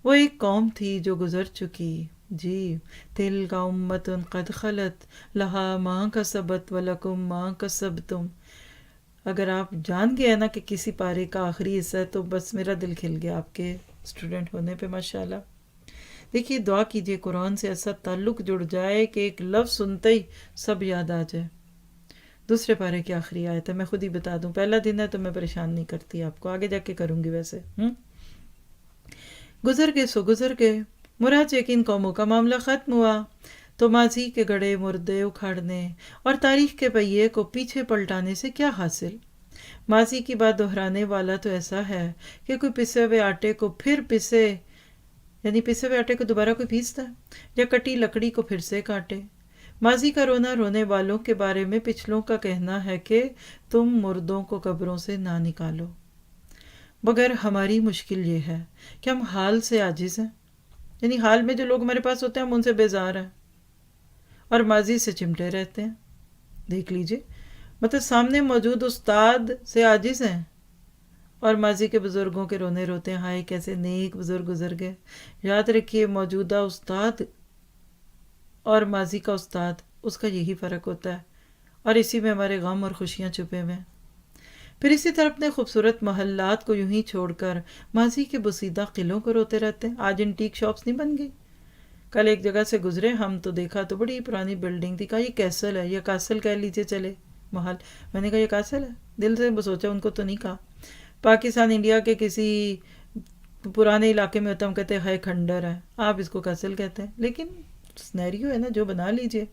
Speaker 1: وہ ایک قوم تھی جو گزر چکی. جی، تلک امۃ قد خلت لہا ما کسبت ولکم ما کسبتم. اگر آپ جان گئے نا کہ کسی پارے کا آخری حصہ ہے تو بس میرا دل کھل گیا آپ کے اسٹوڈنٹ ہونے پہ، ماشاءاللہ. دیکھیے، دعا کیجئے قرآن سے ایسا تعلق جڑ جائے کہ ایک لفظ سنتے ہی سب یاد آ جائے. دوسرے پارے کی آخری آیت ہے، میں خود ہی بتا دوں، پہلا دن ہے تو میں پریشان نہیں کرتی آپ کو، آگے جا کے کروں گی. ویسے گزر گئے سو گزر گئے. مراد یقین قوموں کا معاملہ ختم ہوا تو ماضی کے گڑے مردے اکھاڑنے اور تاریخ کے پہیے کو پیچھے پلٹانے سے کیا حاصل؟ ماضی کی بات دہرانے والا تو ایسا ہے کہ کوئی پسے ہوئے آٹے کو پھر پسے، یعنی پسے ہوئے آٹے کو دوبارہ کوئی پیستا ہے، یا کٹی لکڑی کو پھر سے کاٹے. ماضی کا رونا رونے والوں کے بارے میں پچھلوں کا کہنا ہے کہ تم مردوں کو قبروں سے نہ نکالو. مگر ہماری مشکل یہ ہے کہ ہم حال سے عاجز ہیں، یعنی حال میں جو لوگ ہمارے پاس ہوتے ہیں ہم ان سے بیزار ہیں اور ماضی سے چمٹے رہتے ہیں. دیکھ لیجئے، مطلب سامنے موجود استاد سے عاجز ہیں اور ماضی کے بزرگوں کے رونے روتے ہیں، ہائے کیسے نیک بزرگ گزر گئے. یاد رکھیے، موجودہ استاد اور ماضی کا استاد، اس کا یہی فرق ہوتا ہے، اور اسی میں ہمارے غم اور خوشیاں چھپے ہوئے ہیں. پھر اسی طرح اپنے خوبصورت محلات کو یوں ہی چھوڑ کر ماضی کے بوسیدہ قلعوں کو روتے رہتے ہیں. آج انٹیک شاپس نہیں بن گئی. کل ایک جگہ سے گزرے ہم تو دیکھا تو بڑی پرانی بلڈنگ تھی. کہا یہ کیسل ہے، یا کاسل کہہ لیجیے چلے، محل. میں نے کہا یہ کاسل ہے، دل سے سوچا، ان کو تو نہیں کہا. پاکستان انڈیا کے کسی پرانے علاقے میں ہوتا ہم کہتے ہیں ہائے کھنڈر ہے، آپ اس کو کاسل کہتے ہیں. لیکن سنیریو ہے نا، جو بنا لیجیے.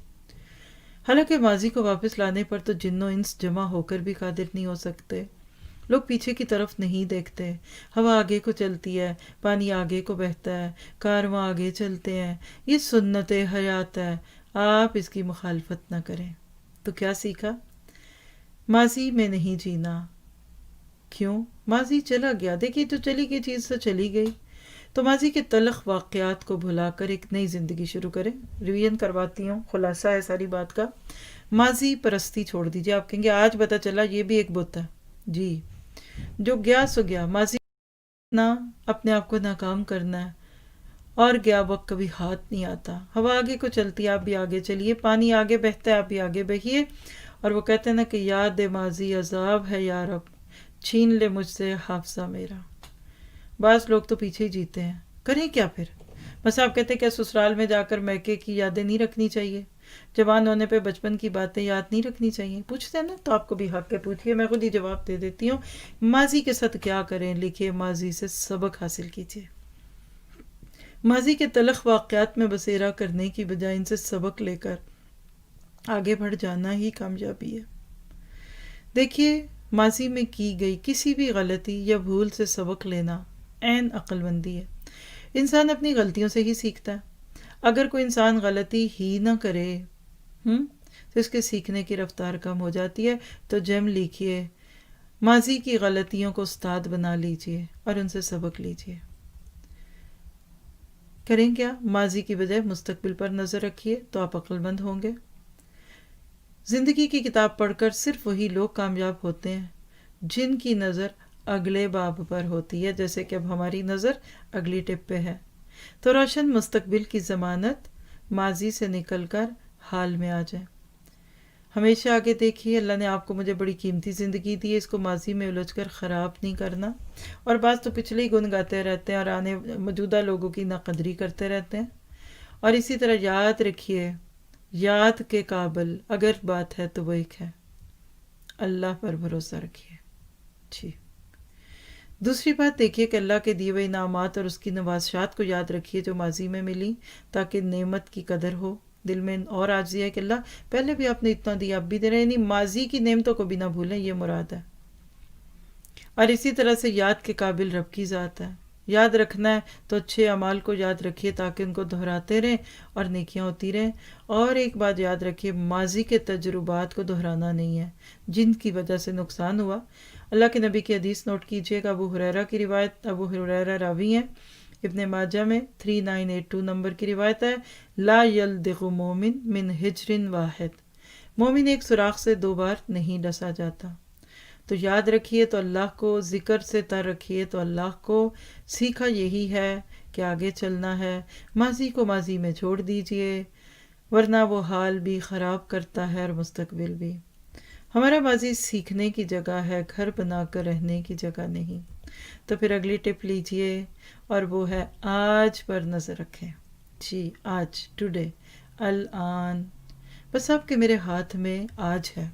Speaker 1: حالانکہ ماضی کو واپس لانے پر تو جن و انس جمع ہو کر بھی قادر نہیں ہو سکتے. لوگ پیچھے کی طرف نہیں دیکھتے. ہوا آگے کو چلتی ہے، پانی آگے کو بہتا ہے، کارواں آگے چلتے ہیں. یہ سنت حیات ہے، آپ اس کی مخالفت نہ کریں. تو کیا سیکھا؟ ماضی میں نہیں جینا. کیوں؟ ماضی چلا گیا. دیکھیے، جو چلی گئی چیز تو چلی گئی. تو ماضی کے تلخ واقعات کو بھلا کر ایک نئی زندگی شروع کریں. ریویژن کرواتی ہوں، خلاصہ ہے ساری بات کا. ماضی پرستی چھوڑ دیجیے. آپ کہیں گے آج پتہ چلا یہ بھی ایک بت ہے. جی، جو گیا سو گیا. ماضی نہ اپنے آپ کو ناکام کرنا ہے، اور گیا وقت کبھی ہاتھ نہیں آتا. ہوا آگے کو چلتی ہے، آپ بھی آگے چلیے. پانی آگے بہتا ہے، آپ بھی آگے بہیے. اور وہ کہتے ہیں نا کہ یاد ماضی عذاب ہے یا رب، چھین لے مجھ سے حافظہ میرا. بعض لوگ تو پیچھے ہی جیتے ہیں. کریں کیا پھر؟ بس آپ کہتے ہیں کہ سسرال میں جا کر میکے کی یادیں نہیں رکھنی چاہیے، جوان ہونے پہ بچپن کی باتیں یاد نہیں رکھنی چاہیے. پوچھتے ہیں نا، تو آپ کو بھی حق ہے، پوچھیے. میں خود ہی جواب دے دیتی ہوں. ماضی کے ساتھ کیا کریں؟ لکھیے ماضی سے سبق حاصل کیجیے. ماضی کے تلخ واقعات میں بسیرا کرنے کی بجائے ان سے سبق لے کر آگے بڑھ جانا ہی کامیابی ہے. دیکھیے، ماضی میں کی گئی کسی بھی غلطی یا بھول سے سبق لینا عین عقل مندی ہے. انسان اپنی غلطیوں سے ہی سیکھتا ہے. اگر کوئی انسان غلطی ہی نہ کرے تو اس کے سیکھنے کی رفتار کم ہو جاتی ہے. تو جیم لکھیے، ماضی کی غلطیوں کو استاد بنا لیجئے اور ان سے سبق لیجئے. کریں کیا؟ ماضی کی بجائے مستقبل پر نظر رکھیے تو آپ عقل مند ہوں گے. زندگی کی کتاب پڑھ کر صرف وہی لوگ کامیاب ہوتے ہیں جن کی نظر اگلے باب پر ہوتی ہے، جیسے کہ اب ہماری نظر اگلی ٹپ پہ ہے. تو روشن مستقبل کی ضمانت ماضی سے نکل کر حال میں آ جائے. ہمیشہ آگے دیکھیے، اللہ نے آپ کو مجھے بڑی قیمتی زندگی دی ہے، اس کو ماضی میں الجھ کر خراب نہیں کرنا. اور بعض تو پچھلے ہی گن گاتے رہتے ہیں اور آنے موجودہ لوگوں کی ناقدری کرتے رہتے ہیں. اور اسی طرح یاد رکھیے، یاد کے قابل اگر بات ہے تو وہ ایک ہے، اللہ پر بھروسہ رکھیے. جی، دوسری بات دیکھیے کہ اللہ کے دیے ہوئے انعامات اور اس کی نوازشات کو یاد رکھیے جو ماضی میں ملی، تاکہ نعمت کی قدر ہو. دل میں اور عاجزی ہے کہ اللہ پہلے بھی آپ نے اتنا دیا، اب بھی دے رہے ہیں. یعنی ماضی کی نعمتوں کو بھی نہ بھولیں، یہ مراد ہے. اور اسی طرح سے یاد کے قابل رب کی ذات ہے. یاد رکھنا ہے تو اچھے اعمال کو یاد رکھیے تاکہ ان کو دہراتے رہیں اور نیکیاں ہوتی رہیں. اور ایک بات یاد رکھیے، ماضی کے تجربات کو دہرانا نہیں ہے جن کی وجہ سے نقصان ہوا. اللہ کے نبی کی حدیث نوٹ کیجیے گا، ابو ہریرہ کی روایت. ابو ہریرہ راوی ہیں، ابن ماجہ میں 3982 نمبر کی روایت ہے، لا یلدغ مومن من ہجر واحد، مومن ایک سوراخ سے 2 بار نہیں ڈسا جاتا. تو یاد رکھیے تو اللہ کو، ذکر سے تر رکھیے تو اللہ کو. سیکھا یہی ہے کہ آگے چلنا ہے. ماضی کو ماضی میں چھوڑ دیجئے، ورنہ وہ حال بھی خراب کرتا ہے اور مستقبل بھی. ہمارا ماضی سیکھنے کی جگہ ہے، گھر بنا کر رہنے کی جگہ نہیں. تو پھر اگلی ٹپ لیجئے اور وہ ہے آج پر نظر رکھیں. جی، آج، ٹوڈے، الآن. بس آپ کے میرے ہاتھ میں آج ہے.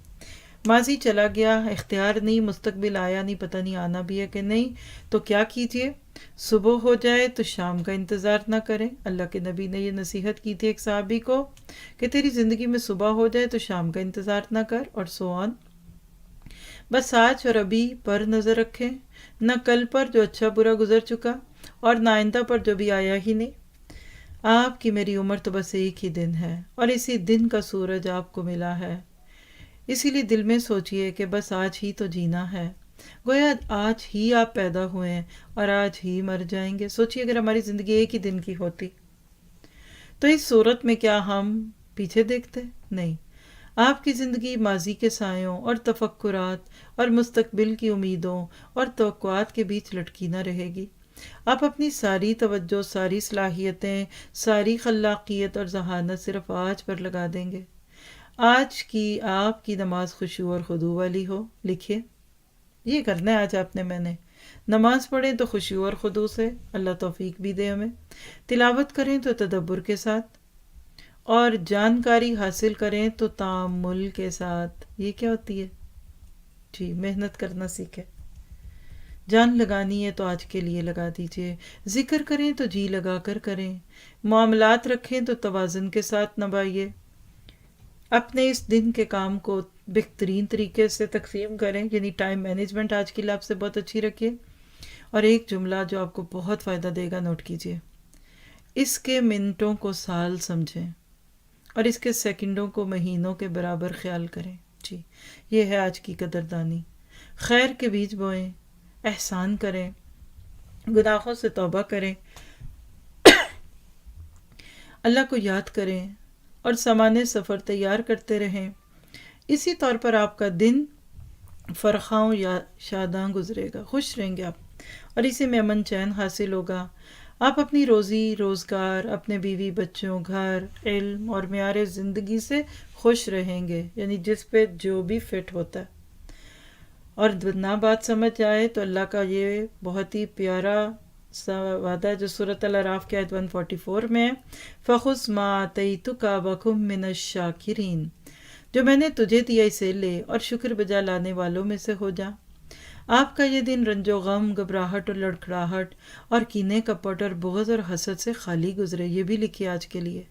Speaker 1: ماضی چلا گیا، اختیار نہیں. مستقبل آیا نہیں، پتہ نہیں آنا بھی ہے کہ نہیں. تو کیا کیجئے؟ صبح ہو جائے تو شام کا انتظار نہ کریں. اللہ کے نبی نے یہ نصیحت کی تھی ایک صحابی کو کہ تیری زندگی میں صبح ہو جائے تو شام کا انتظار نہ کر، اور سو آن. بس آج اور ابھی پر نظر رکھیں، نہ کل پر جو اچھا برا گزر چکا، اور نہ آئندہ پر جو بھی آیا ہی نہیں. آپ کی میری عمر تو بس ایک ہی دن ہے، اور اسی دن کا سورج آپ کو ملا ہے. اسی لیے دل میں سوچئے کہ بس آج ہی تو جینا ہے. گویا آج ہی آپ پیدا ہوئے ہیں اور آج ہی مر جائیں گے. سوچئے اگر ہماری زندگی ایک ہی دن کی ہوتی تو اس صورت میں کیا ہم پیچھے دیکھتے؟ نہیں. آپ کی زندگی ماضی کے سایوں اور تفکرات اور مستقبل کی امیدوں اور توقعات کے بیچ لٹکی نہ رہے گی. آپ اپنی ساری توجہ، ساری صلاحیتیں، ساری خلاقیت اور ذہانت صرف آج پر لگا دیں گے. آج کی آپ کی نماز خشوع اور خضوع والی ہو. لکھیے، یہ کرنا ہے آج آپ نے. میں نے نماز پڑھیں تو خشوع اور خضوع سے، اللہ توفیق بھی دے ہمیں. تلاوت کریں تو تدبر کے ساتھ، اور جانکاری حاصل کریں تو تأمل کے ساتھ. یہ کیا ہوتی ہے؟ جی، محنت کرنا سیکھیں. جان لگانی ہے تو آج کے لیے لگا دیجئے. ذکر کریں تو جی لگا کر کریں. معاملات رکھیں تو توازن کے ساتھ نبھائیے. اپنے اس دن کے کام کو بہترین طریقے سے تقسیم کریں، یعنی ٹائم مینجمنٹ آج کی لائف سے بہت اچھی رکھیے. اور ایک جملہ جو آپ کو بہت فائدہ دے گا، نوٹ کیجئے، اس کے منٹوں کو سال سمجھیں اور اس کے سیکنڈوں کو مہینوں کے برابر خیال کریں. جی، یہ ہے آج کی قدردانی. خیر کے بیج بوئیں، احسان کریں، گناہوں سے توبہ کریں، اللہ کو یاد کریں اور سامان سفر تیار کرتے رہیں۔ اسی طور پر آپ کا دن فرخاؤں یا شاداں گزرے گا، خوش رہیں گے آپ، اور اسی میں امن چین حاصل ہوگا۔ آپ اپنی روزی روزگار، اپنے بیوی بچوں، گھر، علم اور معیار زندگی سے خوش رہیں گے، یعنی جس پہ جو بھی فٹ ہوتا ہے۔ اور نہ بات سمجھ آئے تو اللہ کا یہ بہت ہی پیارا سا وعدہ ہے جو سورۃ الاعراف کی آیت 144 میں ہے، فَخُذْ مَا آتَيْتُكَ وَكُن مِّنَ الشَّاكِرِينَ، جو میں نے تجھے دیا اسے لے اور شکر بجا لانے والوں میں سے ہو جا۔ آپ کا یہ دن رنج و غم، گھبراہٹ اور لڑکھڑاہٹ اور کینے کپٹ اور بغض اور حسد سے خالی گزرے۔ یہ بھی لکھیے آج کے لیے،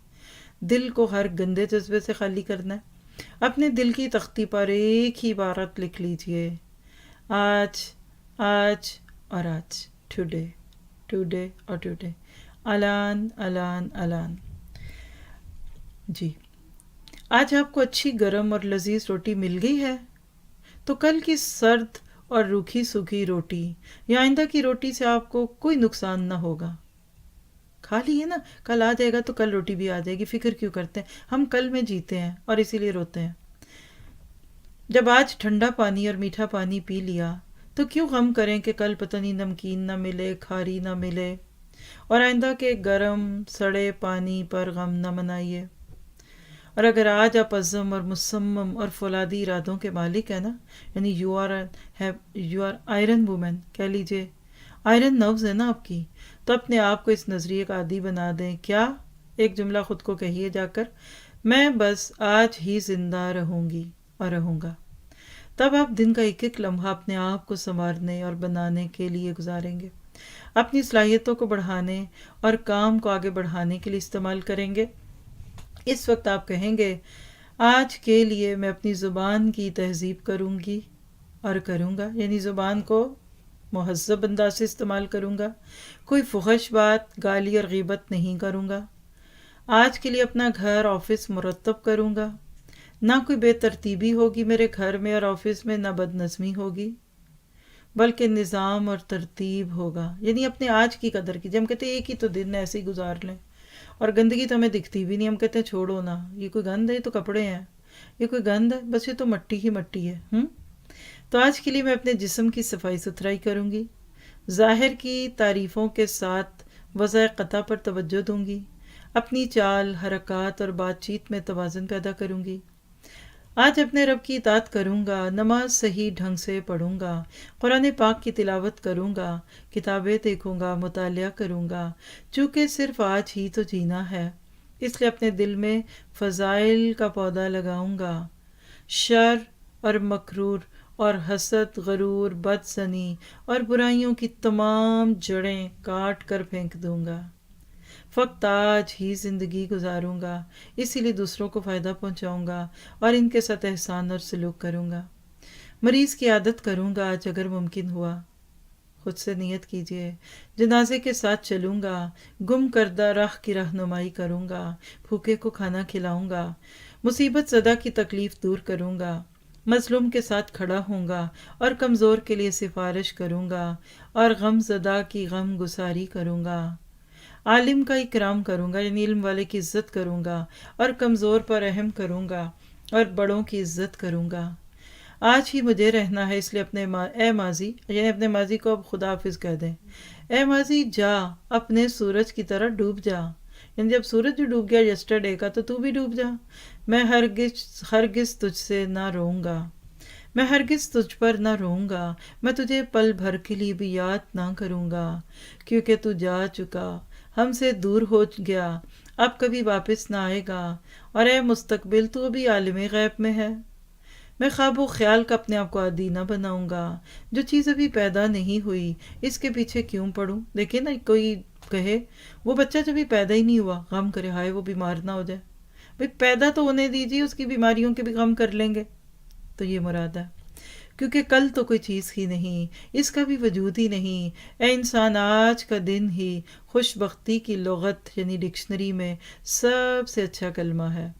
Speaker 1: دل کو ہر گندے جذبے سے خالی کرنا ہے۔ اپنے دل کی تختی پر ایک ہی عبارت لکھ لیجئے، آج، آج اور آج، ٹوڈے، ٹوڈے اور ٹوڈے، الان، الان، الان۔ جی، آج آپ کو اچھی گرم اور لذیذ روٹی مل گئی ہے تو کل کی سرد اور روکھی سوکھی روٹی یا آئندہ کی روٹی سے آپ کو کوئی نقصان نہ ہوگا۔ کھا لیے نا، کل آ جائے گا تو کل روٹی بھی آ جائے گی، فکر کیوں کرتے ہیں؟ ہم کل میں جیتے ہیں اور اسی لیے روتے ہیں۔ جب آج ٹھنڈا پانی اور میٹھا پانی پی لیا تو کیوں غم کریں کہ کل پتہ نہیں نمکین نہ ملے، کھاری نہ ملے، اور آئندہ کے گرم سڑے پانی پر غم نہ منائیے۔ اور اگر آج آپ عزم اور مصمم اور فولادی ارادوں کے مالک ہیں نا، یعنی یو آر آئرن وومن، کہہ لیجیے آئرن نروز ہے نا آپ کی، تو اپنے آپ کو اس نظریے کا عادی بنا دیں۔ کیا؟ ایک جملہ خود کو کہیے جا کر، میں بس آج ہی زندہ رہوں گی اور رہوں گا۔ تب آپ دن کا ایک ایک لمحہ اپنے آپ کو سنوارنے اور بنانے کے لیے گزاریں گے، اپنی صلاحیتوں کو بڑھانے اور کام کو آگے بڑھانے کے لیے استعمال کریں گے۔ اس وقت آپ کہیں گے، آج کے لیے میں اپنی زبان کی تہذیب کروں گی اور کروں گا، یعنی زبان کو مہذب انداز سے استعمال کروں گا، کوئی فحش بات، گالی اور غیبت نہیں کروں گا۔ آج کے لیے اپنا گھر آفس مرتب کروں گا، نہ کوئی بے ترتیبی ہوگی میرے گھر میں اور آفس میں، نہ بد نظمی ہوگی، بلکہ نظام اور ترتیب ہوگا۔ یعنی اپنے آج کی قدر کیجیے۔ ہم کہتے ہیں ایک ہی تو دن ایسے ہی گزار لیں، اور گندگی تو ہمیں دکھتی بھی نہیں، ہم کہتے ہیں چھوڑو نا، یہ کوئی گند ہے، یہ تو کپڑے ہیں، یہ کوئی گند ہے، بس یہ تو مٹی ہی مٹی ہے۔ تو آج کے لیے میں اپنے جسم کی صفائی ستھرائی کروں گی، ظاہر کی تعریفوں کے ساتھ وضع قطع پر توجہ دوں گی، اپنی چال، حرکات اور بات چیت میں توازن پیدا کروں گی۔ آج اپنے رب کی اطاعت کروں گا، نماز صحیح ڈھنگ سے پڑھوں گا، قرآن پاک کی تلاوت کروں گا، کتابیں دیکھوں گا، مطالعہ کروں گا، چونکہ صرف آج ہی تو جینا ہے، اس لیے اپنے دل میں فضائل کا پودا لگاؤں گا، شر اور مکرور اور حسد، غرور، بدظنی اور برائیوں کی تمام جڑیں کاٹ کر پھینک دوں گا۔ فقط آج ہی زندگی گزاروں گا، اسی لیے دوسروں کو فائدہ پہنچاؤں گا اور ان کے ساتھ احسان اور سلوک کروں گا۔ مریض کی عادت کروں گا آج اگر ممکن ہوا۔ خود سے نیت کیجئے، جنازے کے ساتھ چلوں گا، گم کردہ راہ کی رہنمائی کروں گا، بھوکے کو کھانا کھلاؤں گا، مصیبت زدہ کی تکلیف دور کروں گا، مظلوم کے ساتھ کھڑا ہوں گا اور کمزور کے لیے سفارش کروں گا، اور غم زدہ کی غم گساری کروں گا۔ عالم کا اکرام کروں گا، یعنی علم والے کی عزت کروں گا، اور کمزور پر رحم کروں گا اور بڑوں کی عزت کروں گا۔ آج ہی مجھے رہنا ہے، اس لیے اے ماضی، یعنی اپنے ماضی کو اب خدا حافظ کہہ دیں، اے ماضی جا، اپنے سورج کی طرح ڈوب جا، یعنی جب سورج ڈوب گیا یسٹرڈے کا تو بھی ڈوب جا۔ میں ہرگز تجھ سے نہ روؤں گا، میں ہرگز تجھ پر نہ روؤں گا، میں تجھے پل بھر کے لیے بھی یاد نہ کروں گا، کیونکہ تو جا چکا، ہم سے دور ہو گیا، اب کبھی واپس نہ آئے گا، اور اے مستقبل تو ابھی عالم غیب میں ہے۔ میں خواب و خیال کا اپنے آپ کو عادی نہ بناؤں گا، جو چیز ابھی پیدا نہیں ہوئی اس کے پیچھے کیوں پڑوں۔ دیکھیں نا، کوئی کہے وہ بچہ جب بھی پیدا ہی نہیں ہوا، غم کرے ہائے وہ بیمار نہ ہو جائے، بھئی پیدا تو ہونے دیجیے، اس کی بیماریوں کے بھی غم کر لیں گے، تو یہ مراد ہے، کیونکہ کل تو کوئی چیز ہی نہیں، اس کا بھی وجود ہی نہیں۔ اے انسان، آج کا دن ہی خوش بختی کی لغت یعنی ڈکشنری میں سب سے اچھا کلمہ ہے۔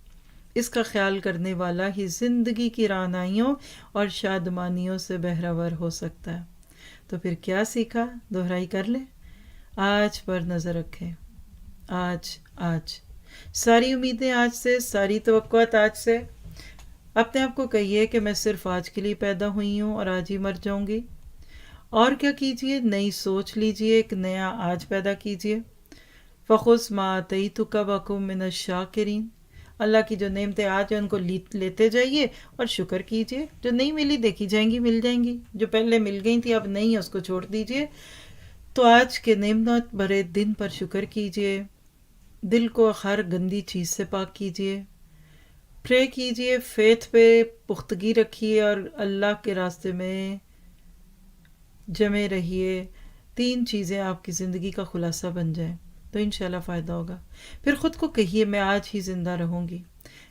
Speaker 1: اس کا خیال کرنے والا ہی زندگی کی رعنائیوں اور شادمانیوں سے بہرور ہو سکتا ہے۔ تو پھر کیا سیکھا؟ دہرائی کر لیں، آج پر نظر رکھیں، آج، آج ساری امیدیں آج سے، ساری توقعات آج سے. اپنے آپ کو کہیے کہ میں صرف آج کے لیے پیدا ہوئی ہوں اور آج ہی مر جاؤں گی. اور کیا کیجئے؟ نئی سوچ لیجئے، ایک نیا آج پیدا کیجئے. فخذ ما آتیتک وکن من الشاکرین. اللہ کی جو نعمتیں آج ہیں ان کو لیتے جائیے اور شکر کیجئے. جو نہیں ملی دیکھی جائیں گی، مل جائیں گی. جو پہلے مل گئی تھی اب نہیں ہے، اس کو چھوڑ دیجئے. تو آج کے نعمت بھرے دن پر شکر کیجئے. دل کو ہر گندی چیز سے پاک کیجئے. پرے کیجئے، فیتھ پہ پختگی رکھیے اور اللہ کے راستے میں جمے رہیے. 3 چیزیں آپ کی زندگی کا خلاصہ بن جائیں تو انشاءاللہ فائدہ ہوگا. پھر خود کو کہیے میں آج ہی زندہ رہوں گی.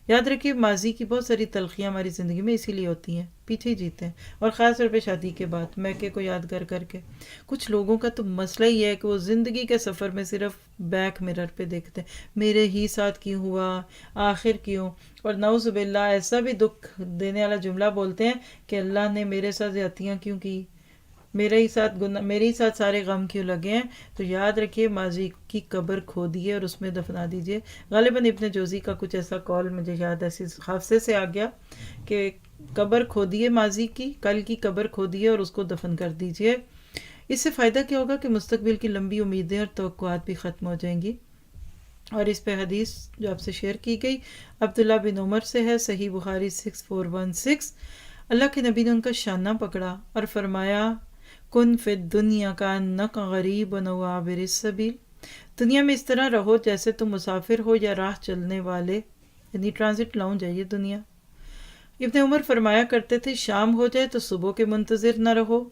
Speaker 1: یاد رکھیے ماضی کی بہت ساری تلخیاں ہماری زندگی میں اسی لیے ہوتی ہیں، پیچھے ہی جیتے ہیں. اور خاص طور پہ شادی کے بعد میکے کو یاد کر کے کچھ لوگوں کا تو مسئلہ ہی ہے کہ وہ زندگی کے سفر میں صرف بیک مرر پہ دیکھتے ہیں، میرے ہی ساتھ کیوں ہوا، آخر کیوں. اور نعوذ باللہ ایسا بھی دکھ دینے والا جملہ بولتے ہیں کہ اللہ نے میرے ساتھ زیادتیاں کیوں کی، میرے ہی ساتھ سارے غم کیوں لگے ہیں. تو یاد رکھیے ماضی کی قبر کھودیے اور اس میں دفنا دیجیے. غالباً ابن جوزی کا کچھ ایسا قول مجھے یاد ایسے حافظے سے آ گیا کہ قبر کھودیے، ماضی کی کل کی قبر کھودیے اور اس کو دفن کر دیجیے. اس سے فائدہ کیا ہوگا کہ مستقبل کی لمبی امیدیں اور توقعات بھی ختم ہو جائیں گی. اور اس پہ حدیث جو آپ سے شیئر کی گئی عبداللہ بن عمر سے ہے، صحیح بخاری 6416. اللہ کے نبی نے ان کا شانہ پکڑا اور فرمایا کن فی الدنیا کانک غریب و عابر السبیل. دنیا میں اس طرح رہو جیسے تم مسافر ہو یا راہ چلنے والے، یعنی ٹرانزٹ لاؤنج ہے یہ دنیا. ابن عمر فرمایا کرتے تھے شام ہو جائے تو صبح کے منتظر نہ رہو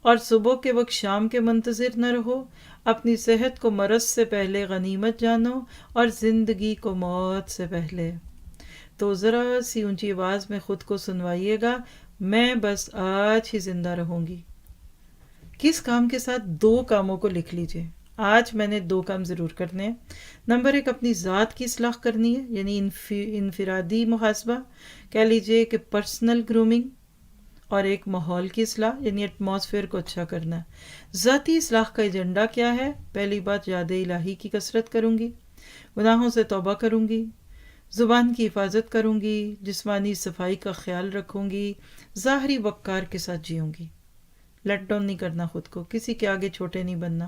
Speaker 1: اور صبح کے وقت شام کے منتظر نہ رہو. اپنی صحت کو مرض سے پہلے غنیمت جانو اور زندگی کو موت سے پہلے. تو ذرا سی اونچی آواز میں خود کو سنوائیے گا، میں بس آج ہی زندہ رہوں گی. کس کام کے ساتھ 2 کاموں کو لکھ لیجئے. آج میں نے 2 کام ضرور کرنے ہیں. نمبر 1 اپنی ذات کی اصلاح کرنی ہے، یعنی انفرادی محاسبہ، کہہ لیجئے کہ پرسنل گرومنگ. اور ایک ماحول کی اصلاح، یعنی ایٹماسفیئر کو اچھا کرنا ہے. ذاتی اصلاح کا ایجنڈا کیا ہے؟ پہلی بات یاد الہی کی کثرت کروں گی، گناہوں سے توبہ کروں گی، زبان کی حفاظت کروں گی، جسمانی صفائی کا خیال رکھوں گی، ظاہری وقار کے ساتھ جیوں گی. لیٹ ڈاؤن نہیں کرنا خود کو، کسی کے آگے چھوٹے نہیں بننا.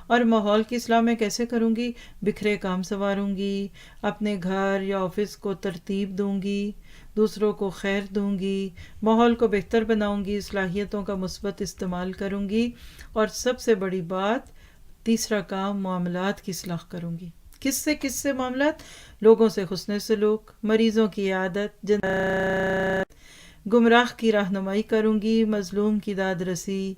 Speaker 1: اور ماحول کی اصلاح میں کیسے کروں گی؟ بکھرے کام سنواروں گی، اپنے گھر یا آفس کو ترتیب دوں گی، دوسروں کو خیر دوں گی، ماحول کو بہتر بناؤں گی، صلاحیتوں کا مثبت استعمال کروں گی. اور سب سے بڑی بات، تیسرا کام معاملات کی اصلاح کروں گی. کس سے معاملات؟ لوگوں سے حسن سلوک، مریضوں کی عیادت، گمراہ کی رہنمائی کروں گی، مظلوم کی داد رسی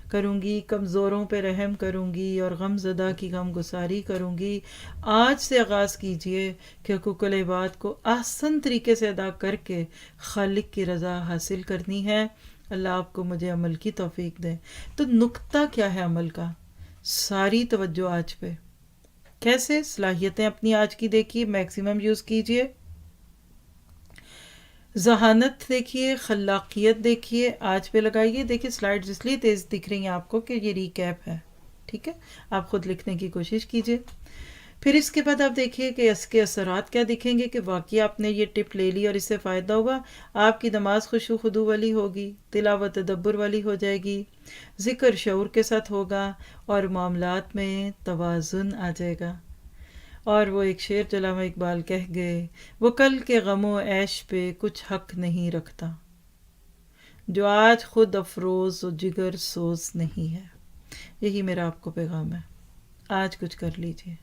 Speaker 1: کروں گی، کمزوروں پہ رحم کروں گی اور غم زدہ کی غم گساری کروں گی. آج سے آغاز کیجئے کہ حقوق العباد کو احسن طریقے سے ادا کر کے خالق کی رضا حاصل کرنی ہے. اللہ آپ کو مجھے عمل کی توفیق دے. تو نقطہ کیا ہے عمل کا؟ ساری توجہ آج پہ. کیسے؟ صلاحیتیں اپنی آج کی دیکھیے، میکسیمم یوز کیجئے. ذہانت دیکھیے، خلاقیت دیکھیے، آج پہ لگائیے. دیکھیے سلائیڈز اس لیے تیز دکھ رہی ہیں آپ کو کہ یہ ریکیپ ہے، ٹھیک ہے؟ آپ خود لکھنے کی کوشش کیجئے. پھر اس کے بعد آپ دیکھیے کہ اس کے اثرات کیا دکھیں گے کہ واقعی آپ نے یہ ٹپ لے لی اور اس سے فائدہ ہوا. آپ کی نماز خشوع خضوع والی ہوگی، تلاوت تدبر والی ہو جائے گی، ذکر شعور کے ساتھ ہوگا اور معاملات میں توازن آ جائے گا. اور وہ ایک شعر علامہ اقبال کہہ گئے، وہ کل کے غم و عیش پہ کچھ حق نہیں رکھتا جو آج خود افروز و جگر سوز نہیں ہے. یہی میرا آپ کو پیغام ہے. آج کچھ کر لیجئے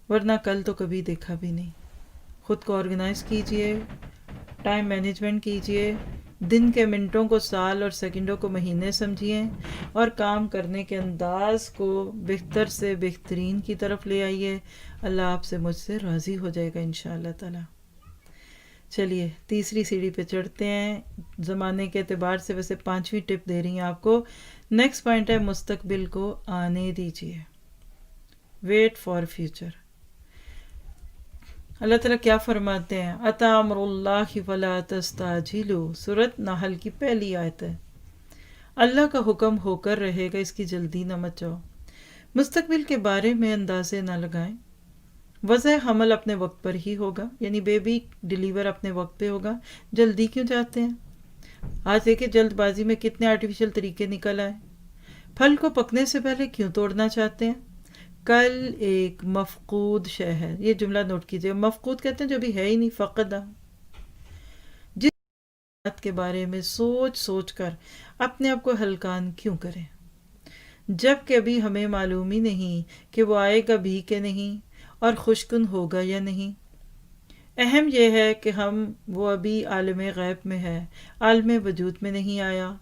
Speaker 1: ورنہ کل تو کبھی دیکھا بھی نہیں. خود کو آرگنائز کیجئے، ٹائم مینجمنٹ کیجئے، دن کے منٹوں کو سال اور سیکنڈوں کو مہینے سمجھیے اور کام کرنے کے انداز کو بہتر سے بہترین کی طرف لے آئیے. اللہ آپ سے مجھ سے راضی ہو جائے گا انشاءاللہ تعالی. چلیے تیسری سیڑھی پہ چڑھتے ہیں. زمانے کے اعتبار سے ویسے 5ویں ٹپ دے رہی ہیں آپ کو. نیکسٹ پوائنٹ ہے مستقبل کو آنے دیجیے. Wait for future. اللہ تعالیٰ کیا فرماتے ہیں؟ اتی امر اللہ فلا تستعجلوا، سورۃ نحل کی پہلی آیت ہے. اللہ کا حکم ہو کر رہے گا، اس کی جلدی نہ مچاؤ. مستقبل کے بارے میں اندازے نہ لگائیں. وضع حمل اپنے وقت پر ہی ہوگا، یعنی بیبی ڈیلیور اپنے وقت پہ ہوگا. جلدی کیوں چاہتے ہیں؟ آج دیکھیں جلد بازی میں کتنے آرٹیفیشل طریقے نکل آئے. پھل کو پکنے سے پہلے کیوں توڑنا چاہتے ہیں؟ کل ایک مفقود شے ہے، یہ جملہ نوٹ کیجئے، مفقود کہتے ہیں جو بھی ہے ہی نہیں، فقدہ. جس بات کے بارے میں سوچ سوچ کر اپنے آپ کو ہلکان کیوں کریں، جب کہ ابھی ہمیں معلوم ہی نہیں کہ وہ آئے گا بھی کہ نہیں اور خوشکن ہوگا یا نہیں. اہم یہ ہے کہ وہ ابھی عالم غیب میں ہے، عالم وجود میں نہیں آیا،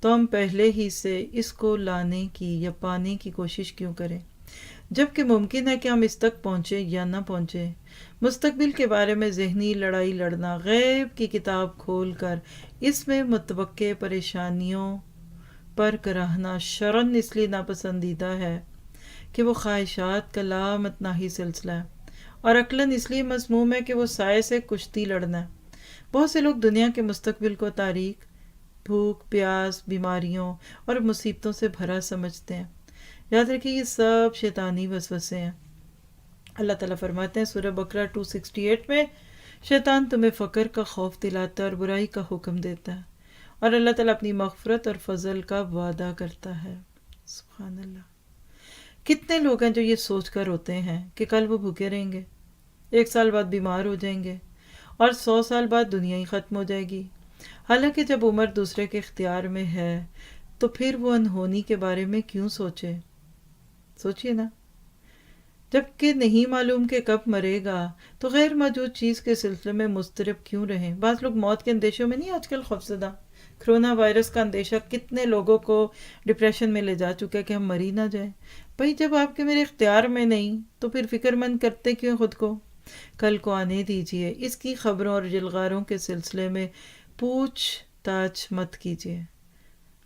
Speaker 1: تو ہم پہلے ہی سے اس کو لانے کی یا پانے کی کوشش کیوں کریں، جبکہ ممکن ہے کہ ہم اس تک پہنچے یا نہ پہنچے. مستقبل کے بارے میں ذہنی لڑائی لڑنا، غیب کی کتاب کھول کر اس میں متوقع پریشانیوں پر کراہنا شرعاً اس لیے ناپسندیدہ ہے کہ وہ خواہشات کا لامتناہی سلسلہ ہے، اور عقلاً اس لیے مذموم ہے کہ وہ سائے سے کشتی لڑنا ہے. بہت سے لوگ دنیا کے مستقبل کو تاریک، بھوک، پیاس، بیماریوں اور مصیبتوں سے بھرا سمجھتے ہیں. یاد رکھیے یہ سب شیطانی وسوسے ہیں. اللہ تعالیٰ فرماتے ہیں سورہ بقرہ 268 میں، شیطان تمہیں فقر کا خوف دلاتا ہے اور برائی کا حکم دیتا ہے، اور اللہ تعالیٰ اپنی مغفرت اور فضل کا وعدہ کرتا ہے. سبحان اللہ. کتنے لوگ ہیں جو یہ سوچ کر روتے ہیں کہ کل وہ بھوکے رہیں گے، 1 سال بعد بیمار ہو جائیں گے، اور 100 سال بعد دنیا ہی ختم ہو جائے گی. حالانکہ جب عمر دوسرے کے اختیار میں ہے تو پھر وہ انہونی کے بارے میں کیوں سوچے؟ سوچئے نا. جب کہ نہیں معلوم کہ کب مرے گا تو غیر موجود چیز کے سلسلے میں مضطرب کیوں رہیں؟ بعض لوگ موت کے اندیشوں میں نہیں آج کل خوفزدہ. کرونا وائرس کا اندیشہ کتنے لوگوں کو ڈپریشن میں لے جا چکا ہے کہ ہم مر ہی نہ جائیں. بھئی جب آپ کے میرے اختیار میں نہیں تو پھر فکر مند کرتے کیوں خود کو؟ کل کو آنے دیجئے، اس کی خبروں اور جلغاروں کے سلسلے میں پوچھ تاچھ مت کیجئے.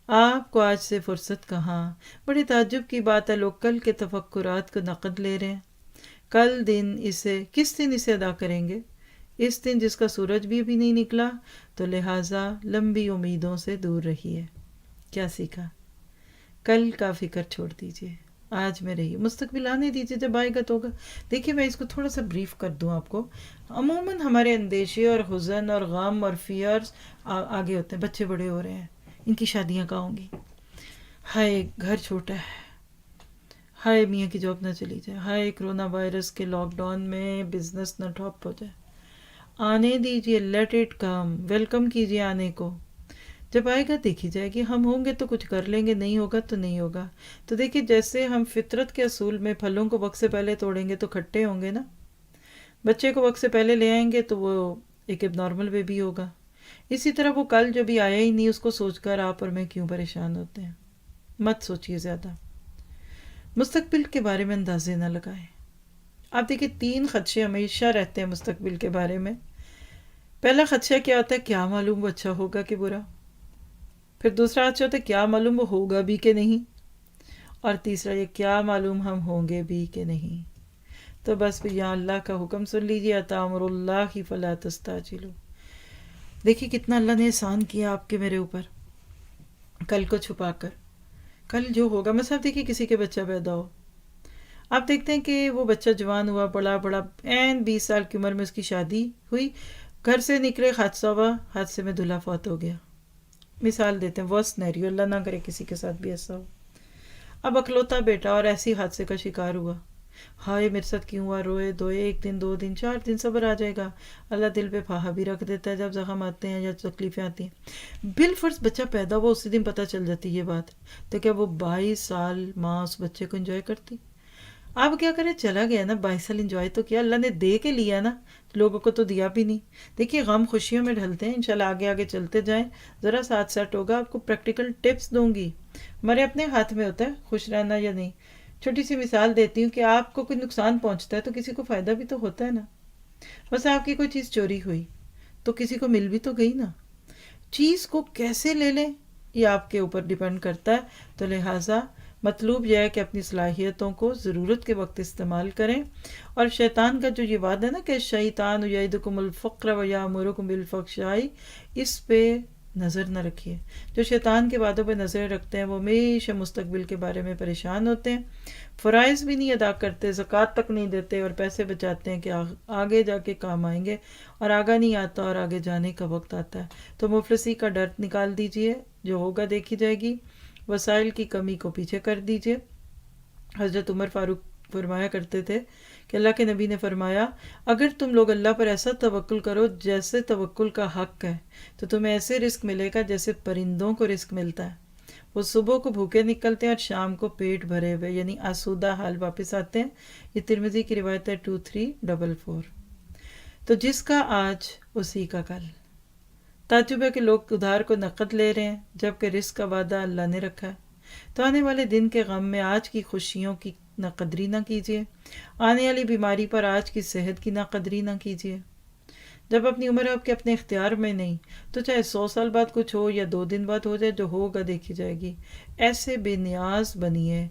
Speaker 1: آپ کو آج سے فرصت کہاں؟ بڑی تعجب کی بات ہے، لوگ کل کے تفکرات کو نقد لے رہے ہیں. کس دن اسے ادا کریں گے؟ اس دن جس کا سورج بھی ابھی نہیں نکلا، تو لہٰذا لمبی امیدوں سے دور رہیے. کیا سیکھا؟ کل کا فکر چھوڑ دیجئے، آج میں رہیے، مستقبل آنے دیجئے، جب آئے گا تو ہوگا. دیکھیے میں اس کو تھوڑا سا بریف کر دوں آپ کو. عموماً ہمارے اندیشے اور حزن اور غم اور فیئرز آگے ہوتے ہیں. بچے بڑے ہو رہے ہیں، ان کی شادیاں کہاں ہوں گی، ہائے گھر چھوٹا ہے، ہائے میاں کی جاب نہ چلی جائے، ہائے کرونا وائرس کے لاک ڈاؤن میں بزنس نہ ٹھپ ہو جائے. آنے دیجئے، لیٹ اٹ کم، ویلکم کیجئے آنے کو. جب آئے گا دیکھی جائے گی، ہم ہوں گے تو کچھ کر لیں گے، نہیں ہوگا تو نہیں ہوگا. تو دیکھیے جیسے ہم فطرت کے اصول میں پھلوں کو وقت سے پہلے توڑیں گے تو کھٹے ہوں گے نا، بچے کو وقت سے پہلے لے آئیں گے تو وہ ایک اب نارمل بیبی ہوگا. اسی طرح وہ کل جو بھی آیا ہی نہیں، اس کو سوچ کر آپ اور میں کیوں پریشان ہوتے ہیں. مت سوچیے زیادہ، مستقبل کے بارے میں اندازے نہ لگائیں. آپ دیکھیں 3 خدشے ہمیشہ رہتے ہیں مستقبل کے بارے میں. پہلا خدشہ کیا ہوتا ہے؟ کیا معلوم وہ اچھا ہوگا کہ برا. پھر دوسرا خدشہ ہوتا ہے کیا معلوم وہ ہوگا بھی کہ نہیں. اور تیسرا یہ کیا معلوم ہم ہوں گے بھی کہ نہیں. تو بس پھر یہاں اللہ کا حکم سن لیجیے، اتی امر اللہ فلا تستعجلوا. دیکھیے کتنا اللہ نے احسان کیا آپ کے میرے اوپر، کل کو چھپا کر. کل جو ہوگا، مثلا دیکھیے کسی کے بچہ پیدا ہو، آپ دیکھتے ہیں کہ وہ بچہ جوان ہوا، بڑا 20 سال کی عمر میں اس کی شادی ہوئی، گھر سے نکلے، حادثہ ہوا، حادثے میں دلہا فوت ہو گیا. مثال دیتے ہیں، ورسٹ سینیریو، اللہ نہ کرے کسی کے ساتھ بھی ایسا ہو. اب اکلوتا بیٹا اور ایسی حادثے کا شکار ہوا، ہائے میرے ساتھ کیوں ہوا، روئے دھوئے، 1 دن 2 دن 4 دن صبر آ جائے گا. اللہ دل پہ پھاہا بھی رکھ دیتا ہے جب زخم آتے ہیں یا تکلیفیں آتی ہیں. بالفرض بچہ پیدا ہوا اسی دن پتہ چل جاتی یہ بات، تو کیا وہ 22 سال ماں اس بچے کو انجوائے کرتی؟ آپ کیا کریں، چلا گیا نا، 22 سال انجوائے تو کیا، اللہ نے دے کے لیا نا، لوگوں کو تو دیا بھی نہیں. دیکھیے غم خوشیوں میں ڈھلتے ہیں، انشاءاللہ آگے آگے چلتے جائیں، ذرا ساتھ سیٹ ہوگا. آپ کو پریکٹیکل ٹپس دوں گی، ہمارے اپنے ہاتھ میں ہوتا ہے خوش رہنا یا نہیں. چھوٹی سی مثال دیتی ہوں کہ آپ کو کوئی نقصان پہنچتا ہے تو کسی کو فائدہ بھی تو ہوتا ہے نا. بس آپ کی کوئی چیز چوری ہوئی تو کسی کو مل بھی تو گئی نا. چیز کو کیسے لے لیں یہ آپ کے اوپر ڈیپینڈ کرتا ہے. تو لہٰذا مطلوب یہ ہے کہ اپنی صلاحیتوں کو ضرورت کے وقت استعمال کریں. اور شیطان کا جو یہ وعدہ ہے نا کہ شیطان یعدکم الفقر ویامرکم بالفحشاء، اس پہ نظر نہ رکھیے۔ جو شیطان کے وعدوں پہ نظریں رکھتے ہیں وہ ہمیشہ مستقبل کے بارے میں پریشان ہوتے ہیں، فرائض بھی نہیں ادا کرتے، زکوٰۃ تک نہیں دیتے، اور پیسے بچاتے ہیں کہ آگے جا کے کام آئیں گے، اور آگا نہیں آتا اور آگے جانے کا وقت آتا ہے۔ تو مفلسی کا ڈر نکال دیجئے، جو ہوگا دیکھی جائے گی۔ وسائل کی کمی کو پیچھے کر دیجئے۔ حضرت عمر فاروق فرمایا کرتے تھے کہ اللہ کے نبی نے فرمایا، اگر تم لوگ اللہ پر ایسا توکل کرو جیسے توکل کا حق ہے تو تمہیں ایسے رزق ملے گا جیسے پرندوں کو رزق ملتا ہے۔ وہ صبح کو بھوکے نکلتے ہیں اور شام کو پیٹ بھرے ہوئے، یعنی آسودہ حال واپس آتے ہیں۔ یہ ترمذی کی روایت ہے 2344۔ تو جس کا آج اسی کا کل۔ تعجب ہے کہ لوگ ادھار کو نقد لے رہے ہیں جبکہ رزق کا وعدہ اللہ نے رکھا ہے۔ تو آنے والے دن کے غم میں آج کی خوشیوں کی ناقدری نہ کیجیے، آنے والی بیماری پر آج کی صحت کی ناقدری نہ کیجیے۔ جب اپنی عمر آپ کے اپنے اختیار میں نہیں تو چاہے 100 سال بعد کچھ ہو یا 2 دن بعد ہو جائے، جو ہوگا دیکھی جائے گی۔ ایسے بے نیاز بنیے۔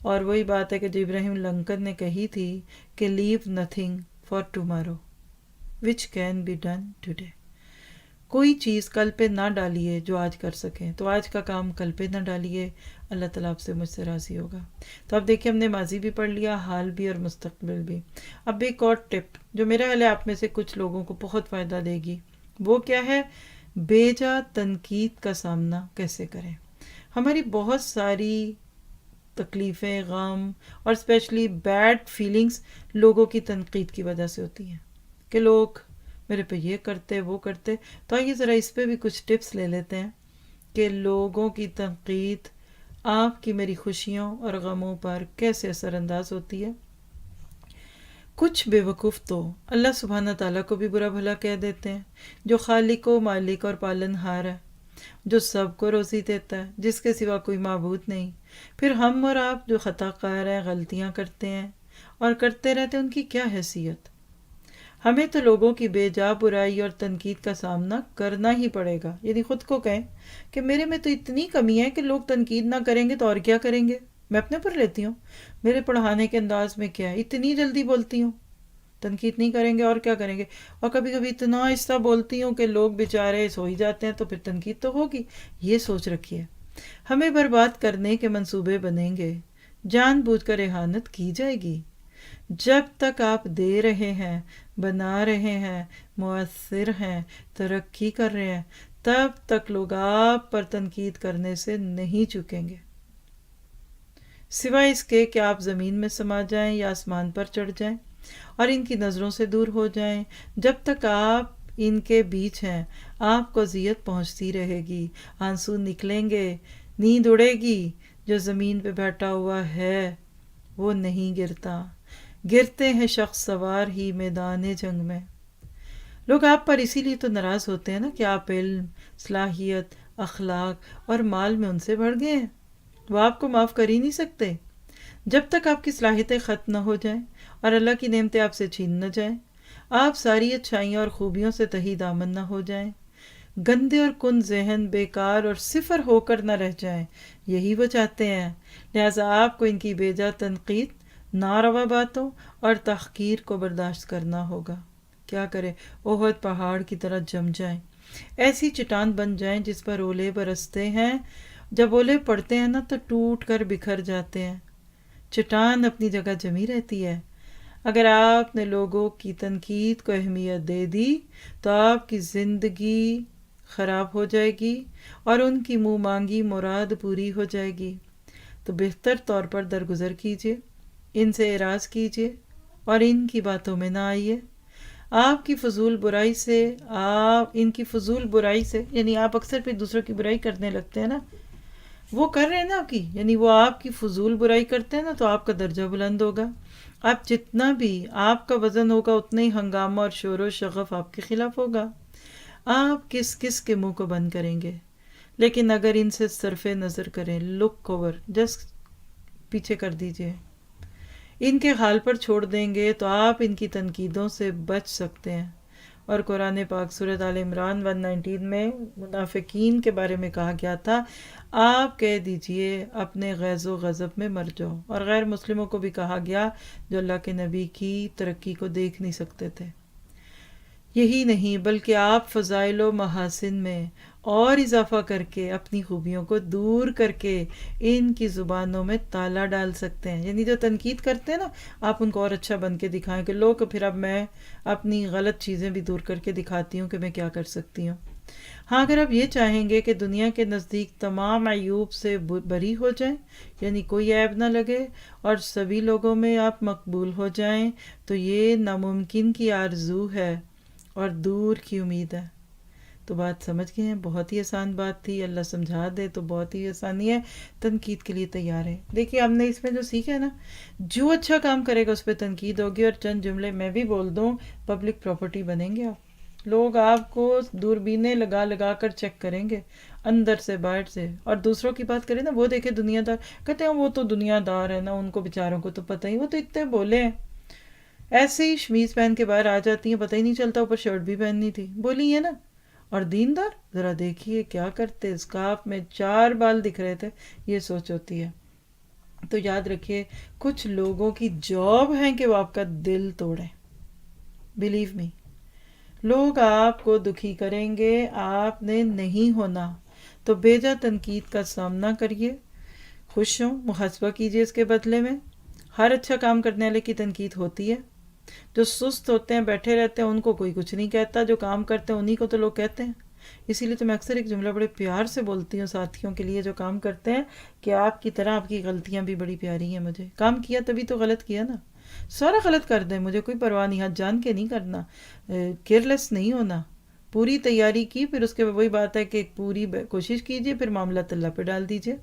Speaker 1: اور وہی بات ہے کہ جو ابراہیم لنکن نے کہی تھی کہ leave nothing for tomorrow which can be done today. کوئی چیز کل پہ نہ ڈالیے جو آج کر سکیں، تو آج کا کام کل پہ نہ ڈالیے، اللہ تعالیٰ آپ سے مجھ سے راضی ہوگا۔ تو اب دیکھیں ہم نے ماضی بھی پڑھ لیا، حال بھی اور مستقبل بھی۔ اب ایک اور ٹپ جو میرا خیال ہے آپ میں سے کچھ لوگوں کو بہت فائدہ دے گی، وہ کیا ہے؟ بیجا تنقید کا سامنا کیسے کریں۔ ہماری بہت ساری تکلیفیں، غم اور اسپیشلی بیڈ فیلنگز لوگوں کی تنقید کی وجہ سے ہوتی ہیں کہ لوگ میرے پہ یہ کرتے وہ کرتے۔ تو آئیے ذرا اس پہ بھی کچھ ٹپس لے لیتے ہیں کہ لوگوں کی تنقید آپ کی میری خوشیوں اور غموں پر کیسے اثر انداز ہوتی ہے۔ کچھ بے وقوف تو اللہ سبحانہ تعالیٰ کو بھی برا بھلا کہہ دیتے ہیں، جو خالق و مالک اور پالن ہار ہے، جو سب کو روزی دیتا ہے، جس کے سوا کوئی معبود نہیں۔ پھر ہم اور آپ جو خطا کار ہیں، غلطیاں کرتے ہیں اور کرتے رہتے ہیں، ان کی کیا حیثیت؟ ہمیں تو لوگوں کی بے جا برائی اور تنقید کا سامنا کرنا ہی پڑے گا، یعنی خود کو کہیں کہ میرے میں تو اتنی کمی ہے کہ لوگ تنقید نہ کریں گے تو اور کیا کریں گے۔ میں اپنے پر لیتی ہوں، میرے پڑھانے کے انداز میں کیا ہے، اتنی جلدی بولتی ہوں، تنقید نہیں کریں گے اور کیا کریں گے۔ اور کبھی کبھی اتنا آہستہ بولتی ہوں کہ لوگ بیچارے سو ہی جاتے ہیں، تو پھر تنقید تو ہوگی۔ یہ سوچ رکھیے، ہمیں برباد کرنے کے منصوبے بنیں گے، جان بوجھ کر اہانت کی جائے گی۔ جب تک آپ دے رہے ہیں، بنا رہے ہیں، مؤثر ہیں، ترقی کر رہے ہیں، تب تک لوگ آپ پر تنقید کرنے سے نہیں چکیں گے، سوائے اس کے کہ آپ زمین میں سما جائیں یا آسمان پر چڑھ جائیں اور ان کی نظروں سے دور ہو جائیں۔ جب تک آپ ان کے بیچ ہیں، آپ کو اذیت پہنچتی رہے گی، آنسو نکلیں گے، نیند اڑے گی۔ جو زمین پہ بیٹھا ہوا ہے وہ نہیں گرتا، گرتے ہیں شخص سوار ہی میدان جنگ میں۔ لوگ آپ پر اسی لیے تو ناراض ہوتے ہیں نا کہ آپ علم، صلاحیت، اخلاق اور مال میں ان سے بڑھ گئے ہیں۔ وہ آپ کو معاف کر ہی نہیں سکتے جب تک آپ کی صلاحیتیں ختم نہ ہو جائیں اور اللہ کی نعمتیں آپ سے چھین نہ جائیں، آپ ساری اچھائیاں اور خوبیوں سے تہی دامن نہ ہو جائیں، گندے اور کن ذہن بیکار اور صفر ہو کر نہ رہ جائیں۔ یہی وہ چاہتے ہیں۔ لہٰذا آپ کو ان کی بیجا تنقید، ناروا باتوں اور تحقیر کو برداشت کرنا ہوگا۔ کیا کریں؟ احد پہاڑ کی طرح جم جائیں، ایسی چٹان بن جائیں جس پر اولے برستے ہیں۔ جب اولے پڑتے ہیں نا تو ٹوٹ کر بکھر جاتے ہیں، چٹان اپنی جگہ جمی رہتی ہے۔ اگر آپ نے لوگوں کی تنقید کو اہمیت دے دی تو آپ کی زندگی خراب ہو جائے گی اور ان کی منہ مانگی مراد پوری ہو جائے گی۔ تو بہتر طور پر درگزر کیجیے، ان سے اعراض کیجیے اور ان کی باتوں میں نہ آئیے۔ آپ کی فضول برائی سے یعنی آپ اکثر پھر دوسروں کی برائی کرنے لگتے ہیں نا، وہ کر رہے ہیں نا آپ کی، یعنی وہ آپ کی فضول برائی کرتے ہیں نا، تو آپ کا درجہ بلند ہوگا۔ آپ جتنا بھی آپ کا وزن ہوگا اتنا ہی ہنگامہ اور شور و شغف آپ کے خلاف ہوگا۔ آپ کس کس کے منہ کو بند کریں گے؟ لیکن اگر ان سے صرف نظر کریں، لک اوور، جسٹ پیچھے کر دیجئے، ان کے حال پر چھوڑ دیں گے تو آپ ان کی تنقیدوں سے بچ سکتے ہیں۔ اور قرآن پاک سورۃ آل عمران 119 میں منافقین کے بارے میں کہا گیا تھا، آپ کہہ دیجئے اپنے غیظ و غضب میں مر جاؤ۔ اور غیر مسلموں کو بھی کہا گیا جو اللہ کے نبی کی ترقی کو دیکھ نہیں سکتے تھے۔ یہی نہیں بلکہ آپ فضائل و محاسن میں اور اضافہ کر کے اپنی خوبیوں کو دور کر کے ان کی زبانوں میں تالا ڈال سکتے ہیں. یعنی جو تنقید کرتے ہیں نا، آپ ان کو اور اچھا بن کے دکھائیں کہ لوگ پھر اب میں اپنی غلط چیزیں بھی دور کر کے دکھاتی ہوں کہ میں کیا کر سکتی ہوں. ہاں، اگر آپ یہ چاہیں گے کہ دنیا کے نزدیک تمام عیوب سے بری ہو جائیں، یعنی کوئی عیب نہ لگے اور سبھی لوگوں میں آپ مقبول ہو جائیں، تو یہ ناممکن کی آرزو ہے اور دور کی امید ہے. تو بات سمجھ گئے ہیں، بہت ہی آسان بات تھی. اللہ سمجھا دے تو بہت ہی آسانی ہے. تنقید کے لیے تیار ہے. دیکھیے ہم نے اس میں جو سیکھا ہے نا، جو اچھا کام کرے گا اس پہ تنقید ہوگی. اور چند جملے میں بھی بول دوں، پبلک پراپرٹی بنیں گے آپ. لوگ آپ کو دوربینیں لگا لگا کر چیک کریں گے، اندر سے باہر سے. اور دوسروں کی بات کریں نا، وہ دیکھے دنیا دار، کہتے ہیں وہ تو دنیا دار ہے نا، ان کو بیچاروں کو تو پتہ ہی، وہ تو اتنے بولے ہیں. ایسے ہی شمیز پہن کے باہر آ جاتی ہیں، پتہ ہی نہیں چلتا اوپر شرٹ بھی پہننی تھی، بولی ہے نا. اور دیندار ذرا دیکھیے کیا کرتے، اسکارف میں 4 بال دکھ رہے تھے. یہ سوچ ہوتی ہے. تو یاد رکھیے، کچھ لوگوں کی جاب ہے کہ وہ آپ کا دل توڑیں. بلیو می، لوگ آپ کو دکھی کریں گے، آپ نے نہیں ہونا. تو بیجا تنقید کا سامنا کریے، خوش ہوں، محاسبہ کیجیے اس کے بدلے میں. ہر اچھا کام کرنے والے کی تنقید ہوتی ہے. جو سست ہوتے ہیں، بیٹھے رہتے ہیں، ان کو کوئی کچھ نہیں کہتا. جو کام کرتے ہیں انہی کو تو لوگ کہتے ہیں. اسی لیے تو میں اکثر ایک جملہ بڑے پیار سے بولتی ہوں ساتھیوں کے لیے جو کام کرتے ہیں، کہ آپ کی طرح آپ کی غلطیاں بھی بڑی پیاری ہیں. مجھے کام کیا تبھی تو غلط کیا نا. سارا غلط کر دیں، مجھے کوئی پرواہ نہیں، ہاتھ جان کے نہیں کرنا، کیئرلیس نہیں ہونا. پوری تیاری کی، پھر اس کے بعد وہی بات ہے کہ پوری کوشش کیجیے، پھر معاملہ اللہ پہ ڈال دیجیے.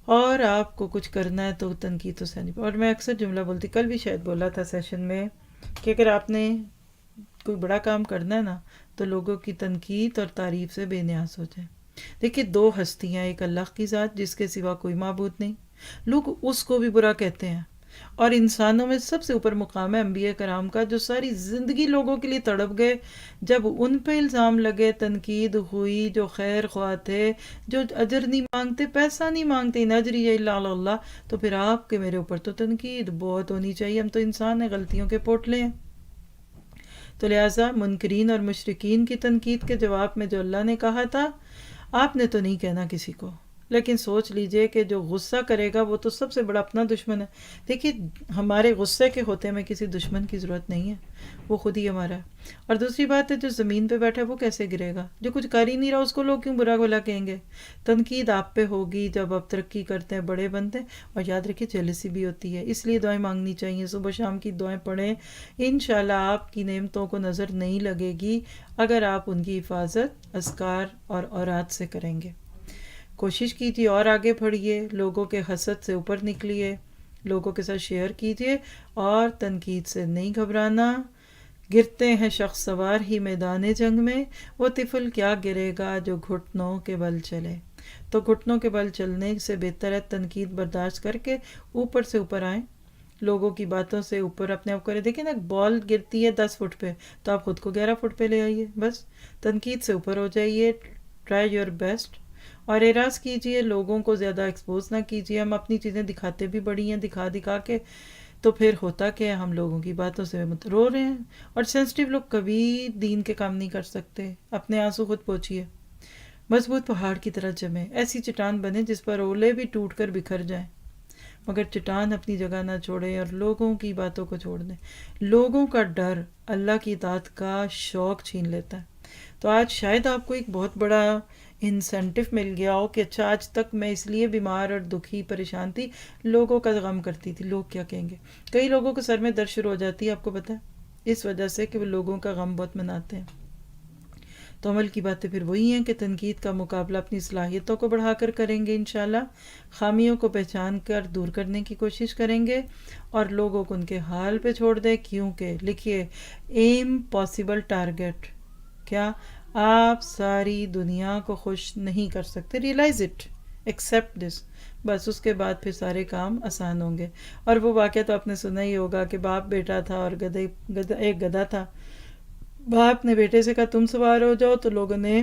Speaker 1: اور آپ کو کچھ کرنا ہے تو تنقید تو سہنی. اور میں اکثر جملہ بولتی، کل بھی شاید بولا تھا سیشن میں، کہ اگر آپ نے کوئی بڑا کام کرنا ہے نا، تو لوگوں کی تنقید اور تعریف سے بے نیاز ہو جائے. دیکھیے 2 ہستیاں، ایک اللہ کی ذات جس کے سوا کوئی معبود نہیں، لوگ اس کو بھی برا کہتے ہیں. اور انسانوں میں سب سے اوپر مقام ہے انبیاء کرام کا، جو ساری زندگی لوگوں کے لیے تڑپ گئے. جب ان پہ الزام لگے، تنقید ہوئی، جو خیر خواہ تھے، جو اجر نہیں مانگتے، پیسہ نہیں مانگتے، ان اجری الا علی اللہ، تو پھر آپ کے میرے اوپر تو تنقید بہت ہونی چاہیے. ہم تو انسان ہیں، غلطیوں کے پوٹلے ہیں. تو لہٰذا منکرین اور مشرکین کی تنقید کے جواب میں جو اللہ نے کہا تھا، آپ نے تو نہیں کہنا کسی کو، لیکن سوچ لیجئے کہ جو غصہ کرے گا وہ تو سب سے بڑا اپنا دشمن ہے. دیکھیے ہمارے غصے کے ہوتے میں کسی دشمن کی ضرورت نہیں ہے، وہ خود ہی ہمارا ہے. اور دوسری بات ہے، جو زمین پہ بیٹھا ہے وہ کیسے گرے گا؟ جو کچھ کر ہی نہیں رہا اس کو لوگ کیوں برا بھلا کہیں گے؟ تنقید آپ پہ ہوگی جب آپ ترقی کرتے ہیں، بڑے بنتے ہیں. اور یاد رکھیے جیلسی بھی ہوتی ہے، اس لیے دعائیں مانگنی چاہیے. صبح شام کی دعائیں پڑھیں، انشاءاللہ آپ کی نعمتوں کو نظر نہیں لگے گی اگر آپ ان کی حفاظت اذکار اور اوراد سے کریں گے. کوشش کیجیے اور آگے بڑھیے، لوگوں کے حسد سے اوپر نکلیے، لوگوں کے ساتھ شیئر کیجیے، اور تنقید سے نہیں گھبرانا. گرتے ہیں شخص سوار ہی میدان جنگ میں، وہ طفل کیا گرے گا جو گھٹنوں کے بل چلے. تو گھٹنوں کے بل چلنے سے بہتر ہے تنقید برداشت کر کے اوپر سے اوپر آئیں، لوگوں کی باتوں سے اوپر اپنے آپ کریں. دیکھیں نا، بال گرتی ہے 10 فٹ پہ، تو آپ خود کو 11 فٹ پہ لے آئیے. بس تنقید سے اوپر ہو جائیے. Try your best. اور اعراض کیجئے، لوگوں کو زیادہ ایکسپوز نہ کیجئے. ہم اپنی چیزیں دکھاتے بھی بڑی ہیں، دکھا دکھا کے، تو پھر ہوتا کیا ہے، ہم لوگوں کی باتوں سے رو رہے ہیں. اور سینسٹیو لوگ کبھی دین کے کام نہیں کر سکتے. اپنے آنسو خود پوچھیے. مضبوط پہاڑ کی طرح جمیں، ایسی چٹان بنے جس پر اولے بھی ٹوٹ کر بکھر جائیں، مگر چٹان اپنی جگہ نہ چھوڑے اور لوگوں کی باتوں کو چھوڑ دیں. لوگوں کا ڈر اللہ کی اطاعت کا شوق چھین لیتا ہے. تو آج شاید آپ کو ایک بہت بڑا انسینٹو مل گیا ہو کہ اچھا، آج تک میں اس لیے بیمار اور دکھی پریشان تھی، لوگوں کا غم کرتی تھی، لوگ کیا کہیں گے. کئی لوگوں کو سر میں درد شروع ہو جاتی ہے، آپ کو پتہ ہے، اس وجہ سے کہ وہ لوگوں کا غم بہت مناتے ہیں. تو عمل کی باتیں پھر وہی ہیں کہ تنقید کا مقابلہ اپنی صلاحیتوں کو بڑھا کر کریں گے انشاءاللہ. خامیوں کو پہچان کر دور کرنے کی کوشش کریں گے، اور لوگوں کو ان کے حال پہ چھوڑ دیں. کیونکہ لکھیے، ایم پاسبل ٹارگیٹ، کیا آپ ساری دنیا کو خوش نہیں کر سکتے. Realize it, accept this. بس اس کے بعد پھر سارے کام آسان ہوں گے. اور وہ واقعہ تو آپ نے سنا ہی ہوگا کہ باپ بیٹا تھا اور ایک گدھا تھا. باپ نے بیٹے سے کہا تم سوار ہو جاؤ، تو لوگوں نے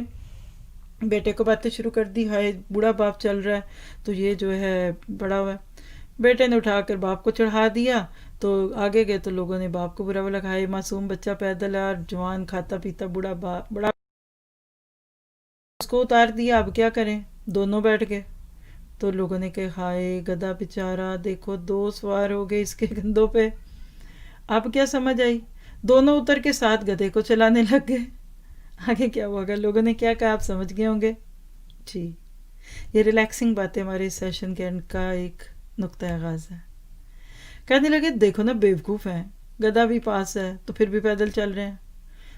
Speaker 1: بیٹے کو باتیں شروع کر دی، ہائے بوڑھا باپ چل رہا ہے تو یہ جو ہے بڑا ہوا ہے. بیٹے نے اٹھا کر باپ کو چڑھا دیا، تو آگے گئے تو لوگوں نے باپ کو برا بلا، ہائے معصوم بچہ پیدل ہے اور جوان کھاتا پیتا بوڑھا باپ، بڑا کو اتار دیا، اب کیا کریں، دونوں بیٹھ گئے. تو لوگوں نے کہا ہائے گدھا بیچارہ، دیکھو 2 سوار ہو گئے اس کے کندھوں پہ. اب کیا سمجھ آئی، دونوں اتر کے ساتھ گدھے کو چلانے لگ گئے. آگے کیا ہوا، اگر لوگوں نے کیا کہا آپ سمجھ گئے ہوں گے. جی یہ ریلیکسنگ باتیں ہمارے اس سیشن کے اینڈ کا ایک نقطۂ آغاز ہے. کہنے لگے دیکھو نا بیوقوف ہیں، گدھا بھی پاس ہے تو پھر بھی پیدل چل رہے ہیں.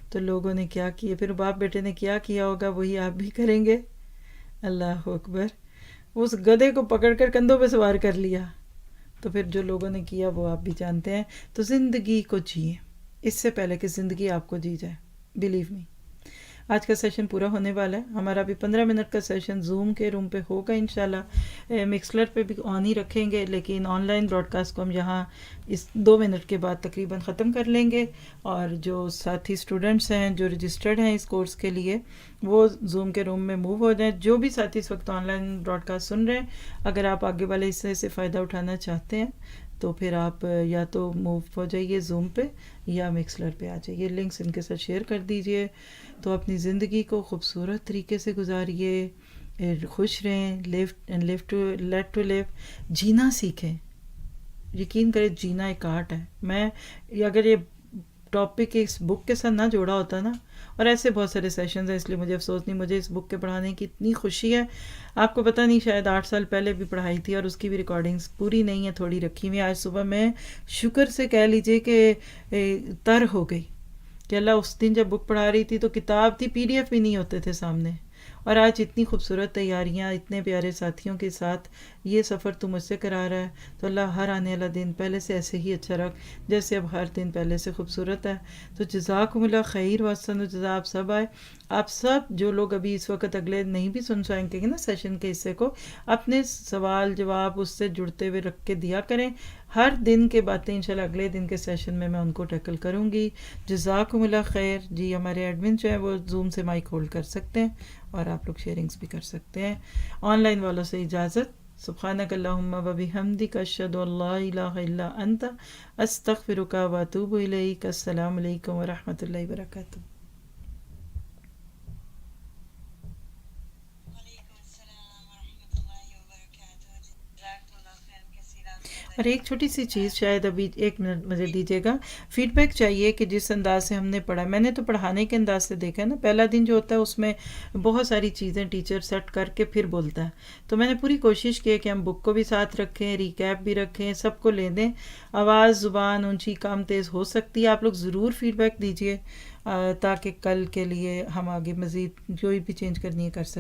Speaker 1: تو لوگوں نے کیا کیا، پھر باپ بیٹے نے کیا کیا ہوگا وہی آپ بھی کریں گے. اللہ اکبر، اس گدھے کو پکڑ کر کندھوں پہ سوار کر لیا. تو پھر جو لوگوں نے کیا وہ آپ بھی جانتے ہیں. تو زندگی کو جیے اس سے پہلے کہ زندگی آپ کو جی جائے. بلیو می، آج کا سیشن پورا ہونے والا ہے ہمارا. بھی 15 منٹ کا سیشن زوم کے روم پہ ہوگا انشاءاللہ. مکسلر پہ بھی آن ہی رکھیں گے، لیکن آن لائن براڈ کاسٹ کو ہم یہاں اس 2 منٹ کے بعد تقریباً ختم کر لیں گے. اور جو ساتھی اسٹوڈنٹس ہیں جو رجسٹرڈ ہیں اس کورس کے لیے وہ زوم کے روم میں موو ہو جائیں. جو بھی ساتھی اس وقت آن لائن براڈ کاسٹ سن رہے ہیں، اگر آپ آگے والے حصے سے فائدہ اٹھانا چاہتے ہیں تو پھر آپ یا تو موو ہو جائیے زوم پہ یا مکسلر پہ آ جائیے. لنکس ان کے ساتھ شیئر کر دیجئے. تو اپنی زندگی کو خوبصورت طریقے سے گزاریے، خوش رہیں. لیٹ ٹو لیو، جینا سیکھیں. یقین کریں جینا ایک آرٹ ہے. میں اگر یہ ٹاپک اس بک کے ساتھ نہ جوڑا ہوتا نا، اور ایسے بہت سارے سیشنز ہیں، اس لیے مجھے افسوس نہیں، مجھے اس بک کے پڑھانے کی اتنی خوشی ہے. آپ کو پتہ نہیں، شاید 8 سال پہلے بھی پڑھائی تھی اور اس کی بھی ریکارڈنگز پوری نہیں ہے، تھوڑی رکھی ہوئی. آج صبح میں شکر سے کہہ لیجئے کہ تر ہو گئی کہ اللہ اس دن جب بک پڑھا رہی تھی تو کتاب تھی، PDF بھی نہیں ہوتے تھے سامنے. اور آج اتنی خوبصورت تیاریاں، اتنے پیارے ساتھیوں کے ساتھ یہ سفر تو مجھ سے کرا رہا ہے. تو اللہ ہر آنے والا دن پہلے سے ایسے ہی اچھا رکھ جیسے اب ہر دن پہلے سے خوبصورت ہے. تو جزاکم اللہ خیر واحسن الجزا. آپ سب آئے، آپ سب جو لوگ ابھی اس وقت اگلے نہیں بھی سن پائیں گے نا سیشن کے حصے کو، اپنے سوال جواب اس سے جڑتے ہوئے رکھ کے دیا کریں. ہر دن کے باتیں انشاءاللہ اگلے دن کے سیشن میں ان کو ٹیکل کروں گی. جزاکم اللہ خیر. جی ہمارے ایڈمن جو ہے وہ زوم سے مائک ہولڈ کر سکتے ہیں اور آپ لوگ شیئرنگز بھی کر سکتے ہیں. آن لائن والوں سے اجازت. سبحانک اللہم و بحمدک، اشہد ان لا الہ الا انت، استغفرک و اتوب الیک. السلام علیکم و رحمۃ اللہ وبرکاتہ. اور ایک چھوٹی سی چیز، شاید ابھی 1 منٹ مجھے دیجیے گا. فیڈ بیک چاہیے کہ جس انداز سے ہم نے پڑھا، میں نے تو پڑھانے کے انداز سے دیکھا ہے نا. پہلا دن جو ہوتا ہے اس میں بہت ساری چیزیں ٹیچر سیٹ کر کے پھر بولتا ہے. تو میں نے پوری کوشش کی کہ ہم بک کو بھی ساتھ رکھیں، ریکیپ بھی رکھیں، سب کو لے دیں. آواز زبان اونچی کم تیز ہو سکتی ہے، آپ لوگ ضرور فیڈ بیک دیجیے تاکہ کل کے لیے ہم آگے مزید کوئی بھی چینج کرنی ہے کر سکیں.